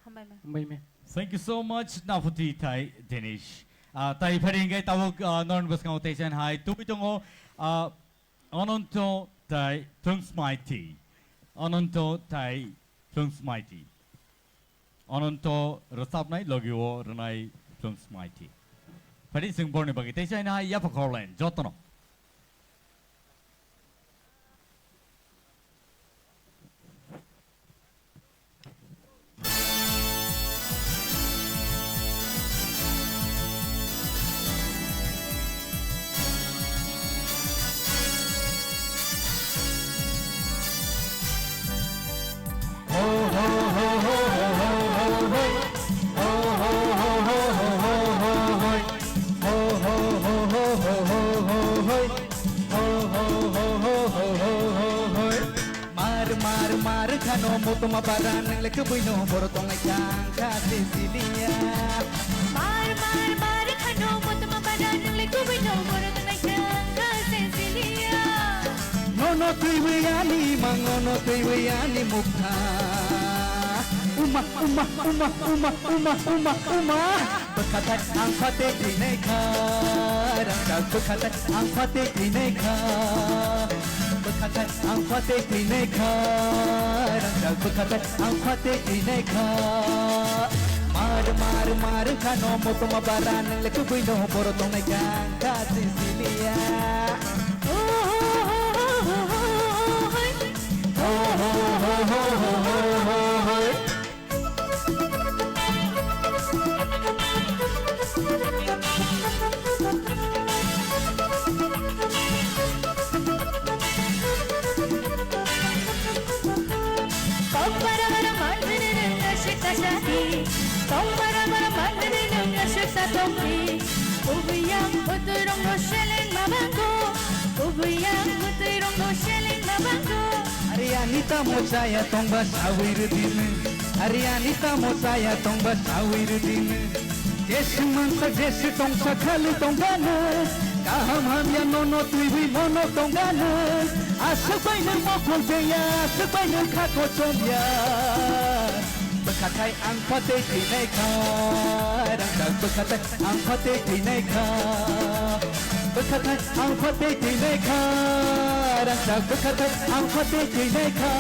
Speaker 9: hambai
Speaker 8: me. Thank you so much Napati tai Dinesh. Tai pharingai tabuk non buskango tejan hai tubitongo Anonto tai Tungsmaiti. Anonto tai Tungsmaiti. Anonto resapnai logio renai Tungsmaiti. Phari sing borni bagi tejan hai yapakorlen jotono.
Speaker 21: Mutuma baran lek buino borotong Wngkha Cecilia
Speaker 9: Mar khano mutuma baran lek buino borotong Wngkha Cecilia
Speaker 21: Nono tuiwayani mangono tuiwayani mukha Uma Berkatat ang pate krineka Rangkak berkatat ang pate krineka Berkatat ang pate krineka Rangkak berkatat ang pate krineka Mar khano mutuma baran lek buino borotong Wngkha Cecilia Arianita mochaya tongba sawirdin Arianita mochaya tongba sawirdin Jesu mangsa jesu tongsa khalu tongbana kaham hamya nono tuiwi mono tonggana asuk baina mokol peya asuk baina khako chomya bekatai ang pate tinai kha rang bekatai ang pate tinai kha bekatai ang pate tinai kha rang bekatai ang pate tinai kha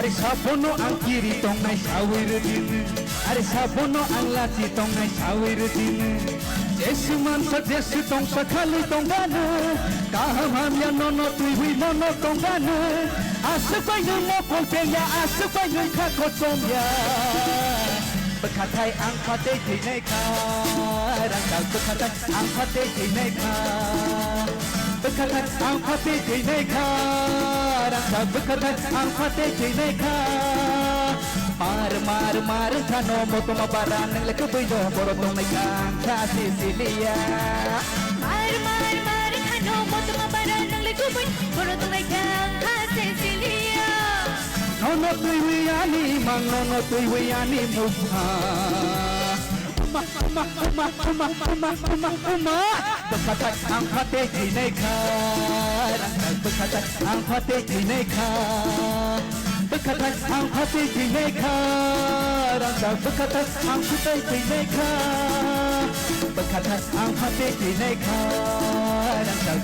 Speaker 21: Are sabono ang kiri tong nai sawir din Are sabono ang lati tong nai sawir din Jesu man sa Jesu tong sakali tong gana kaham hamya nono tuiwi mono tong gana asuk baina mokol peya asuk baina khako chomya bekatai ang pate tinai kha rang bekatai ang pate tinai kha bekatai ang pate tinai kha rang bekatai ang pate tinai kha mar khano moto mabaran nang lek buido borotong nai kang kha Sicilia mar khano moto mabaran nang lek buido borotong nai kang kha Sicilia nono tuiwiani mang nono tuiwiani mukha bekatai ang pate tinai kha bekatai ang pate tinai kha bekatai ang pate tinai kha bekatai ang pate tinai kha bekatai ang pate tinai kha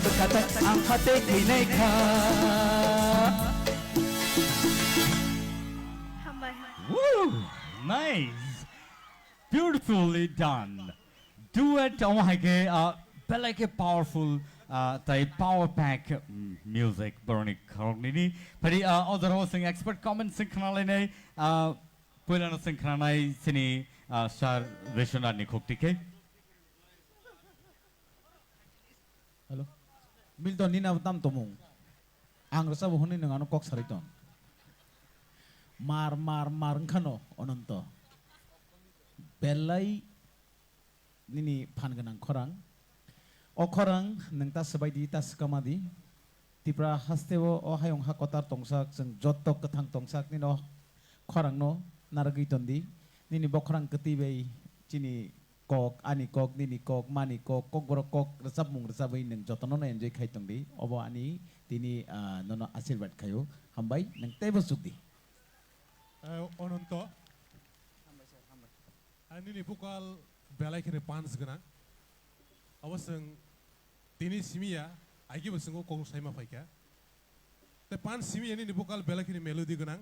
Speaker 21: bekatai ang pate tinai kha
Speaker 8: Woo! Nice! Beautifully done. Duet, oh my god, like a powerful, power pack music, Burning Cornini. Pari other hosting expert comments synchronally, Pulano synchronized Sini, Shar Vishwana Nikotike.
Speaker 10: Hello? Milton Nina Tam Tomung. Angrasa Huni Nano Cox Hariton. Mar Wngkha ononto belai nini phanganang khorang o khorang nangta sabaidi tas kamadi Tipra hastebo o hayong hakotar tongsak jeng jotok kathang tongsak nino khorang no naragi tondi nini bokhrang ketibei chini kok ani kok nini kok mani kok borok kok resap mung resabai nang jotono na enjoy khai tongdi obo ani tini nono asirbat khayo hambai nang tebo sukdi
Speaker 1: ononto ani bukal belai kene pans gana awaseng tini simia agi basengo kong saima faika te pans simia ni bukal belai kene melody gana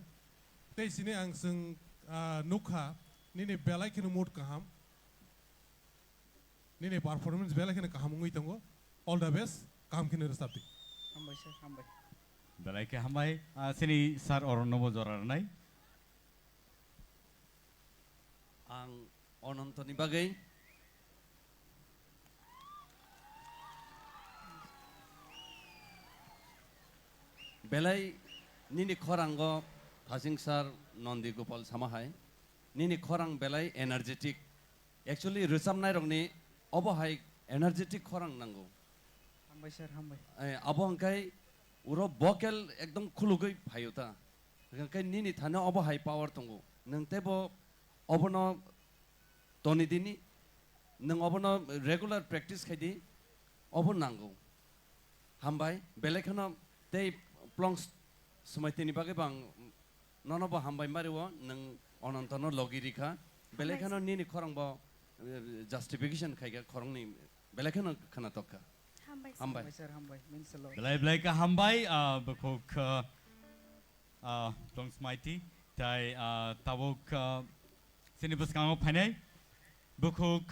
Speaker 1: te sini ang seng Wngkha ni belai kene mood kaham ni performance belai kene kaham ngui tango all the best kaham kene resapti
Speaker 2: hambai sir hambai
Speaker 8: belai ke hambai sini sar oronobo joranai
Speaker 12: ang ononto ni bagay belai nini khorango thasing sar nondi gopal samahai nini khorang belai energetic actually resam nai rongni obo hai energetic khorang nango
Speaker 2: hambai sir hambai
Speaker 12: abo angkai uro vocal ekdom khulugai phayuta angkai nini thana obo high power tongo nangtebo obono toni dini nang obono regular practice khaidi obon nango hambai belekana tei plongs smaiteni bage bang nonobo hambai mariwo nang onontono logirika belekana nini khorang bo justification khaiga khorongni belekana khana tokka hambai
Speaker 2: sir hambai minselo
Speaker 8: belai ka hambai bakok plongs mighty tai tabok Sinibus kango panay bukuk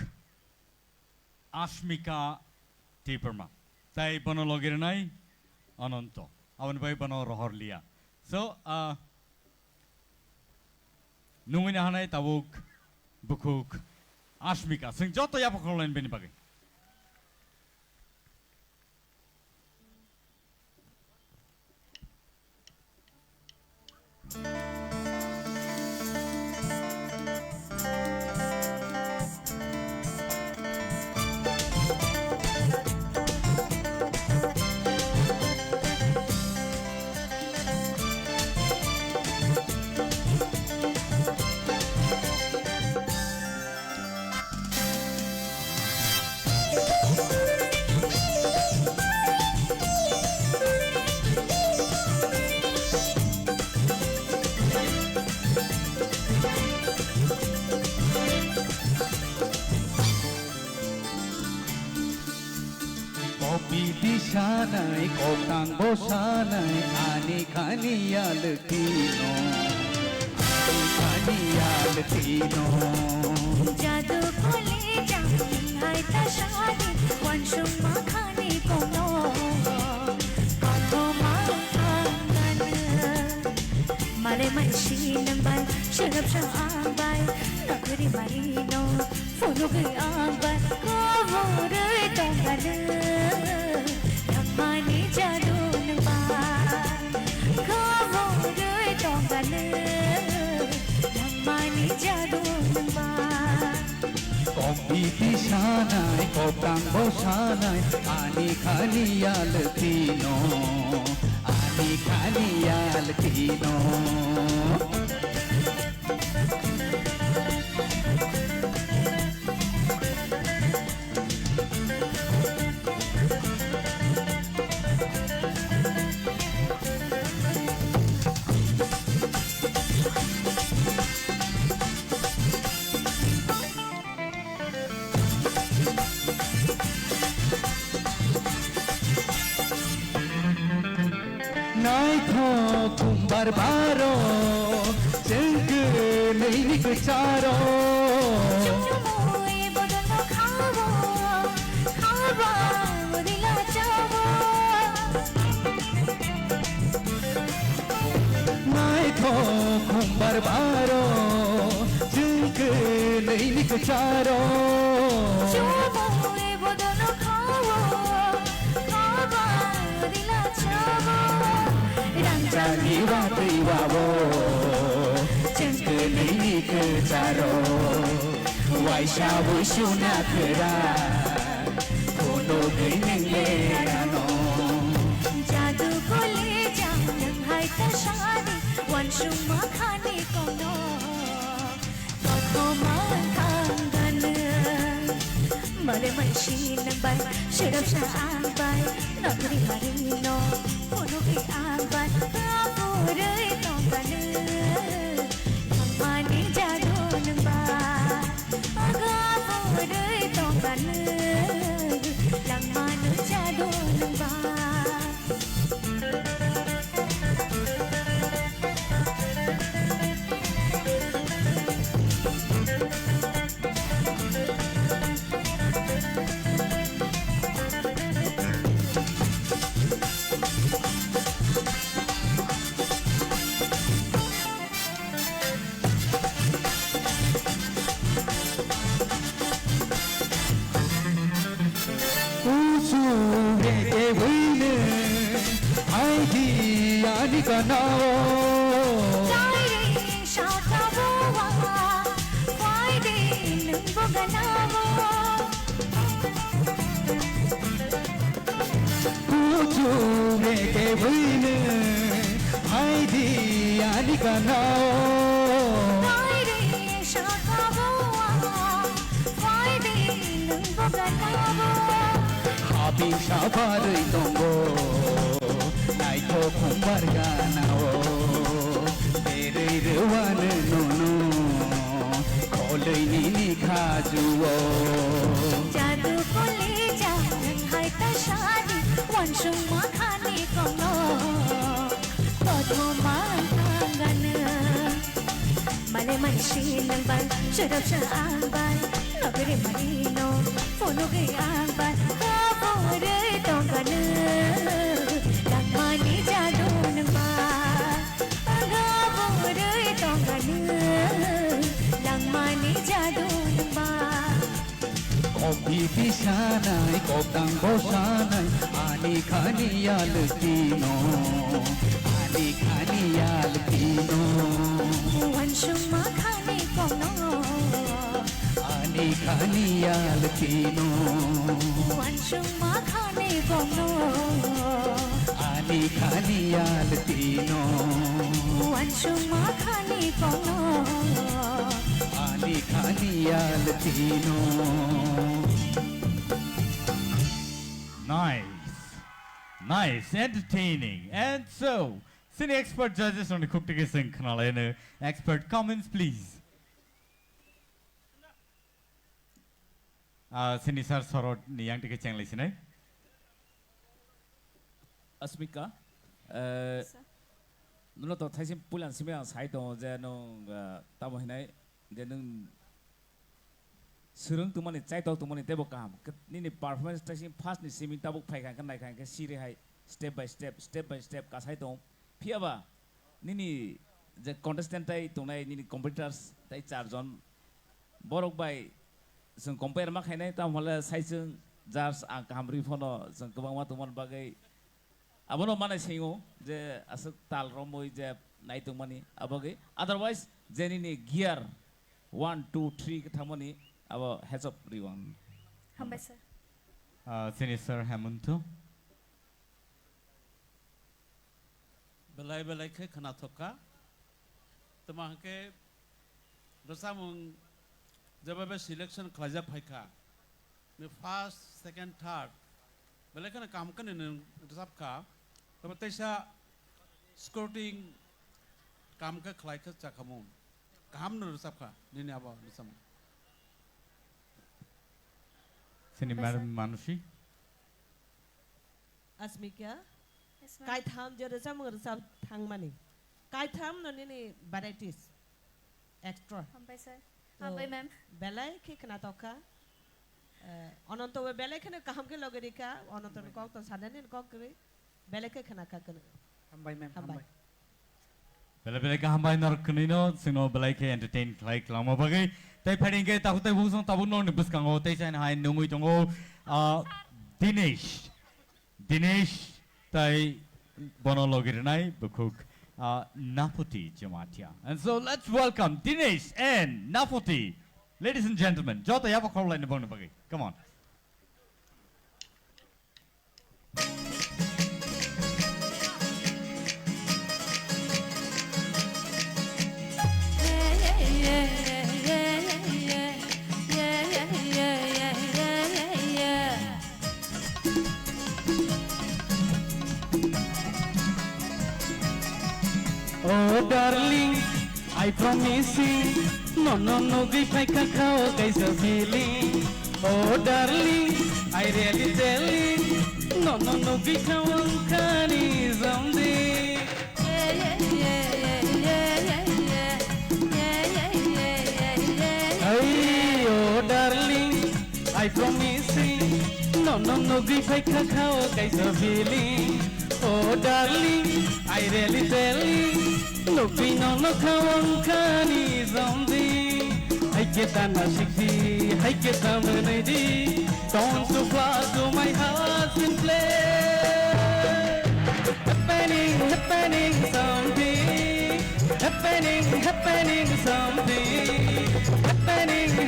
Speaker 8: Ashmika Tipra tai bano logirnai anonto awan bai bano rohorlia so nungin hanai tabuk bukuk Ashmika sing joto ya pokoknya bini bagai.
Speaker 21: Sanai kokang bosanai ani kania letino kania letino
Speaker 9: jadu kole jam hai ta shadi wan shum ma khani kono kono ma khangan mare manshi nambai sharab shabai nakri marino fono ge ambar ko vore tongan mani jadu nambai ko vore tongan mani jadu nambai
Speaker 21: kompiti sanai kokang bosanai ani kania letino ani kania letino barbaro jengke nei kecharo
Speaker 9: chumuye bodolo khavo khava modila chavo
Speaker 21: nai tho kum barbaro jengke nei kecharo
Speaker 9: chumuye bodolo khavo khava modila chavo
Speaker 21: Jani watri wabo jengke nei kecharo waisha wishuna kera kono gei nengerano
Speaker 9: jadu kole jam hai ta shadi wan shum ma khani kono kono ma khangan mare manshi nambai sharab shabai nakri marino kono ge ambar vore tongan mani jadu nambai aga vore tongan lang manu jadu nambai
Speaker 21: Happy Safari Tongo, Naito Kumbarganao, Ere One Nono, Kolini Kajuo.
Speaker 9: Jadu kole jam hai ta shadi wan shum ma khani kono kono ma khangan male manshi nambai sharab shabai nakri marino fono ge ambar vore tongan lang mani jadu nambai aga vore tongan lang mani jadu nambai
Speaker 21: pisanay kopang bosanay ani kaniyal tino ani kaniyal tino
Speaker 9: Wanshuma khani kono
Speaker 21: ani kaniyal tino
Speaker 9: Wanshuma khani kono
Speaker 21: ani kaniyal tino
Speaker 9: Wanshuma khani kono
Speaker 21: ani kaniyal tino.
Speaker 8: Nice, entertaining. And so, cine expert judges on the Cooktige Sing Kanalena. Expert comments, please. Cine sir sorot ni yang tige chang listener.
Speaker 2: Asmika, nuno to thaisim pulan simya sai to je no tamo hinai je nung surung tumani chai to tumani tebo kam ni performance thaisim fast ni simi tabuk phai kan nai kan ke siri hai step by step ka sai to phiaba ni je contestant tai tunai ni competitors tai char jon borok bai जों compare ma khainai ta mala sai जों jars ang kamri phono जों gobang ma tuman bagai abono mana singo je asuk tal romoi je nai tumani aboge otherwise jeni ni gear 1 2 3 thamani abo heads up riwan
Speaker 20: Hambai sir.
Speaker 8: Cine sir Hemanto.
Speaker 19: belai ke khana thoka tama ke rosamung jababe selection khlaja phaika me first second third belai kana kam kan ne rosap ka tama taisa scouting kam ka khlai ka chakamu kam no rosap ka ni ne aba rosam
Speaker 8: Cine Madam Manushi.
Speaker 16: Asmika kai tham je rasa mong rasa thang mani kai tham no ni varieties extra
Speaker 20: Hambai sir. Hambai ma'am.
Speaker 16: belai ke kena toka ononto we belai kena kaham ke logeri ka ononto ko to sadani ko kri belai ke kena ka kena
Speaker 11: Hambai ma'am.
Speaker 16: hambai
Speaker 8: Bela ka hambai nor kunino sino belai ke entertain like lama bagai tai phading ke tahu tai busong tabu no ni buskango tai chain hai nungui tongo Dinesh tai bono logirinai bukuk Naputi Jamatia. And so let's welcome Dinesh and Naputi. Ladies and gentlemen, Jota yapa korla in the bono bagai. Come on.
Speaker 21: Oh darling, I promise you, no, if I can how guys are feeling. Oh darling, I really tell you, no, if I can is someday. Hey, oh darling, I promise you, no, if I can how guys are feeling. Oh darling, I really tell you. No pino no Wngkha ni zombie. I get a nashiki, I get a melody. Don't so far to my heart in play. Happening something. Happening something. Happening something.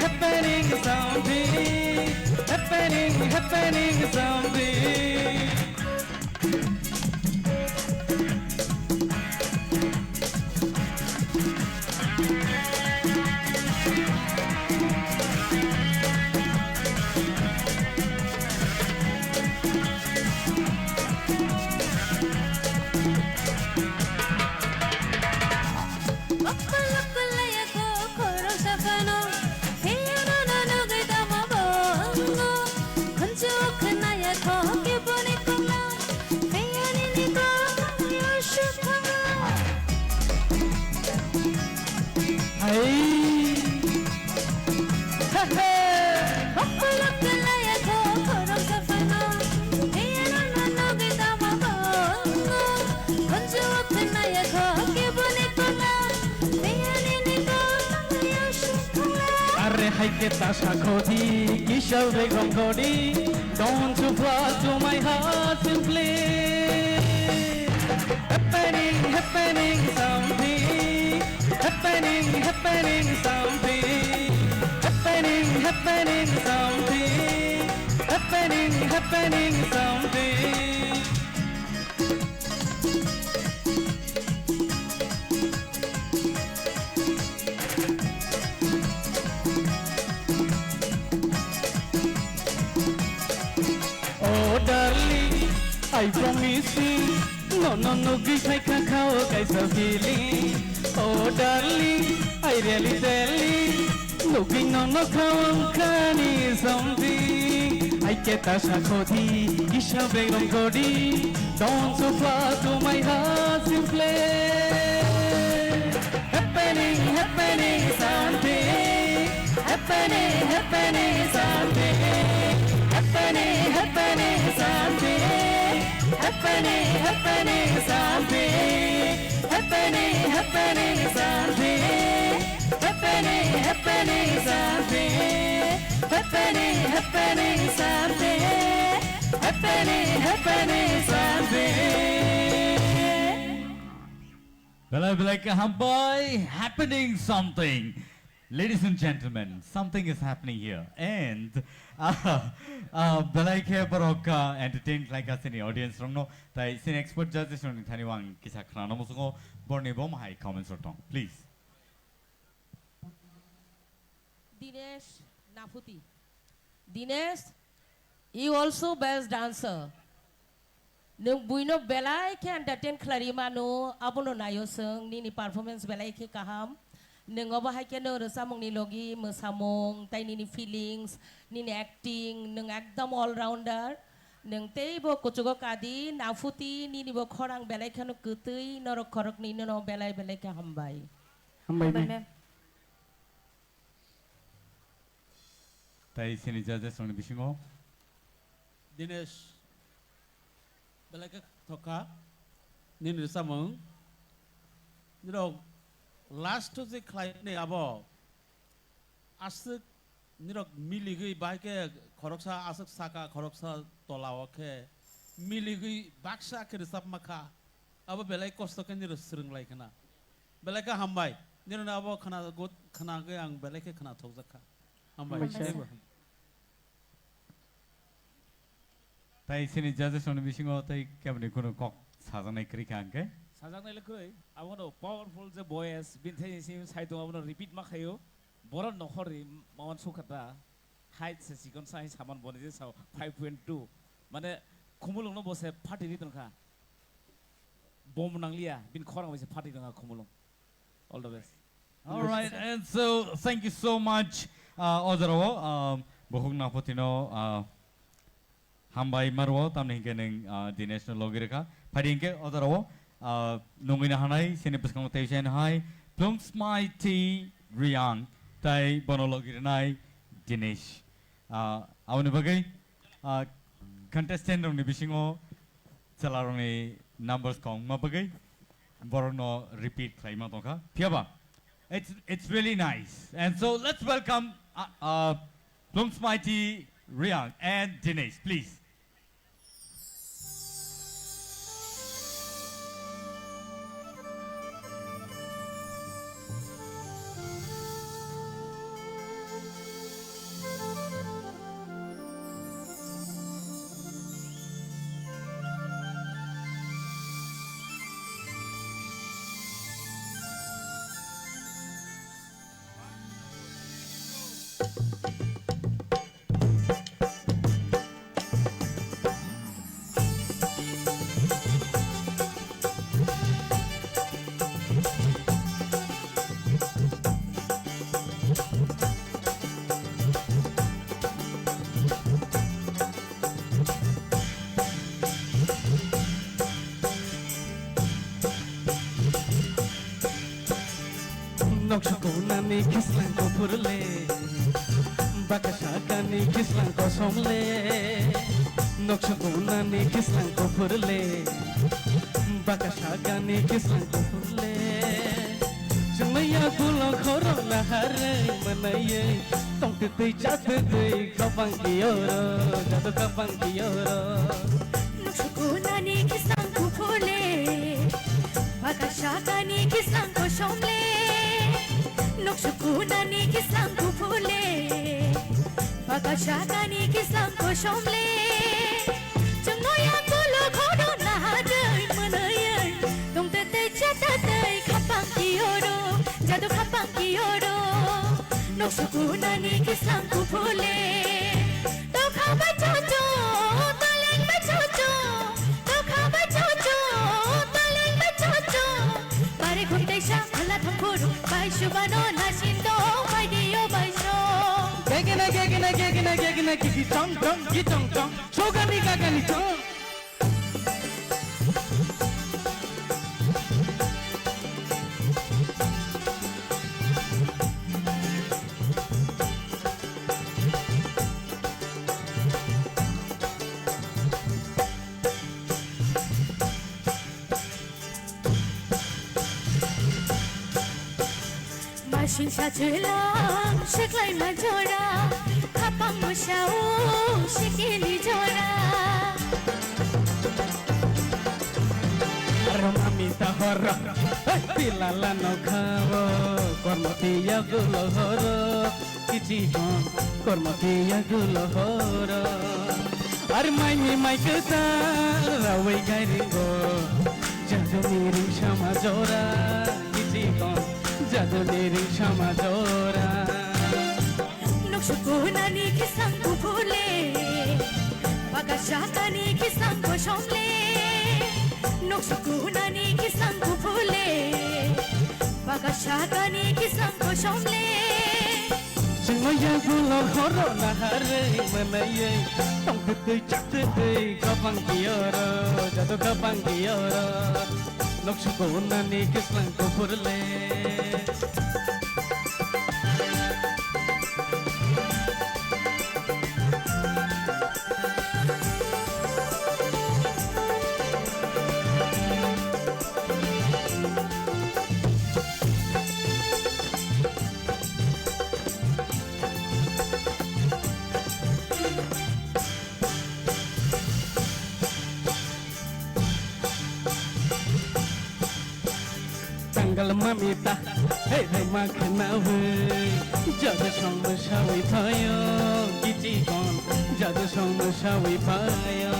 Speaker 21: Happening something.
Speaker 9: Hey,
Speaker 21: ke tasha khodi kishal be gongodi don't you flood to my heart simply happening something happening something happening something happening something Oh darling, I promise you, no, gish I can cow guys are feeling. Oh darling, I really tell you, looking no can is something. I get a shakoti, isha begum godi, don't so far to my heart simply. Happening something, happening something. Happening something, happening something, happening something, happening something, happening something, happening something.
Speaker 8: Boy, happening something. Ladies and gentlemen, something is happening here, and Belaike Baroka entertained like us in the audience. No, the sin expert judges on Taniwang Kisakran Musugo, Borne Bom High comments or tongue, please.
Speaker 16: Dinesh Nafuti. Dinesh, you also best dancer. Nung buino Belaike entertain Clarimano, Abono Nayosung, Nini performance Belaike Kaham. Nung obahay ka no samong ni logi masamong tay nini feelings nini acting nung ekdam all rounder nung tay bo kuchugo kadi nafuti nini bo khorang belai khano kutui noro khorok ni no belai ka hambay
Speaker 21: ma'am.
Speaker 8: Tay sini judges on bishingo.
Speaker 19: Dinesh Belaka Toka Nini Samong Niro last to the client abo asuk nirok miligi baike koroksa asuk saka koroksa tolawake miligi baksa ke resap maka abo belai kosto ke niro sering lai kana belai ka hambai niro abo khana got khana ge ang belai ke khana thokjaka hambai
Speaker 8: Tay sini judges on bishingo tay kemne kuno kok sajanai kri kanke.
Speaker 2: Sajang nai lekoi, abono powerful je boys, bintai sim side to abono repeat makayo, boron nohori mawan sukata, height se sikon sai saman bone je sau 5.2, mane kumulong no bose party ni tongka, bom nanglia, bin korang bose party tongka kumulong. All the best.
Speaker 8: All right, and so thank you so much, Ozaro, Bohung Napotino, Hambai Marwo, Tamning Kenning, the National Logirika, Padinke, Ozaro. Nungina hanai sini pesakang teisen hai plum smite riang tai bonologi nai Dinesh awani bagai contestant rong ni bisingo chalarong ni numbers kong ma bagai borono repeat klai ma tongka piaba it's really nice and so let's welcome plum smite riang and Dinesh please.
Speaker 21: Nokshakuna kislan ko purle bakashaka ni kislan ko somle Nokshakuna kislan ko purle bakashaka ni kislan ko purle Jumaya gulo khoro lahare manaye tongke tu tu chat tu tu kapang kioro jadu kapang kioro
Speaker 9: Nukshukunani kisang kupule Bagashakani kisang koshomle Nukshukunani kisang kupule Bagashakani kisang koshomle Chungnoya kulo kodo nahadai manayai Dong tete chatatai kapang kioro jadu kapang kioro Nukshukunani kisang kupule Dokha bachocho Taling bachocho Dokha bachocho Taling bachocho Pare guntai sham Khala thamburu Bai shubano nashindo Bai diyo bai sho
Speaker 21: gegina gigi chong chong gi chong chong shogani gagani chong
Speaker 9: Mashin sa chulang Shiklay majora Kapang mo siya Shikili jora
Speaker 21: Romamita horo Tilala no khavo Kormotiya gulo horo Kichikon Kormotiya gulo horo Armai mi mai kata Rawai gairingo Jadu miring shama jora Kichikon Jadu miring shama jora
Speaker 9: Nukshukunani kisang kupule Bagashakani kisang koshomle Nukshukunani kisang kupule Bagashakani kisang koshomle
Speaker 21: Chungaya gulo horo nahare manaye Tong tu tu chat tu tu kapang kioro jadu kapang kioro Nukshukunani kisang kupule Tanggal mamita, hey hey maknawe, jadu song mashawi payo, kiti kon, jadu song mashawi payo.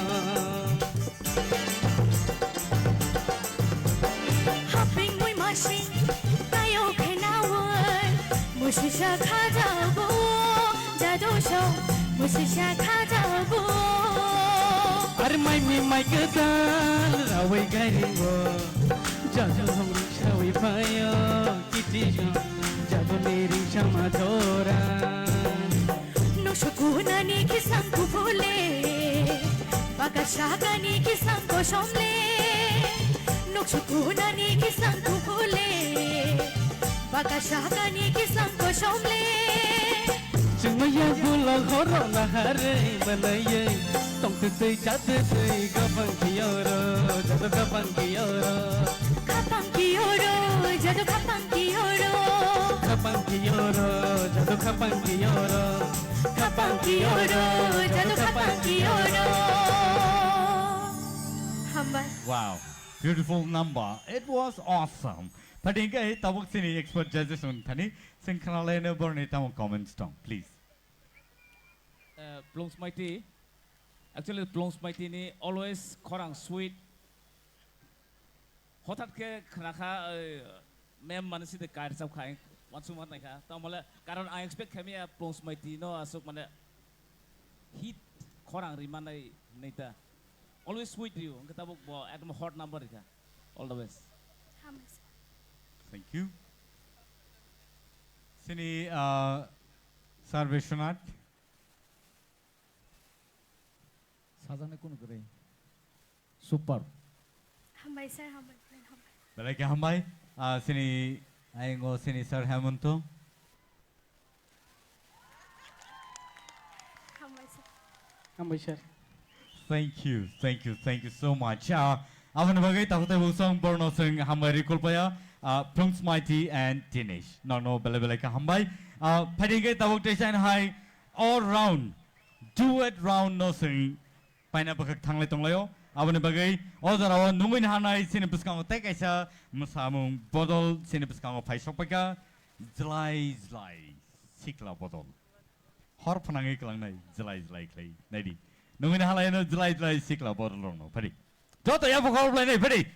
Speaker 9: Hopping mui machine Tayo kenawai Mushisha kajabu Jadu show Mushisha kajabu
Speaker 21: Armai mi mai kedal, rawe gairingo, jadu song mashawi payo, kiti kon, jadu miring shama jora.
Speaker 9: Nukshukunani kisang kupule Bagashakani kisang koshomle Nukshukunani kisang kupule Bagashakani kisang koshomle
Speaker 21: Chungaya gulo horo nahare manaye Tong tu tu chat tu tu kapang kioro jadu kapang kioro
Speaker 9: Kapang kioro jadu kapang kioro
Speaker 21: Kapang kioro jadu kapang kioro
Speaker 9: Kapang kioro jadu kapang kioro Hambai
Speaker 8: Wow, beautiful number. It was awesome. Padingay tabuk sini expert judges on thani singkhalena borne tamu comments tong please.
Speaker 2: Plongs mighty. Actually, Plongs mighty ni always korang sweet. Hotat ke khanakha mem manasi de kair sab khain. Once month naika. Ta mala karon I expect kami Plongs mighty no asuk mana heat korang rimanai neita. Always sweet you. Kita buk bo at hot number ka. All the best.
Speaker 8: Thank you. Sini Sir Vishwanath.
Speaker 10: 사전에 꾸는 그래. Super.
Speaker 20: Hambai sir, hambai, hambai.
Speaker 8: Balai ke hambai sini aingo sini Sir Hemanto.
Speaker 20: Hambai sir.
Speaker 10: Hambai sir.
Speaker 8: Thank you so much. Avan bagai takut busong borno sing hambai rikul paya. Prince Mighty and Dinesh. No, bele ka hambai. Padige tabuk design high all round. Duet round no sing. Paina bakak thangle tonglayo. Abone bagai ozarawa nungin hanai sini puskang tek aisa musamung bodol sini puskang pai sopaka zlai sikla bodol. Hor panangi kelang nai zlai klai nadi. Nungin hanai no zlai sikla bodol no padi. Joto ya pokok play nai padi.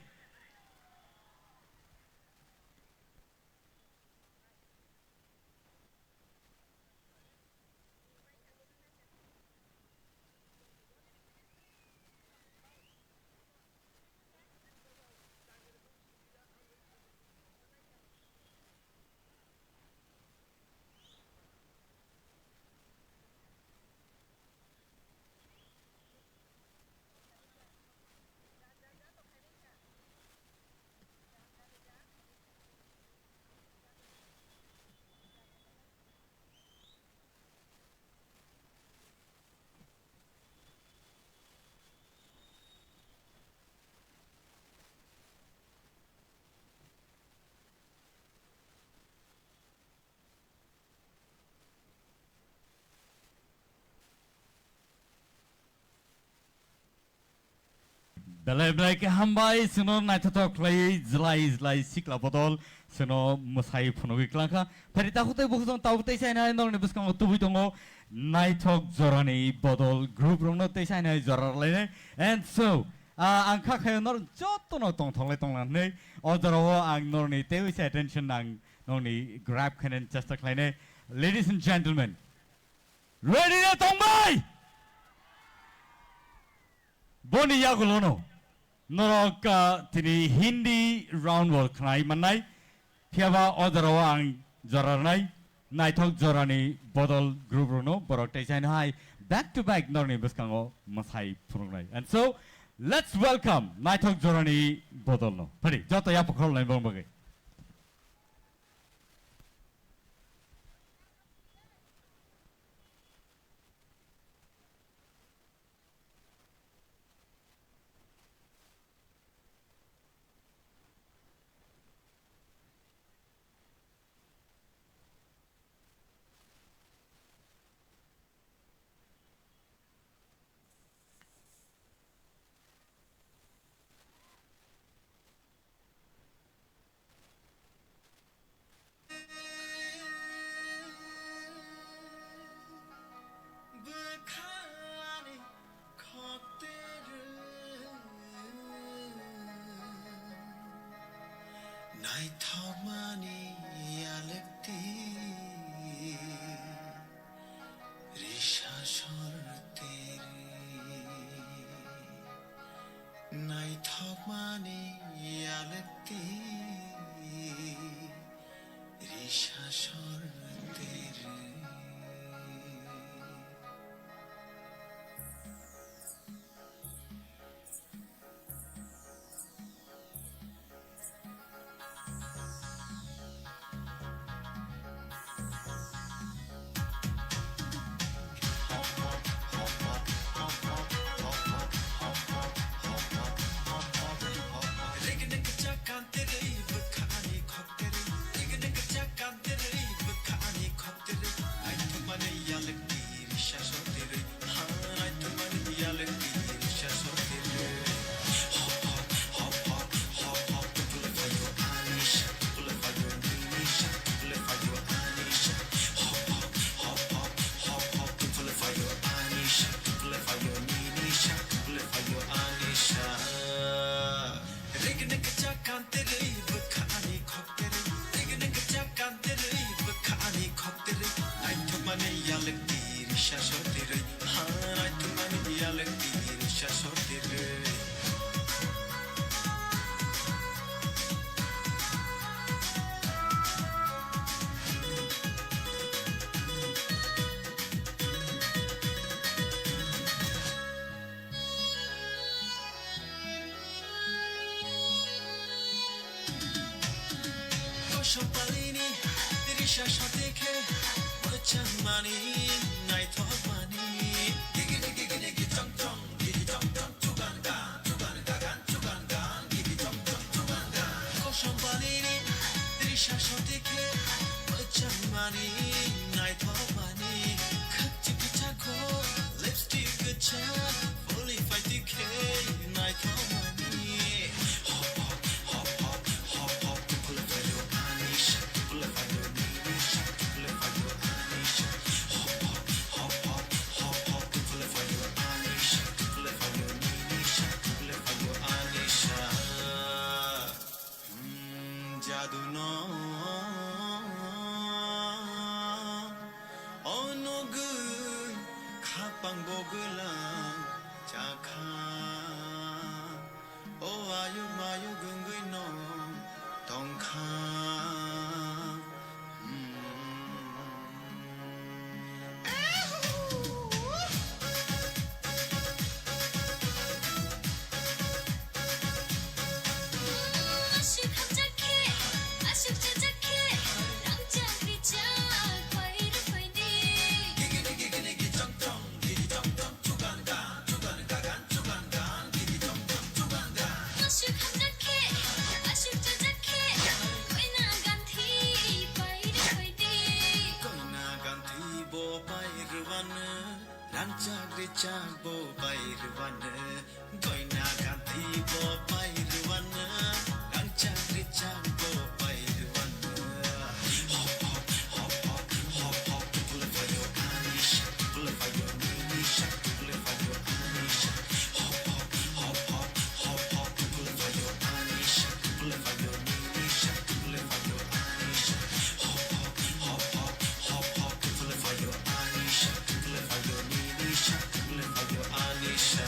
Speaker 8: Belai ke hambai seno naitatok lay zlai sikla bodol seno musai punogi klangka pari takute bukhon tau te sai na nor ne buskang tu bitongo naitok zorani bodol group rong no te sai na zorar lene and so angkha khayo nor jotto no tong lang ne odoro ang nor ni te wi attention nang nor ni grab khanen chesta khlaine ladies and gentlemen ready na tong bai boni yagulono Norok tini Hindi round work khnai manai phiaba odarawa ang joranai naitok jorani bodol group rono borok taisain hai back to back norni buskango masai phungnai and so let's welcome naitok jorani bodol no pari joto ya pokhol nai bong bagai
Speaker 17: Champalini, Dirisha Shateke, Mani, Night of Money, Gigi Tong Tong, Gigi Tong Tong, Tuganga, Tuganga, Tuganga, Gigi Tong Tong, Tuganga, Champalini, shotike machamani naithomani khachikchako lipstick cha fully fightike naithomani hop hop hop hop hop hop pull for your anisha pull for your nisha pull for your anisha hop hop hop hop hop hop pull for your anisha pull for your nisha pull for your anisha jadu no onogu khapang bogula chakha o ayu mayu gungui no tongkha Chak bo pairwan goina ganti bo pairwan chak bo pairwan hop hop hop hop hop hop pull for your anisha pull for your nisha pull for your anisha hop hop hop hop hop hop pull for your anisha pull for your nisha pull for your anisha hop hop hop hop hop hop pull for your anisha pull for your nisha Anisha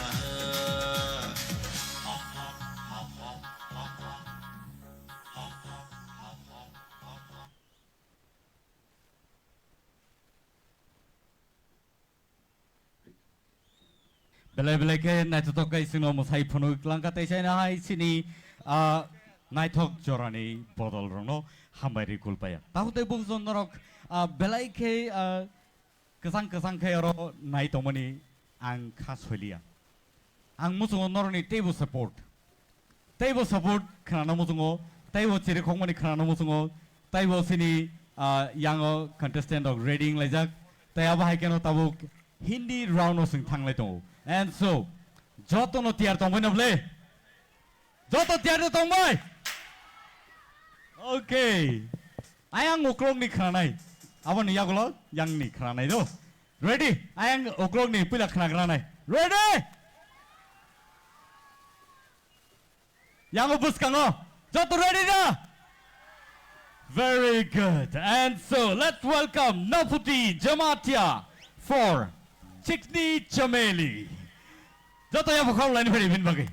Speaker 8: belai ke naithok kai sino musai phunu klangka taisai na hai sini naithok jorani bodol rongno hambai kulpaya tahute bungson norok belai ke kesang ke oro nai tomani ang khasolia ang musungo noroni table support khana musungo taibo chiri khongmani khana musungo taibo sini yang contestant of reading lajak tayaba haikeno tabuk hindi round no sing thanglai to and so joto no tiar tongbai na ble joto tiar tongbai okay ayang ukrong ni khanai abon yagulo yang ni khanai do ready ayang ukrong ni pila khanai ready yang ubus kango joto ready na very good and so let's welcome Naputi Jamatia for Chikni Chameli joto ya bukhau line pheri bin bagi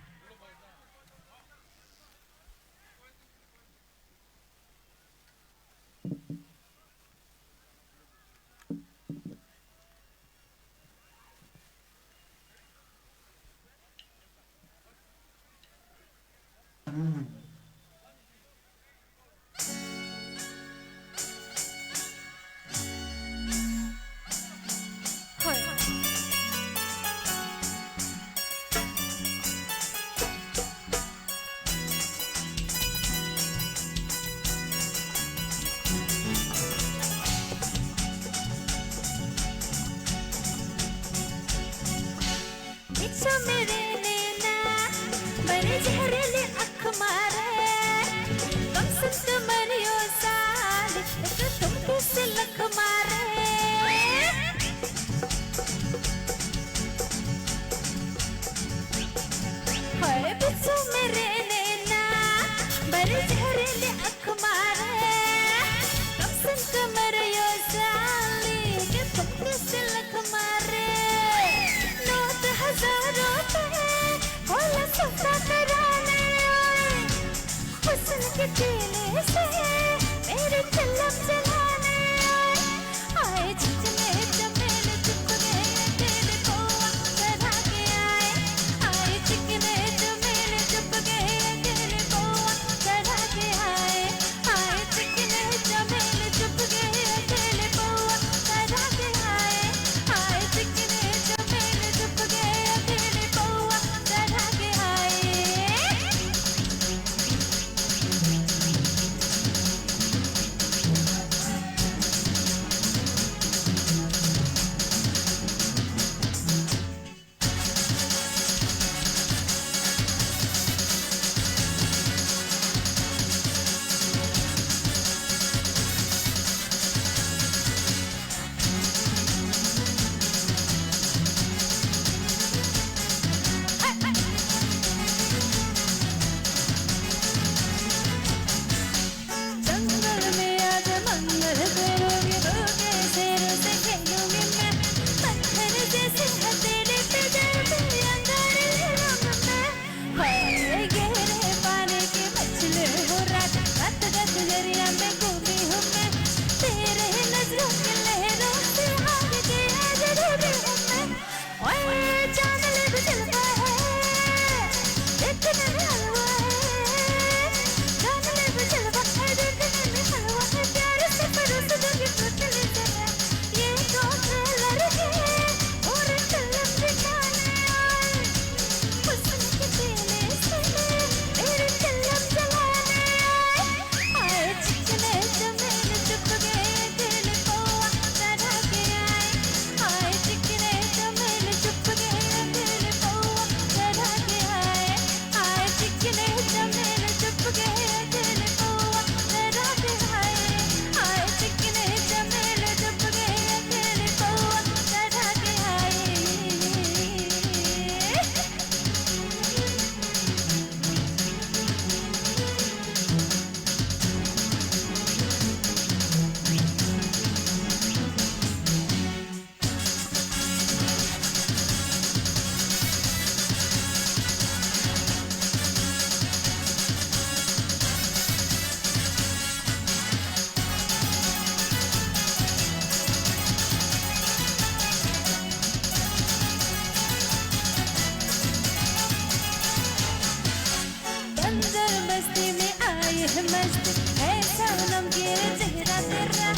Speaker 9: मस्त है सनम ये चेहरा तेरा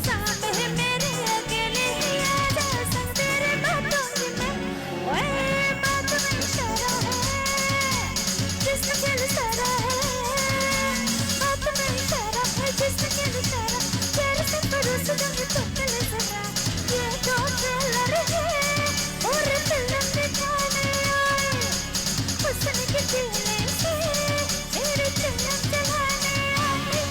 Speaker 9: सामने है मेरे अकेले ही आजा संग तेरे बातों में ओए बात में इशारा है जिसमें खेल सारा है बात में इशारा है जिसमें खेल सारा तेरे से परोस दूंगी तो कल जरा ये तो ट्रेलर है और फिल्म दिखाने आए हुस्न के दिले से मेरे चलम चलाने आए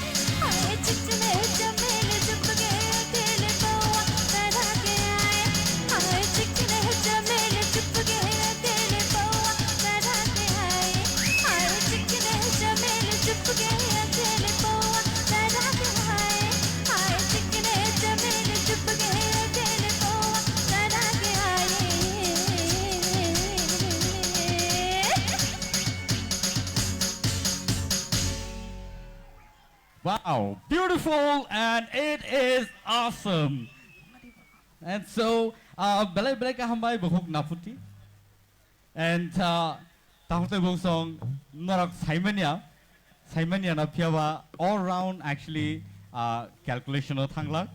Speaker 9: आए चिकने चमेले चुप गए अकेले बउआ लड़ा के आए आए चिकने चमेले चुप गए अकेले बउआ लड़ा के आए आए चिकने चमेले चुप गए अकेले बउआ लड़ा के आए आए चिकने चमेले चुप गए अकेले बउआ लड़ा के आए
Speaker 8: Wow, beautiful, and it is awesome. And so, belai belai ka hambai buhuk nafuti, and tahute bung song narak Simania na piawa all round actually calculation of thangla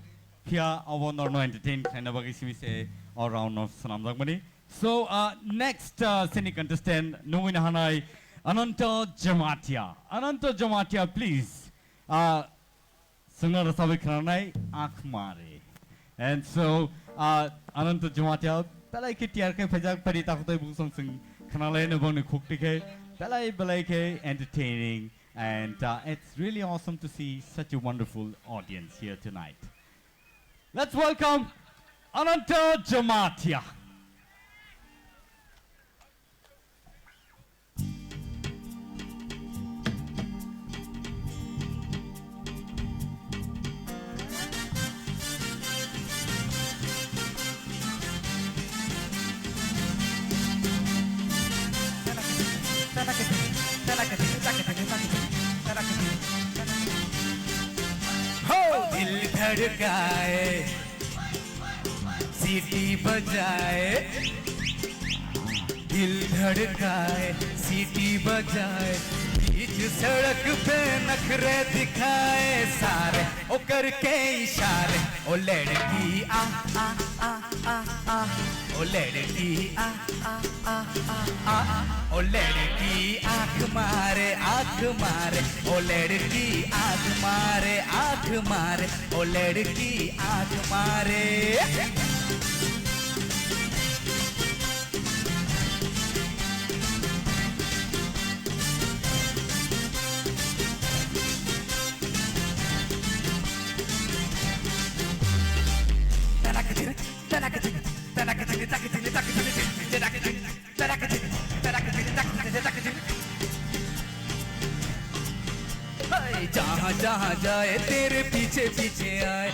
Speaker 8: pia awo norno entertain kind of bagi se all round of sanam lagmani. So next seni contestant nungin hanai Ananta Jamatia, please. Sungar sabi kranai aankh mare. And so Ananta Jamatia belai ke tiar ke phajak pari takutoi bung song sing khanalai ne bang ne khukti ke belai ke entertaining, and it's really awesome to see such a wonderful audience here tonight. Let's welcome Ananta Jamatia.
Speaker 21: दिल धड़काए सीटी बजाए दिल धड़काए सीटी बजाए बीच सड़क पे नखरे दिखाए सारे ओ करके इशारे ओ लड़की आ ओ लड़की आ ओ लड़की आँख मारे ओ लड़की आँख मारे ओ लड़की आँख मारे जहाँ जहाँ जाए तेरे पीछे पीछे आए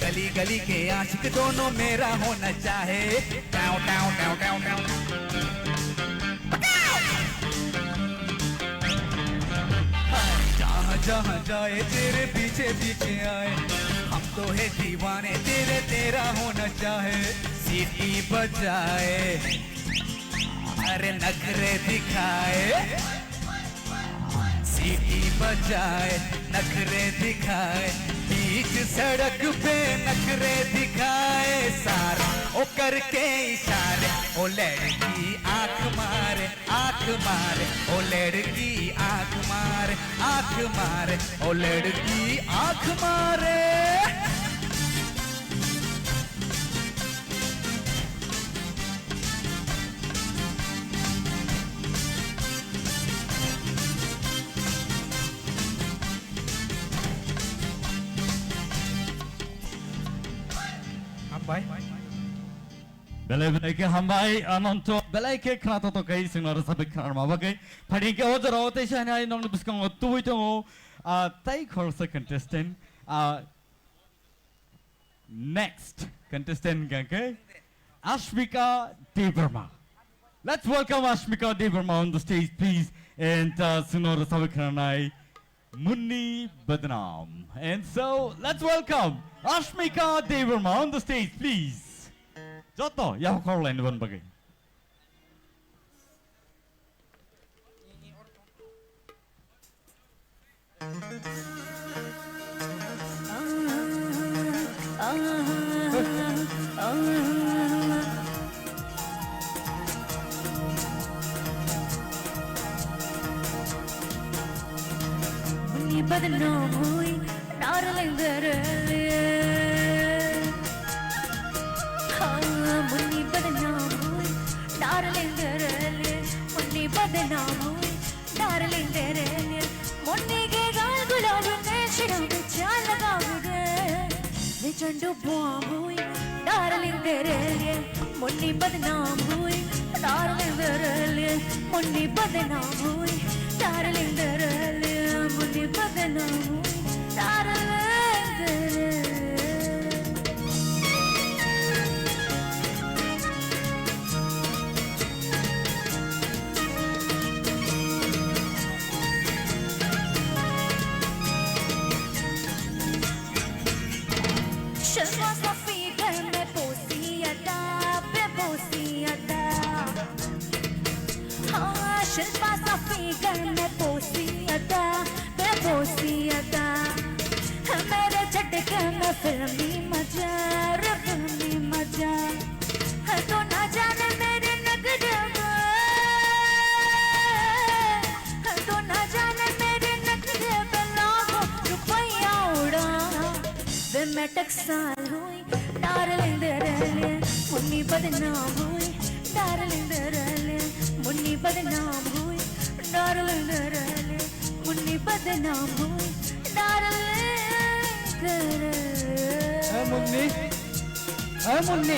Speaker 21: गली गली के आशिक दोनों मेरा होना चाहे tau tau tau tau tau जहाँ जहाँ जाए तेरे पीछे पीछे आए हम तो है दीवाने तेरा होना चाहे सीटी बजाए अरे नखरे दिखाए सीटी बजाए नखरे दिखाए बीच सड़क पे नखरे दिखाए सारा ओ करके इशारे ओ लड़की आँख मारे ओ लड़की आँख मारे ओ लड़की आँख मारे
Speaker 8: Belai ke hambai Ananto belai ke krato to kai singar sabi krar ma bagai phadi ke ojar ote shane ai nong biskang tu to tai khorsa contestant next contestant ganke Ashmika Deverma. Let's welcome Ashmika Deverma on the stage, please, and sinor sabi kranai Munni Badnam. And so let's welcome Ashmika Deverma on the stage, please. Joto, ya kau lain ban bagai.
Speaker 9: बदनाम हुई darling तेरे लिए हाँ मुन्नी बदनाम हुई darling तेरे लिए मुन्नी बदनाम हुई डार्लिंग तेरे लिए मुन्नी के गाल गुलाब ने छिड़ा में चाल लगा दे वे चंडू बुआम हुई डार्लिंग तेरे लिए मुन्नी बदनाम हुई डार्लिंग तेरे लिए मुन्नी बदनाम हुई डार्लिंग तेरे लिए मुन्नी बदनाम हुई डार्लिंग तेरे शर्मा सफी घर में पोसी अदा बेपोसी अदा हाँ शिल्पा सफी घर में पोसी अदा बेपोसी अदा मेरे झटके में फिल्मी मजा फिल्मी मजा तो ना जाने मेरे नगद तो ना जाने मेरे नगद लाखों रुपया उड़ा वे मैं टकसाल हुई डार्लिंग तेरे लिए मुन्नी बदनाम हुई डार्लिंग तेरे लिए मुन्नी बदनाम हुई डार्लिंग तेरे लिए मुन्नी बदनाम हुई डार्लिंग तेरे
Speaker 21: मुन्नी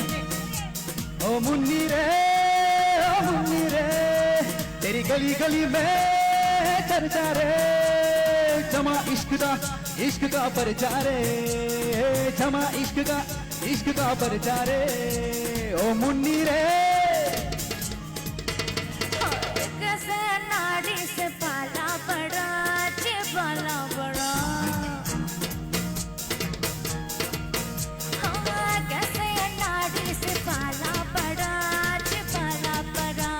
Speaker 21: ओ मुन्नी रे तेरी गली गली में चर्चा रे जमा इश्क का परचा रे जमा इश्क का परचा रे ओ मुन्नी रे
Speaker 9: कैसे नाड़ी से पाला पड़ा चिपाला पड़ा हाँ कैसे नाड़ी से पाला पड़ा चिपाला पड़ा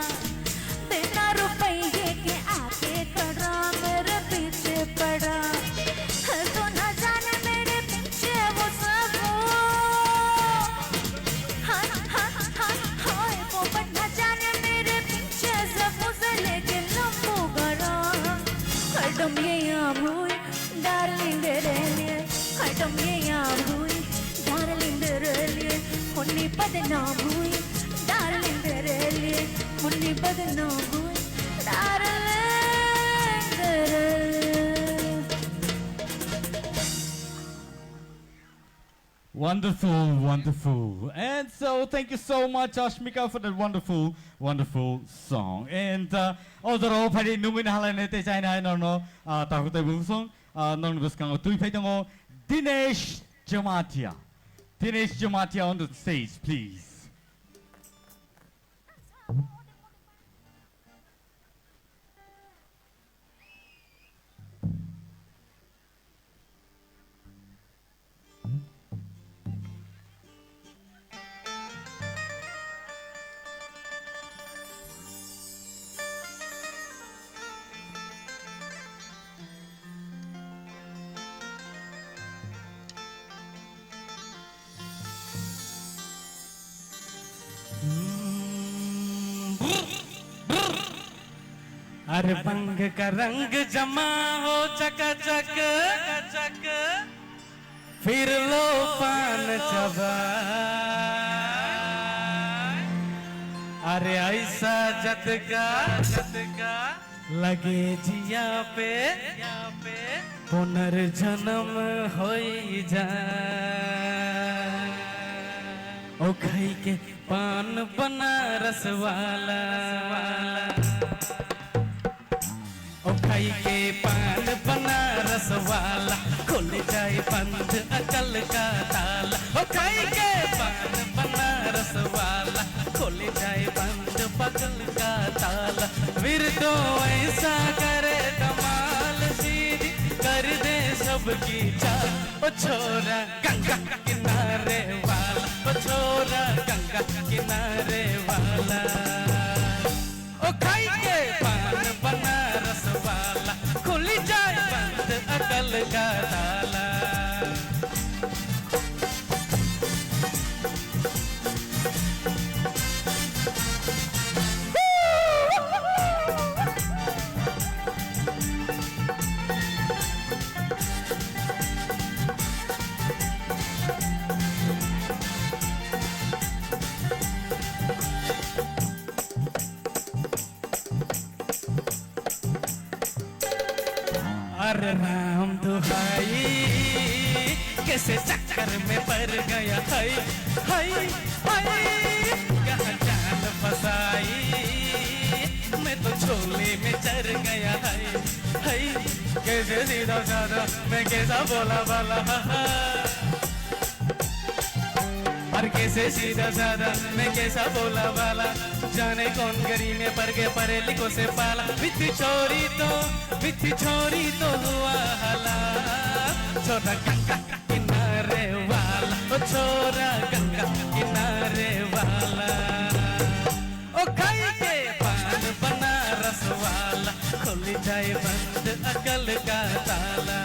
Speaker 9: बिना रुपये के आके खड़ा मेरे पीछे पड़ा तो ना जाने मेरे पीछे वो सब हाँ हाँ हाँ हाँ वो ना जाने मेरे पीछे सब मुझे लेके लंबू करा हटम ये आम हुई डार्लिंग तेरे लिए हटम ये आम हुई डार्लिंग तेरे लिए मुन्नी बदनाम हुई डार्लिंग तेरे लिए मुन्नी बदनाम हुई डार्लिंग तेरे लिए
Speaker 8: Wonderful, wonderful. And so thank you so much, Ashmika, for that wonderful, wonderful song. And although pari numin halane te china I don't know takute bu song non buskang tui paitango Dinesh Jamatia. Dinesh Jamatia on the stage, please.
Speaker 21: अरे बंग का रंग जमा हो चकाचक चक फिर लो पान चबा अरे ऐसा जतका लगे जिया पे पुनर्जन्म होई जाए ओ खाई के पान बनारस वाला ओ खाई के पान बनारस वाला खुल जाए बंद अकल का ताला ओ खाई के पान बनारस वाला खुल जाए बंद पकल का ताला फिर तो ऐसा करे कमाल सीधी कर दे सबकी चाल ओ छोरा गंगा किनारे वाला ओ छोरा गंगा किनारे वाला ओ खाई के पान बनारस वाला खुल जाए बंद कैसे चक्कर में पड़ गया हाय हाय हाय कहाँ जान फसाई मैं तो झोले में चढ़ गया हाय हाय कैसे सीधा साधा मैं कैसा बोला बाला और कैसे सीधा साधा मैं कैसा बोला वाला जाने कौन गरी में पड़ गए पढ़े लिखो से पाला मिठी छोरी तो हुआ हाला छोरा गंगा किनारे वाला ओ छोरा गंगा किनारे वाला ओ खाई के पान बनारस वाला खुल जाए बंद अकल का ताला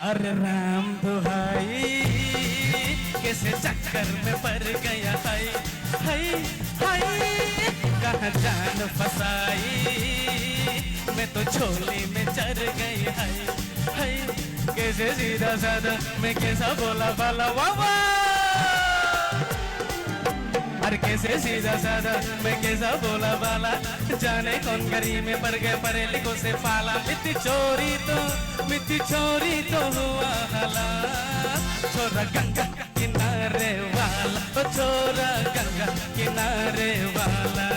Speaker 21: अरे राम दुहाई कैसे चक्कर में पड़ गया हाय हाय हाय कहाँ जान फसाई मैं तो झोले में चढ़ गई हाय हाय कैसे सीधा साधा मैं कैसा बोला बाला वावा और कैसे सीधा साधा मैं कैसा बोला बाला जाने कौन गरी में पड़ गए पढ़े लिखो से पाला मिठी छोरी तो हुआ हाला छोरा गंगा किनारे वाला ओ छोरा गंगा किनारे वाला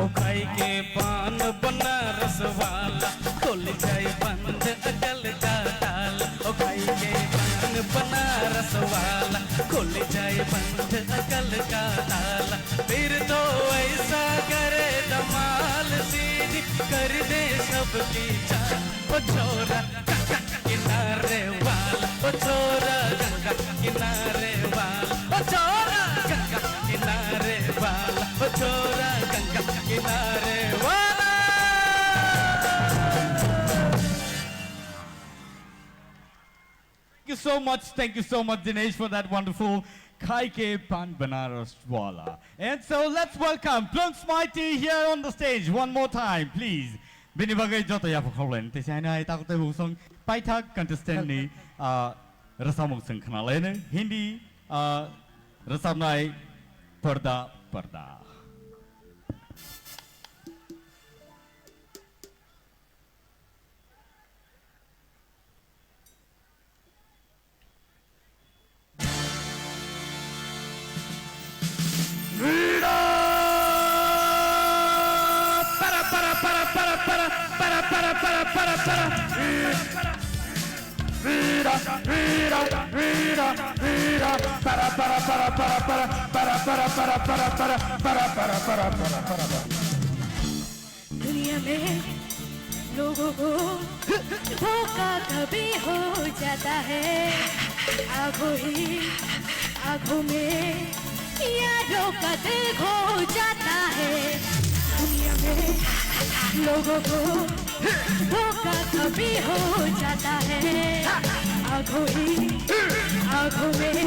Speaker 21: ओ खाई के पान बनारस वाला खोल जाए बंद अकल का ताला ओ खाई के पान बनारस वाला खोल जाए बंद अकल का ताला फिर तो ऐसा करे धमाल सीधी कर दे सबकी जान ओ छोरा गंगा किनारे वाला ओ छोरा गंगा किनारे वाला ओ छोरा गंगा किनारे वाला ओ छोरा गंगा किनारे वाला
Speaker 8: Thank you so much, Dinesh, for that wonderful Kai Ke Pan Banaras Wala. And so let's welcome Plunks Mighty here on the stage one more time, please. Bini bagay joto ya pakawen. Tisay na itakot ay husong paitag contestant ni Rasamong Sangkanalene. Hindi Rasam na ay Parda.
Speaker 9: दुनिया में लोगों को धोखा कभी हो जाता है आँखों में यारों का दिल खो जाता है दुनिया में लोगों को धोखा कभी हो जाता है आँखों में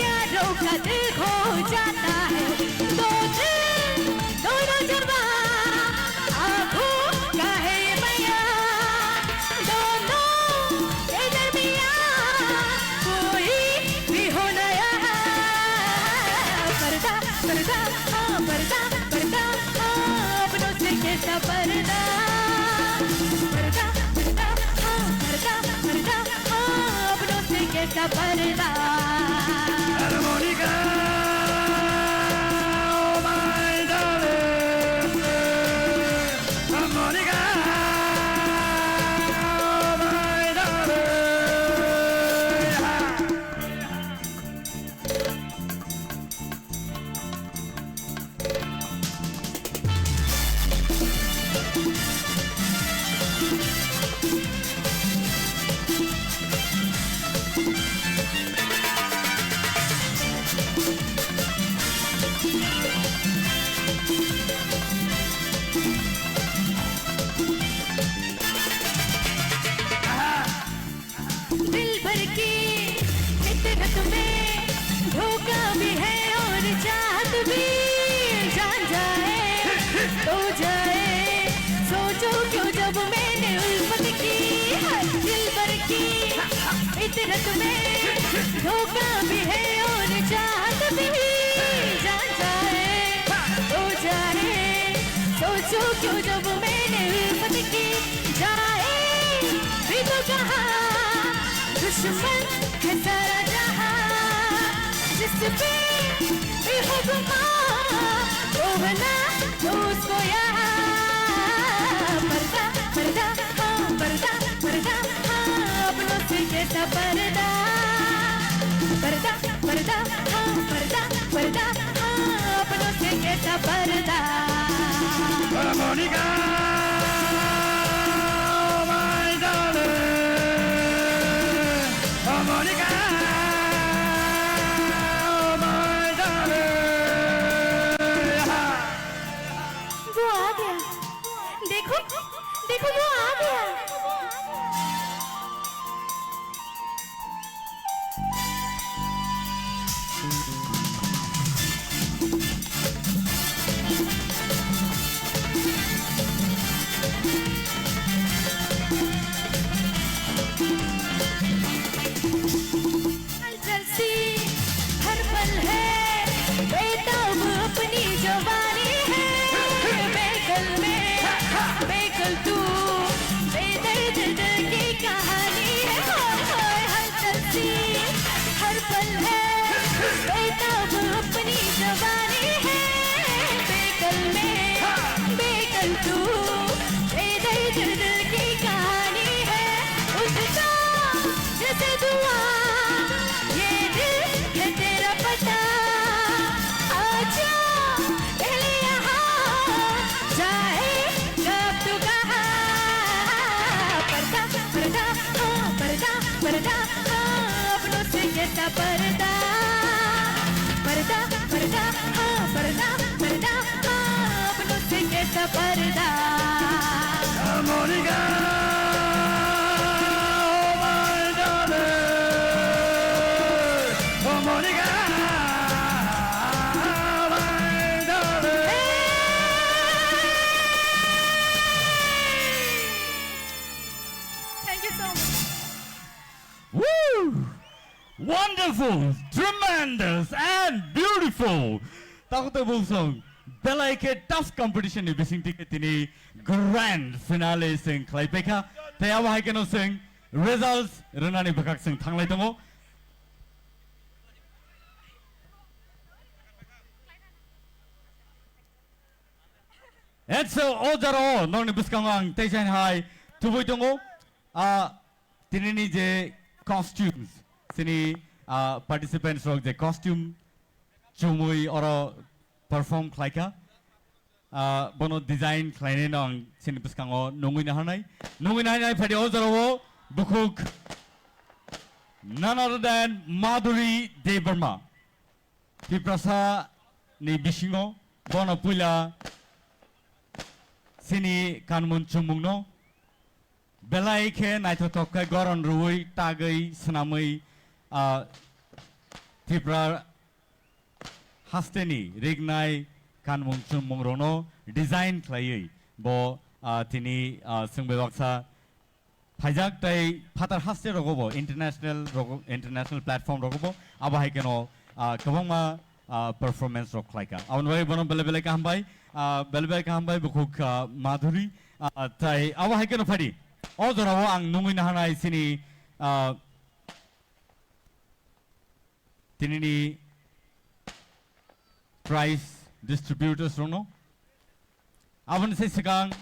Speaker 9: यारों का दिल खो जाता है दोनों जवा आँखों का है ये बयां दोनों के दरमियां कोई भी हो नया पर्दा अपनों से कैसा पर्दा अपनों से कैसा पर्दा धोखा भी है और चाहत भी जान जाए तो जाए सोचो क्यों जब मैंने उल्फत की जाए भी तो कहा दुश्मन है सारा जहां जिस पे भी हो गुमा वो बना तो उसको यहाँ पर्दा पर्दा हाँ पर्दा पर्दा हाँ अपनों से कैसा पर्दा पर्दा पर्दा हाँ पर्दा पर्दा हाँ अपनों से कैसा पर्दा
Speaker 21: Monica, my darling, Monica, my darling.
Speaker 9: वो आ गया देखो देखो वो आ गया हलचल सी हर पल है बेताब अपनी जवानी है बेकल में बेकल तू बेदर्द दिल की कहानी है हाय हाय हलचल सी हर पल है बेताब अपनी जवानी है बेकल में बेकल तू बेदर्द दिल की कहानी है उसका जैसे दुआ ये दिल है तेरा पता आजा पहले यहाँ जाए कब तू कहाँ पर्दा पर्दा हाँ पर्दा पर्दा हाँ अपनों से कैसा पर्दा पर्दा पर्दा हाँ पर्दा पर्दा हाँ अपनों से कैसा पर्दा
Speaker 21: Monica, my darling, Monica, my darling.
Speaker 20: Thank you so much.
Speaker 8: Woo! Wonderful, tremendous, and beautiful. Takutay busong. Belay ke tough competition ni bising tiket ini grand finale sing Klaipeka. Taya wahai keno sing results renani bakak sing thanglai tongo. And so ojaro nong ni buskangang tejan hai tubui tongo. Tinini je costumes sini participants rok je costume chumui oro perform klaika bono design klaine nong sini buskango nongui na hanai phadi ojaro bukuk none other than Madhuri Devarma Tiprasa ni bisingo bono pula sini kanmun chumungno belai ke naito tokai goron rui tagai senamai Tipra hasteni rignai kanmung chumung rono design klayui bo tini sungbe baksa phajak tai phatar haste rogobo international platform rogobo aba haikeno kabangma performance rok klaika aun wai bono bele ka hambai bukuk Madhuri tai aba haikeno phadi ojorawo ang nungui na hanai sini tinini prize distributors rono abon se sigang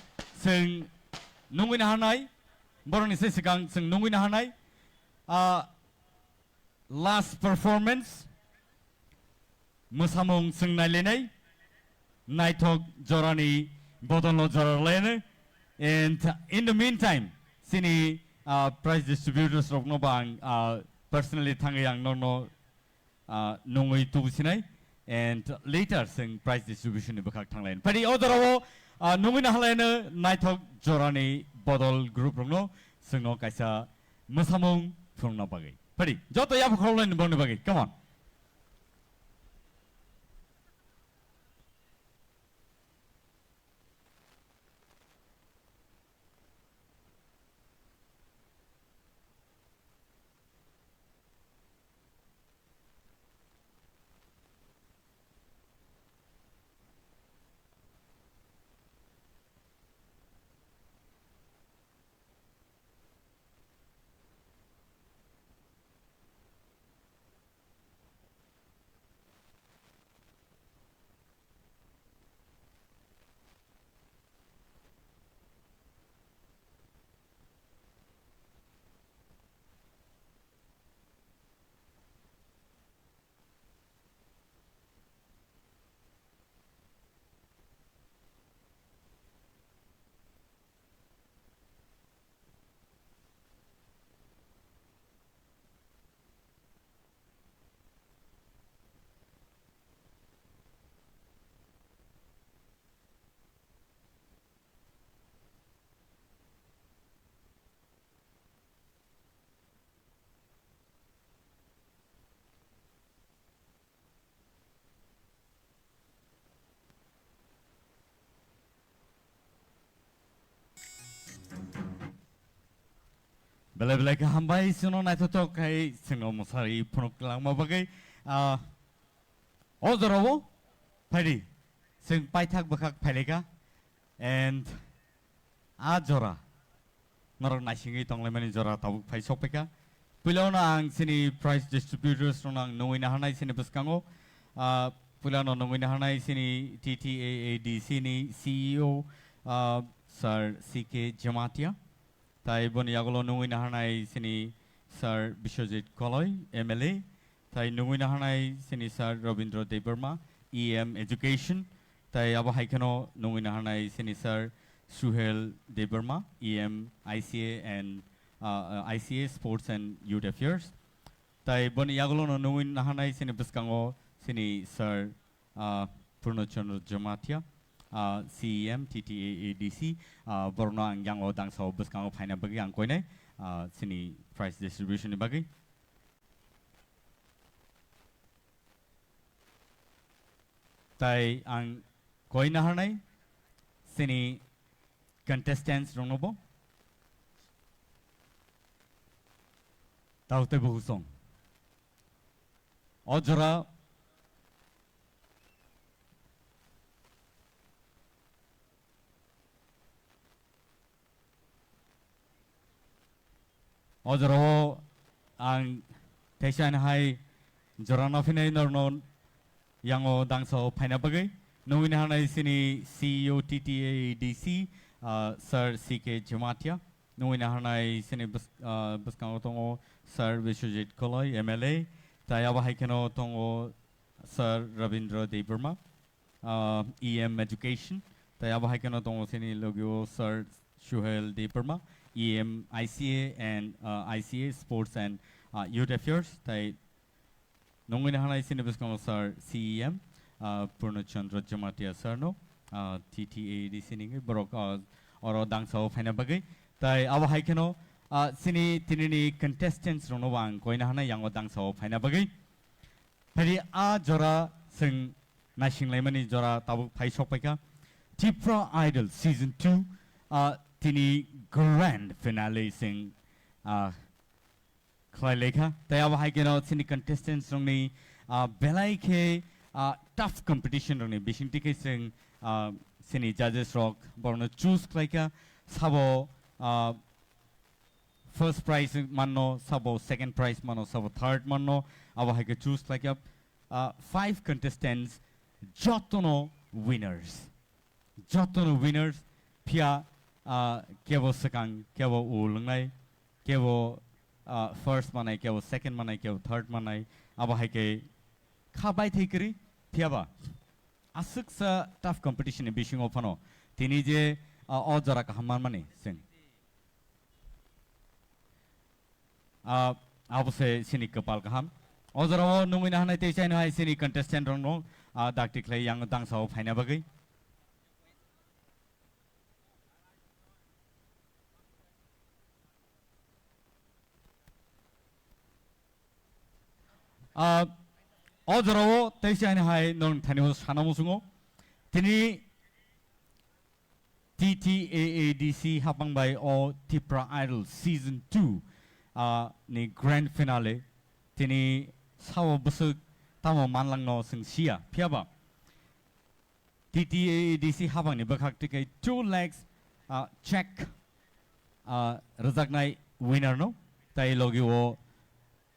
Speaker 8: sing nungui na hanai boroni se sigang sing nungui na hanai last performance musamung sing nailenai naitok jorani bodonlo joralene and in the meantime sini prize distributors rokno bang personally thangayang no nungui tu sinai and later sing prize distribution ni bakak thanglain padi odarawo nungui na halaina naithok jorani bodol group rongno singno kaisa musamung phungna bagai padi joto ya phokolain bonu bagai come on Belai belai ke hambai sino nai to kai sino musari punuk lang ma bagai ozorowo padi sing paithak bakak phaileka and a jora norok naisingi tonglai mani jora tabuk phai sopeka pulana ang sini price distributors nang nungui na hanai sini beskango pulana nungui na hanai sini TTAAD sini CEO Sir CK Jamatia tai boni yagolo nungui na hanai sini Sir Bishojit Koloi MLA tai nungui na hanai sini Sir Robindra Debarma EM Education tai abo haikano nungui na hanai sini Sir Suhel Debarma EM ICA and ICA Sports and Youth Affairs tai boni yagolo nungui na hanai sini beskango sini Sir Purnachandra Jamatia CEM TTAADC borno ang yang odang so beskango phaina bagi ang koine sini price distribution ni bagi tai ang koina hanai sini contestants ronobo taute buhusong ojora ojoro ang tesan hai jorana finai nornon yango dangso phaina bagai nungin hanai sini CEO TTADC Sir CK Jamatia nungin hanai sini beskango tongo Sir Vishwajit Koloi MLA tayaba haikeno tongo Sir Rabindra Debarma EM Education tayaba haikeno tongo sini logio Sir Shuhel Debarma EM ICA and ICA Sports and Youth Affairs tai nungin hanai sini beskango Sir CEM Purnachandra Jamatia Sir no TTAD sini borok oro dangso phaina bagai tai abo haikeno sini tinini contestants rono wang koina hana yango dangso phaina bagai phari a jora sing nashing lemani jora tabuk phai sopeka Tipra Idol Season 2 tini grand finale sing khlaileka tai abo haikeno sini contestants rongni belai ke tough competition rongni bising tike sing sini judges rock borno choose klaika Sabo first prize manno Sabo second prize manno Sabo third manno abo haike choose klaika 5 contestants jotono winners pia kevo sekang kevo ulngai kevo first manai kevo second manai kevo third manai abo haike khabai thikri thiaba asuk sa tough competition in bishing ofano tini je ojara ka hamman mani sing abose sini kapal kaham ojara o nungin hanai te chain hai sini contestant rong no dakti khlai yang dang sa phaina bagai ojara o te chain hai nong thani ho sana musungo tini TTAADC hapang by o Tipra Idol Season 2 ni grand finale tini sawo busuk tamo manlang no sing sia piaba TTAADC hapang ni bakak tikai 2 lakhs check rajaknai winner no tai logi o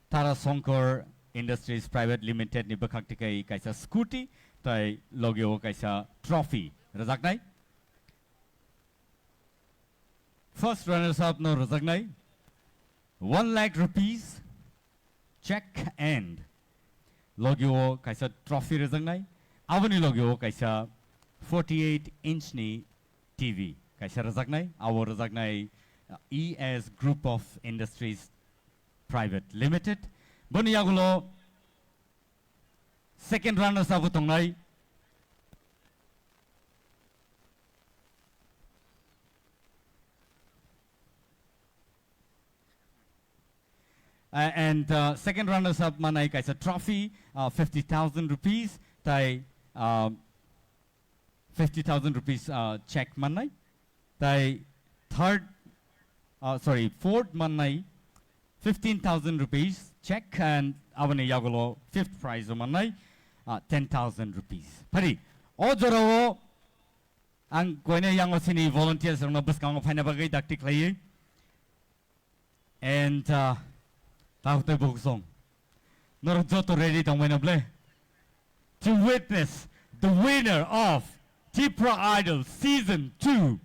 Speaker 8: Tara Sonkor Industries Private Limited ni bakak tikai kaisa scooty tai logi o kaisa trophy rajaknai first runners up no rajaknai 1 lakh rupees check and logio kaisa trophy rajaknai avani logio kaisa 48-inch ni TV kaisa rajaknai our rajaknai ES Group of Industries Private Limited boni yagulo second runners up tongnai and second runners up manai kaisa trophy 50,000 rupees tai 50,000 rupees check manai tai third sorry, fourth manai 15,000 rupees check and avani yagolo fifth prize manai 10,000 rupees. Pari ojoro ang koine yang osini volunteers rong buskang phana bagai dakti klai and taute buksong nor joto ready tong menable to witness the winner of Tipra Idol Season 2.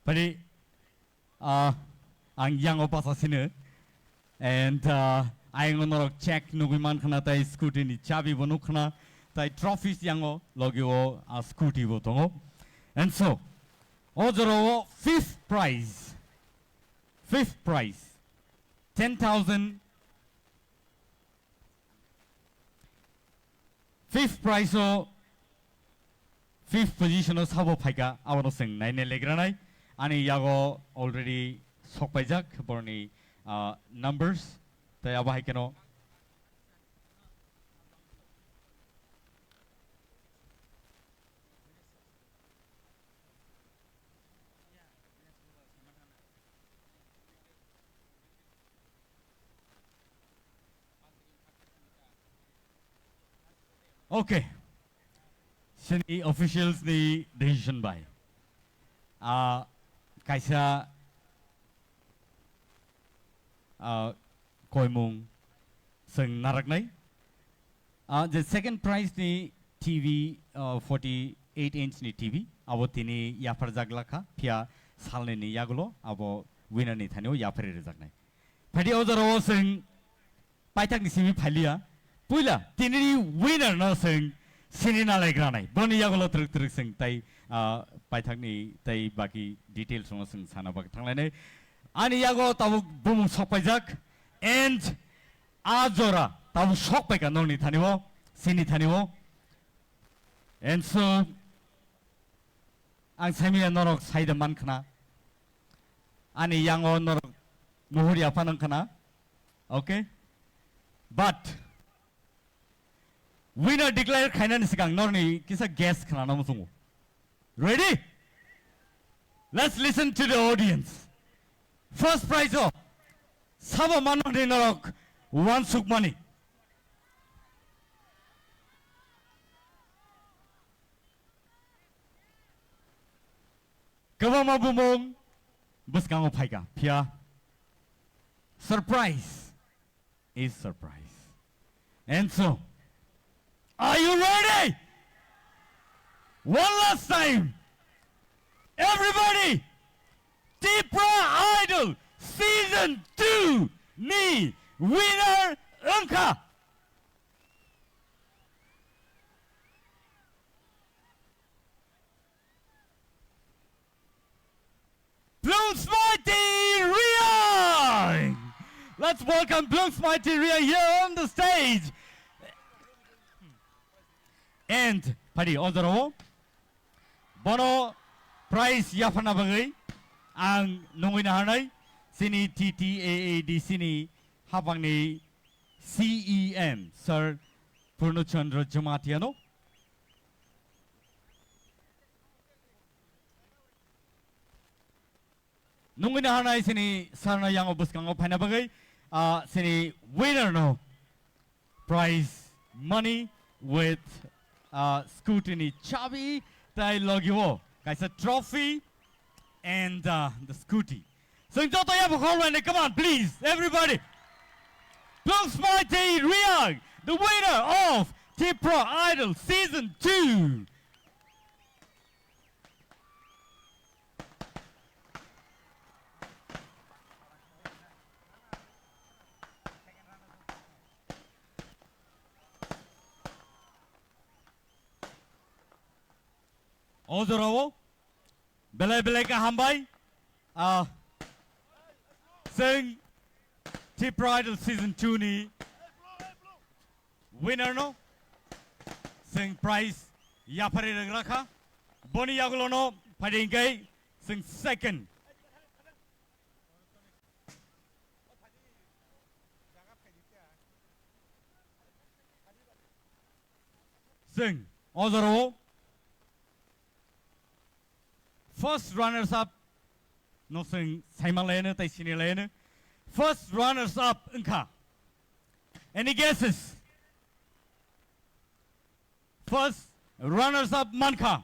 Speaker 8: Pari ang yang opasa sine and aing norok check nugiman khana tai scooty ni chabi bonu khana tai trophies yango logio scooty bo tongo and so ojoro fifth prize 10,000 fifth prize o fifth position o sabo phaika abono sing nai ne legranai ani yago already sokpaijak borni numbers tai abai keno okay sini officials ni decision by kaisa koimung sing naraknai the second prize ni TV 48 inch ni TV abo tini yapar jaglakha pia salne ni yagulo abo winner ni thanio yapare rejaknai phadi ojaro sing paithak ni simi phalia puila tini winner no sing sinina legranai boni yagulo truk truk sing tai paithak ni tai baki details no sing sana bak thanglai ani yago tabu bumung sokpaijak and ajora tabu sokpaika nongni thaniwo sini thaniwo and so ang sami norok saida man khana ani yango norok muhuri apanang khana okay but winner declare khaina ni sikang norni kisa guess khana namu sungu ready let's listen to the audience. First prize of Sabo Manodi Norok, one suk money. Kawama Bumong, Buskango Paika, Pia. Surprise is surprise. And so, are you ready? One last time. Everybody! Tipra Idol Season 2 ni winner Wngkha. Bloom's Mighty Ria! Let's welcome Bloom's Mighty Ria here on the stage. And Padi Ozaro Bono prize Yafana Bagai. Ang nungin hanay sini TTAAD sini habang ni CEM Sir Purnochandra Jamatiano nungin hanay sini sarna yang obus kang opana bagay sini winner no prize money with scrutiny chabi tay logiwo kaisa trophy and the scooty. So in total, come on, please, everybody. Bloom's Mighty Ria, the winner of Tipra Idol Season 2. Ozorowo. Belai ka hambai, sing Tipra Idol Season 2 ni winner no, sing prize yapare rakha, boni yagulo no padingkai sing second. Sing. Ozaro. First runners up. No sing. Saimalene, Taisinilene. First runners up, Wngkha. Any guesses? First runners up, Wngkha.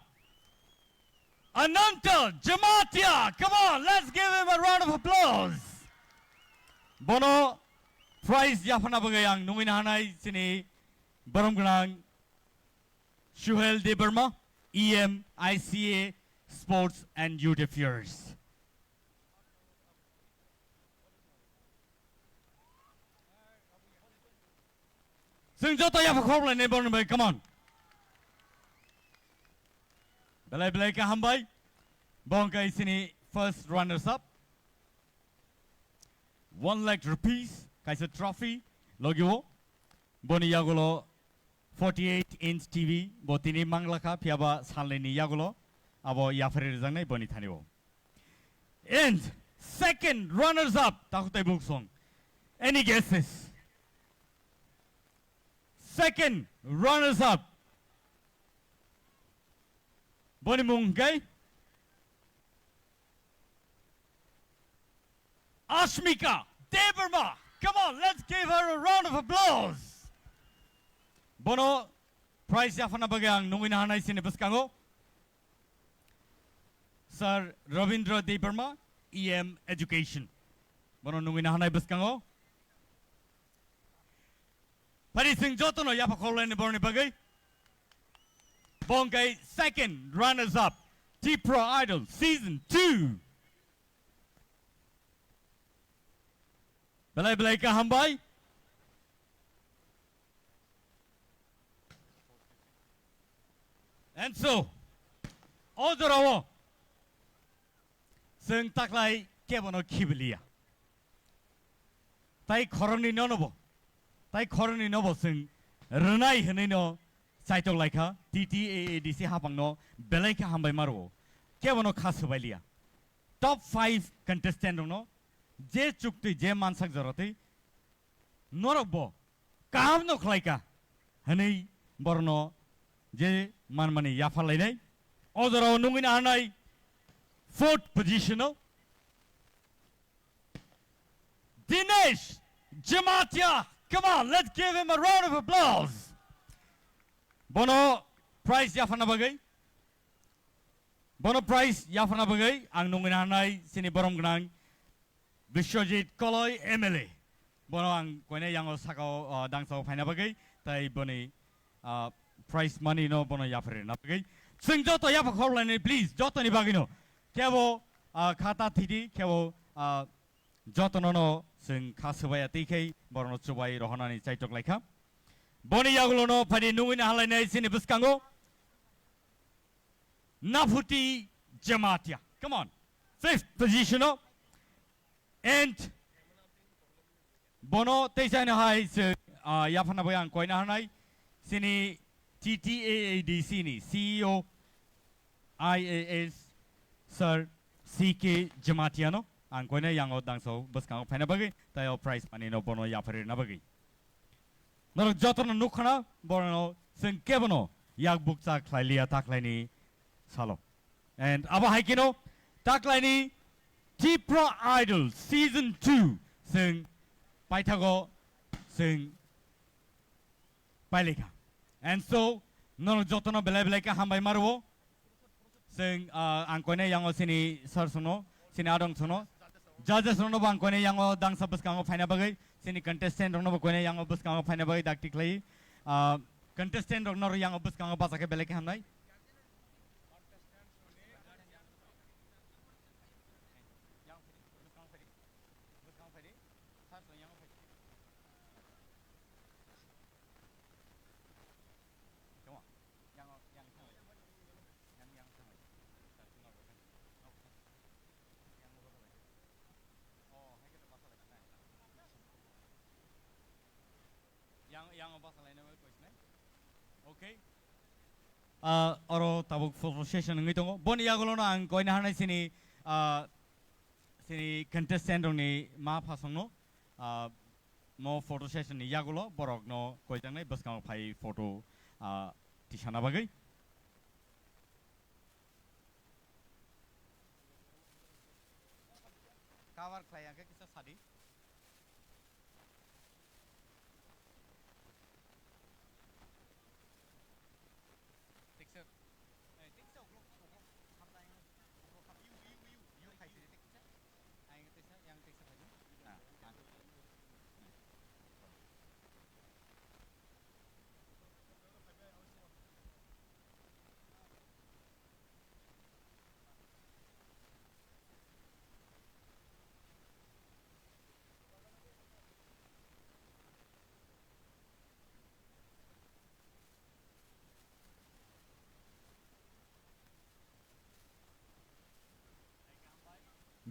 Speaker 8: Ananta Jamatia. Come on, let's give him a round of applause. Bono prize Yafana Bagayang, Numinahanai Sini, Barumgrang, Shuhel de Burma, EM, ICA, Sports and Youth Affairs. Sing Jota Yafakorla neighbor, come on. Belai Belai Kahambai, Bongka Isini, first runners up. 1 lakh rupees, Kaisa trophy, Logio, Boni Yagulo, 48-inch TV, Botini Manglaka, Piaba, Salini Yagulo, Abo Yafari Zane, Boni Tanio. And second runners up, Takute Buksong. Any guesses? Second runners up, Boni Mungkai, Ashmika Deberma. Come on, let's give her a round of applause. Bono, prize Yafana Bagang, Numinahanai Sinebuskango. Sir Ravindra Deberma, EM Education. Bono Numinahanai Buskango. Pari Singh Jotono Yapakola in Borni Bagay. Bongay, second runners up, Tipra Idol, Season 2. Belai Belai Kahambai. And so, Odorowo, Sing Taklai Kebono Kibilia. Tai Koroni Nonobo, Tai Koroni Nobo Sing, Renai Henino. Saito Laika, TTAADC Hapangno, Beleka Hambai Maro, Kevano Kasubailia. Top 5 contestant no, J Chukti, J Mansak Zoroti, Norobo, Kahamno Klaika, Honey, Borno, J Manmani Yafalene, Odoro Numin Anai, 4th positional, Dinesh Jamatia. Come on, let's give him a round of applause. Bono prize Yafana Bagay. Bono prize Yafana Bagay. Ang nunginanay sini Borong Gnang Vishwajit Koloy MLA. Bono ang kuene yang osako dangso Fina Bagay. Tai boni prize money no bono Yafare na Bagay. Sing Joto Yapakorlani please. Joto ni Bagino. Kevo kata tidi kevo Joto no sing kasubaya TK Borono Chubai Rohanani Chaitok Laika. Boni Yagulono, Padi Nuina Halane Sinibuskango. Nafuti Jamatia. Come on. 5th position. And Bono Tejana High Yafanaboyan Koinahanai. Sini TTAADC ni CEO IAS Sir CK Jamatiano. Ang Koina Yango Dangso Buskango Penabagi. Tayo prize Manino Bono Yafari Nabagi. Nor Jotono Nukana, Borno, Sing Kevano, Yagbukta Klailia Taklaini Salo. And Aba Haikino, Taklaini, Tipra Idol, Season 2, Sing Paitago, Sing Pailika. And so, Nor Jotono Belebeleka Hambai Marwo, Sing Ankone Yango Sini Sarsono, Sinadong Sono, Judges Rono Bankone Yango Dang Sabaskango Finabagay. Sini contestant ono bakone yang obus kang phane bagi tactically contestant ono yang obus kang basa ke beleke hamnai Okay. Oro tabuk photo session ngi tongo. Boni yagolono ang koina hanai sini sini contestant ni ma phasongno mo photo session ni yagolo borok no koitang nai baskang phai photo tisana bagai
Speaker 12: cover klaya ke kisah sadi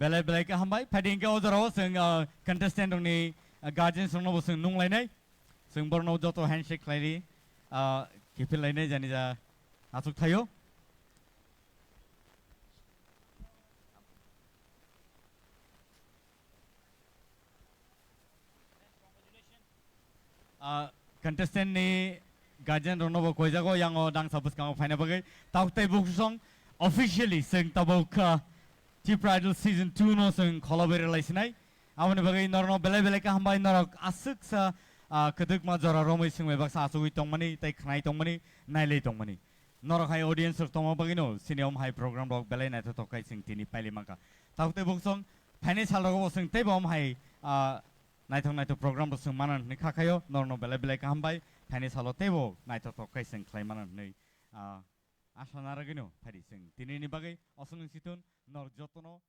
Speaker 8: belai belai ke hambai fighting ke ojaro sing contestant ni guardian sungno sing nung lainai sing borno joto handshake laini kipil lainai jani ja asuk thayo contestant ni guardian rono ko jago yang dang sabus kang final bagai tautai buksong officially sing tabok Tipra Idol Season 2 no sing collaborate laisinai amone bagai norno belai belai ka hambai norok asuk sa keduk ma jora romai sing mebak sa asui tongmani tai khnai tongmani nailei tongmani norok hai audience tongma bagai no siniom hai program rok belai na to kai sing tini paili mangka taute buksong phane salrogo sing tai bom hai naithong program ro sing manan ni khakayo norno belai belai ka hambai phane salo tebo naito to kai sing khlai manan nei asana ragino phari sing tini ni bagai osung situn nor jotono